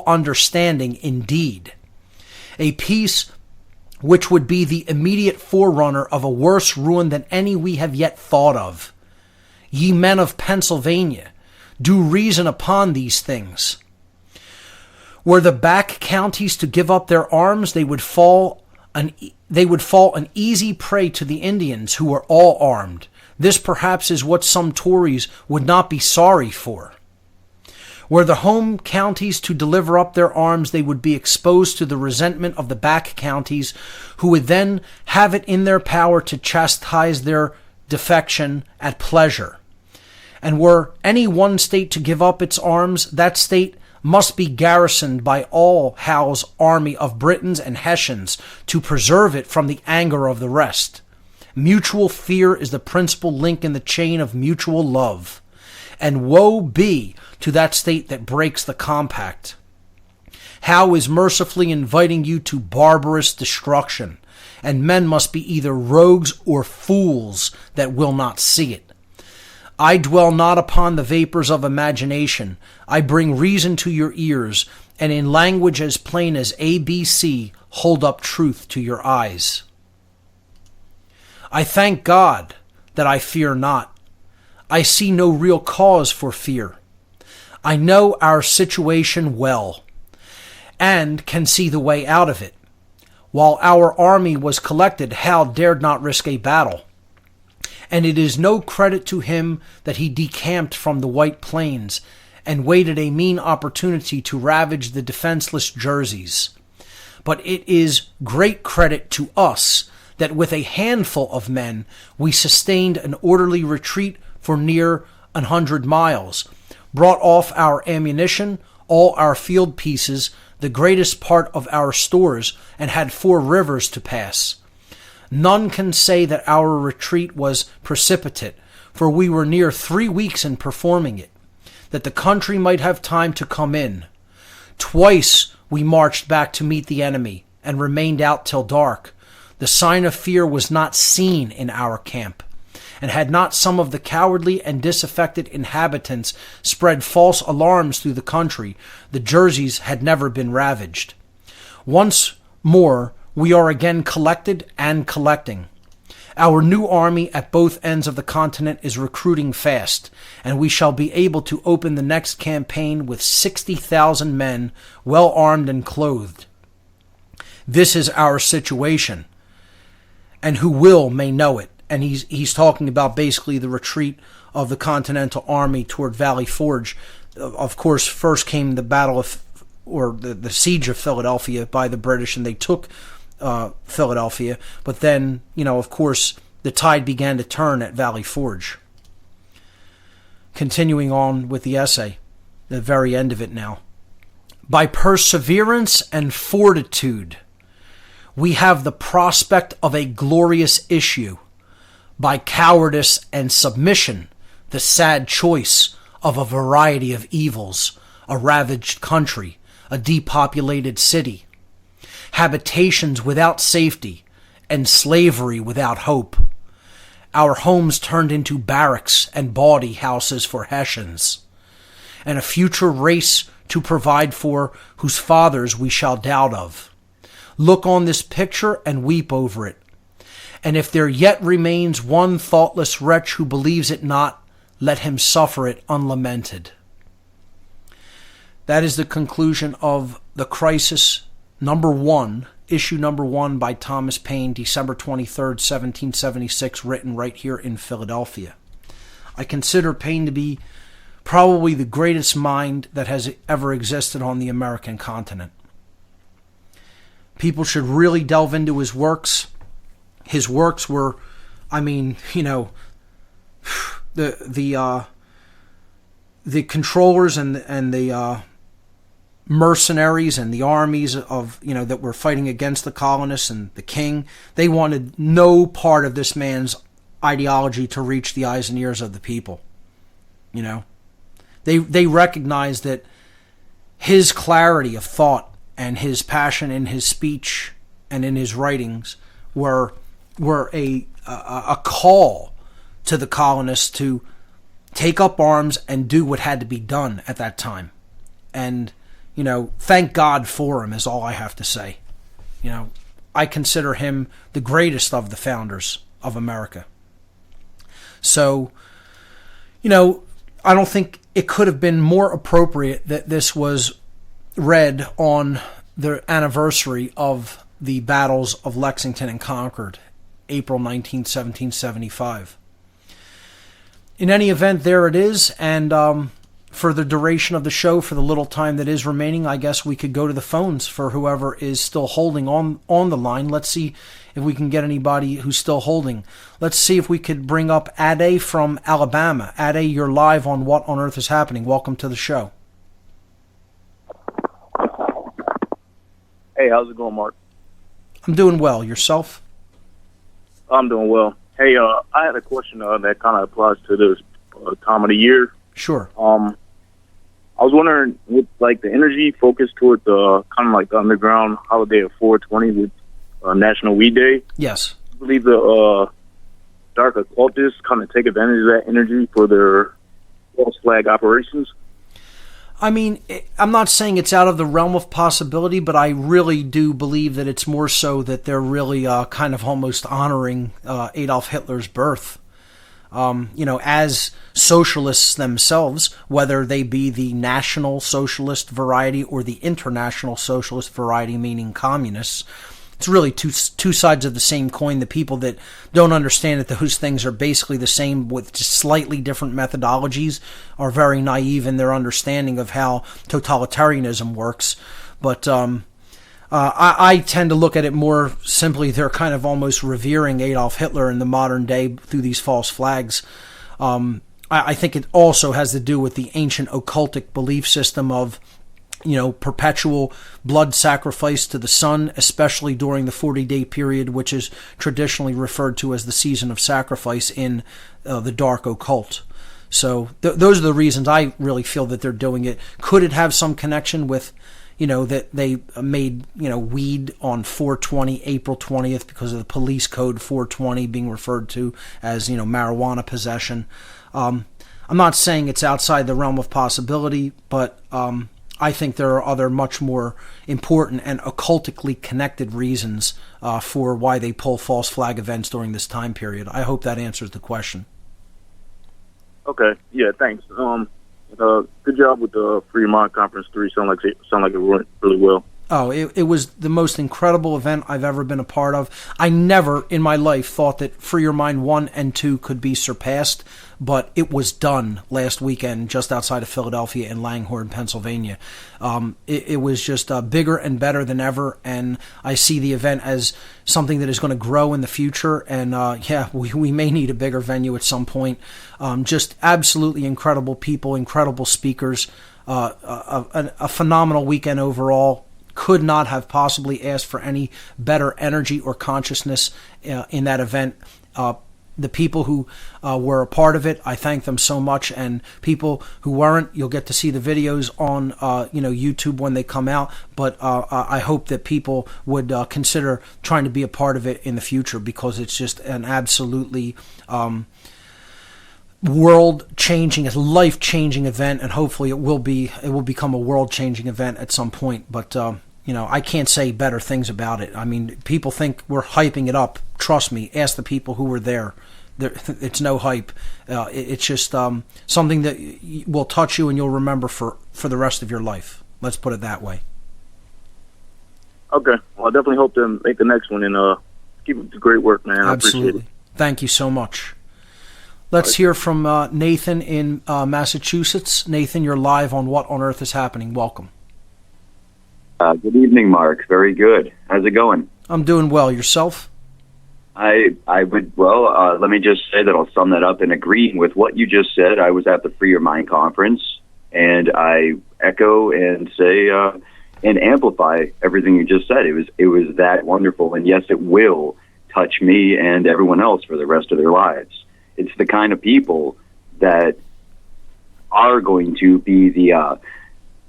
understanding indeed. A peace which would be the immediate forerunner of a worse ruin than any we have yet thought of. Ye men of Pennsylvania, do reason upon these things. Were the back counties to give up their arms, they would fall an easy prey to the Indians, who are all armed. This perhaps is what some Tories would not be sorry for. Were the home counties to deliver up their arms, they would be exposed to the resentment of the back counties, who would then have it in their power to chastise their defection at pleasure. And were any one state to give up its arms, that state must be garrisoned by all Howe's army of Britons and Hessians to preserve it from the anger of the rest. Mutual fear is the principal link in the chain of mutual love. And woe be to that state that breaks the compact. Howe is mercifully inviting you to barbarous destruction, and men must be either rogues or fools that will not see it. I dwell not upon the vapors of imagination. I bring reason to your ears, and in language as plain as ABC, hold up truth to your eyes. I thank God that I fear not. I see no real cause for fear. I know our situation well, and can see the way out of it. While our army was collected, Howe dared not risk a battle. And it is no credit to him that he decamped from the White Plains and waited a mean opportunity to ravage the defenseless Jerseys. But it is great credit to us that with a handful of men we sustained an orderly retreat for near 100 miles, brought off our ammunition, all our field pieces, the greatest part of our stores, and had 4 rivers to pass. None can say that our retreat was precipitate, for we were near 3 weeks in performing it, that the country might have time to come in. Twice we marched back to meet the enemy, and remained out till dark. The sign of fear was not seen in our camp, and had not some of the cowardly and disaffected inhabitants spread false alarms through the country, the Jerseys had never been ravaged. Once more, we are again collected and collecting. Our new army at both ends of the continent is recruiting fast, and we shall be able to open the next campaign with 60,000 men, well armed and clothed. This is our situation, and who will may know it. And he's talking about basically the retreat of the Continental Army toward Valley Forge. Of course, first came the battle of, or the siege of Philadelphia by the British, and they took Philadelphia. But then, of course, the tide began to turn at Valley Forge. Continuing on with the essay, the very end of it now. By perseverance and fortitude, we have the prospect of a glorious issue. By cowardice and submission, the sad choice of a variety of evils, a ravaged country, a depopulated city, habitations without safety, and slavery without hope. Our homes turned into barracks and bawdy houses for Hessians, and a future race to provide for whose fathers we shall doubt of. Look on this picture and weep over it. And if there yet remains one thoughtless wretch who believes it not, let him suffer it unlamented. That is the conclusion of The Crisis number 1, issue number 1 by Thomas Paine, December 23rd, 1776, written right here in Philadelphia. I consider Paine to be probably the greatest mind that has ever existed on the American continent. People should really delve into his works. His works were, the controllers and the mercenaries and the armies of, that were fighting against the colonists and the king. They wanted no part of this man's ideology to reach the eyes and ears of the people. They recognized that his clarity of thought and his passion in his speech and in his writings were a call to the colonists to take up arms and do what had to be done at that time. And, thank God for him is all I have to say. I consider him the greatest of the founders of America. So, I don't think it could have been more appropriate that this was read on the anniversary of the battles of Lexington and Concord, April 19, 1775. In any event, there it is, and for the duration of the show, for the little time that is remaining, I guess we could go to the phones for whoever is still holding on the line. Let's see if we can get anybody who's still holding. Let's see if we could bring up Ade from Alabama. Ade, you're live on What on Earth is Happening. Welcome to the show. Hey, how's it going, Mark? I'm doing well. Yourself? I'm doing well. Hey, I had a question that kind of applies to this time of the year. Sure. I was wondering, with like the energy focused toward the kind of like the underground holiday of 420 with National Weed Day. Yes. I believe the dark occultists kind of take advantage of that energy for their false flag operations. I mean, I'm not saying it's out of the realm of possibility, but I really do believe that it's more so that they're really kind of almost honoring Adolf Hitler's birth. As socialists themselves, whether they be the National Socialist variety or the International Socialist variety, meaning communists. It's really two sides of the same coin. The people that don't understand that those things are basically the same with just slightly different methodologies are very naive in their understanding of how totalitarianism works. But I tend to look at it more simply. They're kind of almost revering Adolf Hitler in the modern day through these false flags. I think it also has to do with the ancient occultic belief system of perpetual blood sacrifice to the sun, especially during the 40-day period, which is traditionally referred to as the season of sacrifice in the dark occult. So those are the reasons I really feel that they're doing it. Could it have some connection with, that they made, weed on 420, April 20th, because of the police code 420 being referred to as, marijuana possession? I'm not saying it's outside the realm of possibility, but I think there are other much more important and occultically connected reasons for why they pull false flag events during this time period. I hope that answers the question. Okay. Yeah. Thanks. Good job with the Fremont Conference 3. Sound like it went really well. Oh, it was the most incredible event I've ever been a part of. I never in my life thought that Free Your Mind 1 and 2 could be surpassed, but it was done last weekend just outside of Philadelphia in Langhorne, Pennsylvania. It was just bigger and better than ever, and I see the event as something that is going to grow in the future, and we may need a bigger venue at some point. Just absolutely incredible people, incredible speakers, a phenomenal weekend overall. Could not have possibly asked for any better energy or consciousness in that event. The people who were a part of it, I thank them so much. And people who weren't, you'll get to see the videos on YouTube when they come out. But I hope that people would consider trying to be a part of it in the future, because it's just an absolutely world-changing, a life-changing event, and hopefully it will become a world-changing event at some point. But I can't say better things about it. I mean, people think we're hyping it up. Trust me, ask the people who were there. It's no hype. It's just something that will touch you and you'll remember for the rest of your life. Let's put it that way. Okay. Well, I definitely hope to make the next one, and keep up the great work, man. I Absolutely. appreciate it. Thank you so much. Let's hear from Nathan in Massachusetts. Nathan, you're live on What on Earth is Happening. Welcome. Good evening, Mark. Very good. How's it going? I'm doing well. Yourself? I would, let me just say that I'll sum that up in agreeing with what you just said. I was at the Free Your Mind conference, and I echo and say and amplify everything you just said. It was that wonderful, and yes, it will touch me and everyone else for the rest of their lives. It's the kind of people that are going to be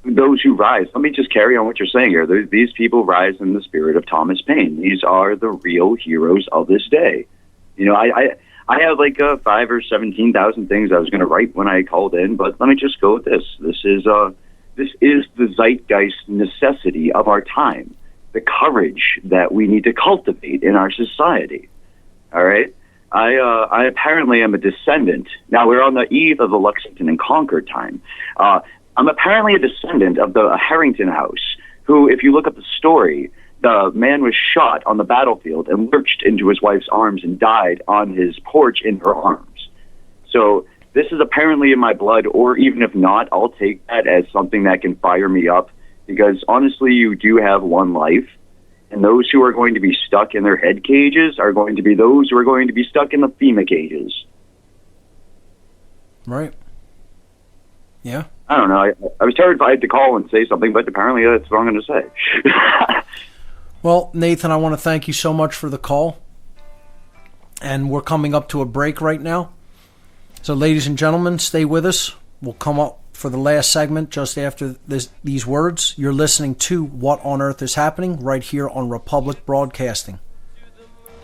those who rise. Let me just carry on what you're saying here. These people rise in the spirit of Thomas Paine. These are the real heroes of this day. I have like 5 or 17,000 things I was going to write when I called in, but let me just go with this. This is the zeitgeist necessity of our time, the courage that we need to cultivate in our society. All right? I apparently am a descendant. Now, we're on the eve of the Lexington and Concord time. I'm apparently a descendant of the Harrington House, who, if you look up the story, the man was shot on the battlefield and lurched into his wife's arms and died on his porch in her arms. So this is apparently in my blood, or even if not, I'll take that as something that can fire me up, because honestly, you do have one life. And those who are going to be stuck in their head cages are going to be those who are going to be stuck in the FEMA cages. Right. Yeah. I don't know. I was terrified to call and say something, but apparently that's what I'm going to say. Well, Nathan, I want to thank you so much for the call. And we're coming up to a break right now. So, ladies and gentlemen, stay with us. We'll come up for the last segment just after these words. You're listening to What on Earth is Happening right here on Republic Broadcasting.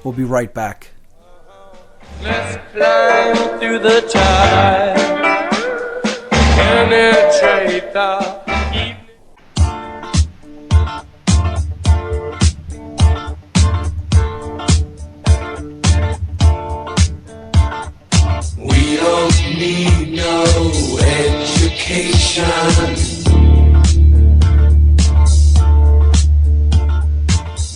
We'll be right back. Let's climb through the tide, penetrate the evening. We don't need no education.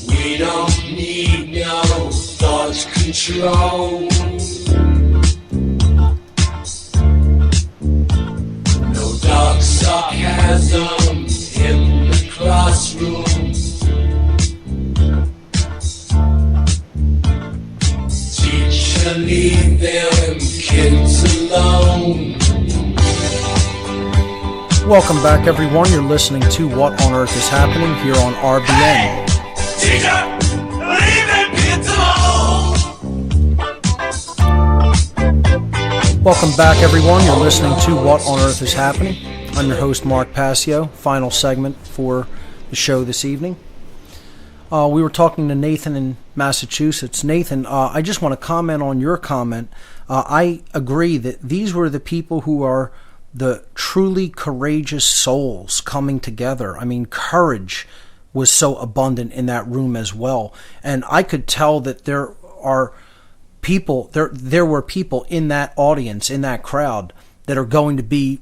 We don't need no thought control. No dark sarcasm in the classroom. Teacher, leave them kids alone. Welcome back, everyone. You're listening to What on Earth is Happening here on RBN. Teacher, leave them kids alone. Welcome back, everyone. You're listening to What on Earth is Happening. I'm your host, Mark Passio. Final segment for the show this evening. We were talking to Nathan in Massachusetts. Nathan, I just want to comment on your comment. I agree that these were the people who are the truly courageous souls coming together. I mean, courage was so abundant in that room as well. And I could tell that there were people in that audience, in that crowd, that are going to be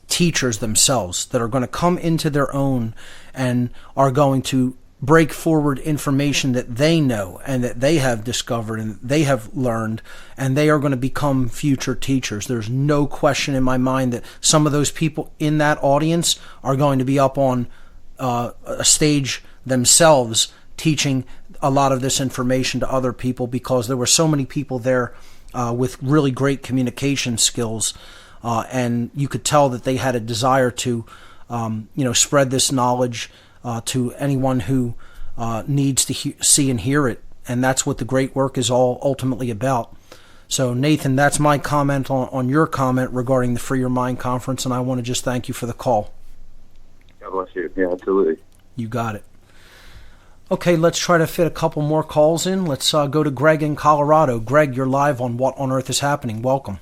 teachers themselves, that are going to come into their own and are going to break forward information that they know and that they have discovered and they have learned, and they are going to become future teachers. There's no question in my mind that some of those people in that audience are going to be up on a stage themselves teaching a lot of this information to other people, because there were so many people there with really great communication skills, and you could tell that they had a desire to spread this knowledge to anyone who needs to see and hear it. And that's what the great work is all ultimately about. So, Nathan, that's my comment on your comment regarding the Free Your Mind Conference, and I want to just thank you for the call. God bless you. Yeah, absolutely. You got it. Okay, let's try to fit a couple more calls in. Let's go to Greg in Colorado. Greg, you're live on What on Earth is Happening. Welcome.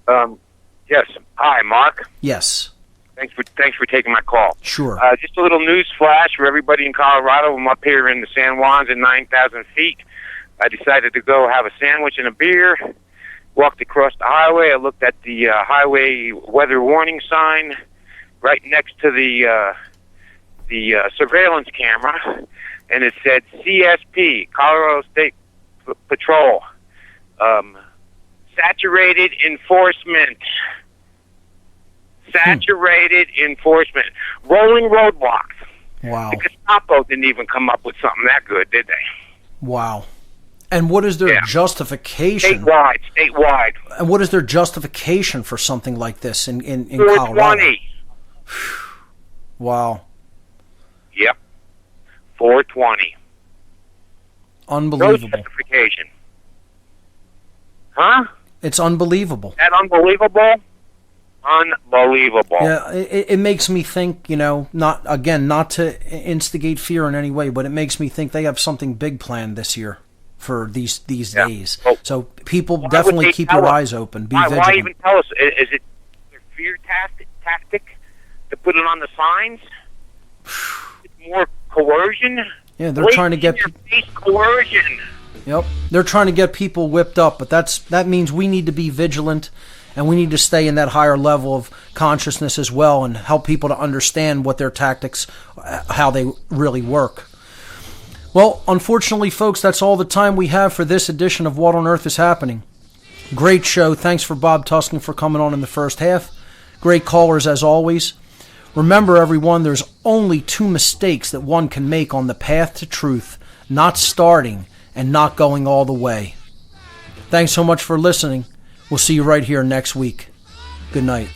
Yes. Hi, Mark. Yes. Thanks for taking my call. Sure. Just a little news flash for everybody in Colorado. I'm up here in the San Juans at 9,000 feet. I decided to go have a sandwich and a beer. Walked across the highway. I looked at the highway weather warning sign right next to the surveillance camera, and it said CSP, Colorado State Patrol, saturated enforcement. Saturated enforcement. Rolling roadblocks. Wow. The Gestapo didn't even come up with something that good, did they? Wow. And what is their justification? Statewide. And what is their justification for something like this in Colorado? 420. Wow. Yep. 420. Unbelievable. No justification. Huh? It's unbelievable. Is that unbelievable? Unbelievable. Yeah, it makes me think, not to instigate fear in any way, but it makes me think they have something big planned this year for these days. Oh. So people definitely keep your eyes open. Be vigilant. Why even tell us? Is it their fear tactic to put it on the signs? It's more coercion? Yeah, they're trying to get coercion. Yep, they're trying to get people whipped up, but that means we need to be vigilant. And we need to stay in that higher level of consciousness as well and help people to understand what their tactics, how they really work. Well, unfortunately, folks, that's all the time we have for this edition of What on Earth is Happening. Great show. Thanks for Bob Tuskin for coming on in the first half. Great callers as always. Remember, everyone, there's only 2 mistakes that one can make on the path to truth: not starting and not going all the way. Thanks so much for listening. We'll see you right here next week. Good night.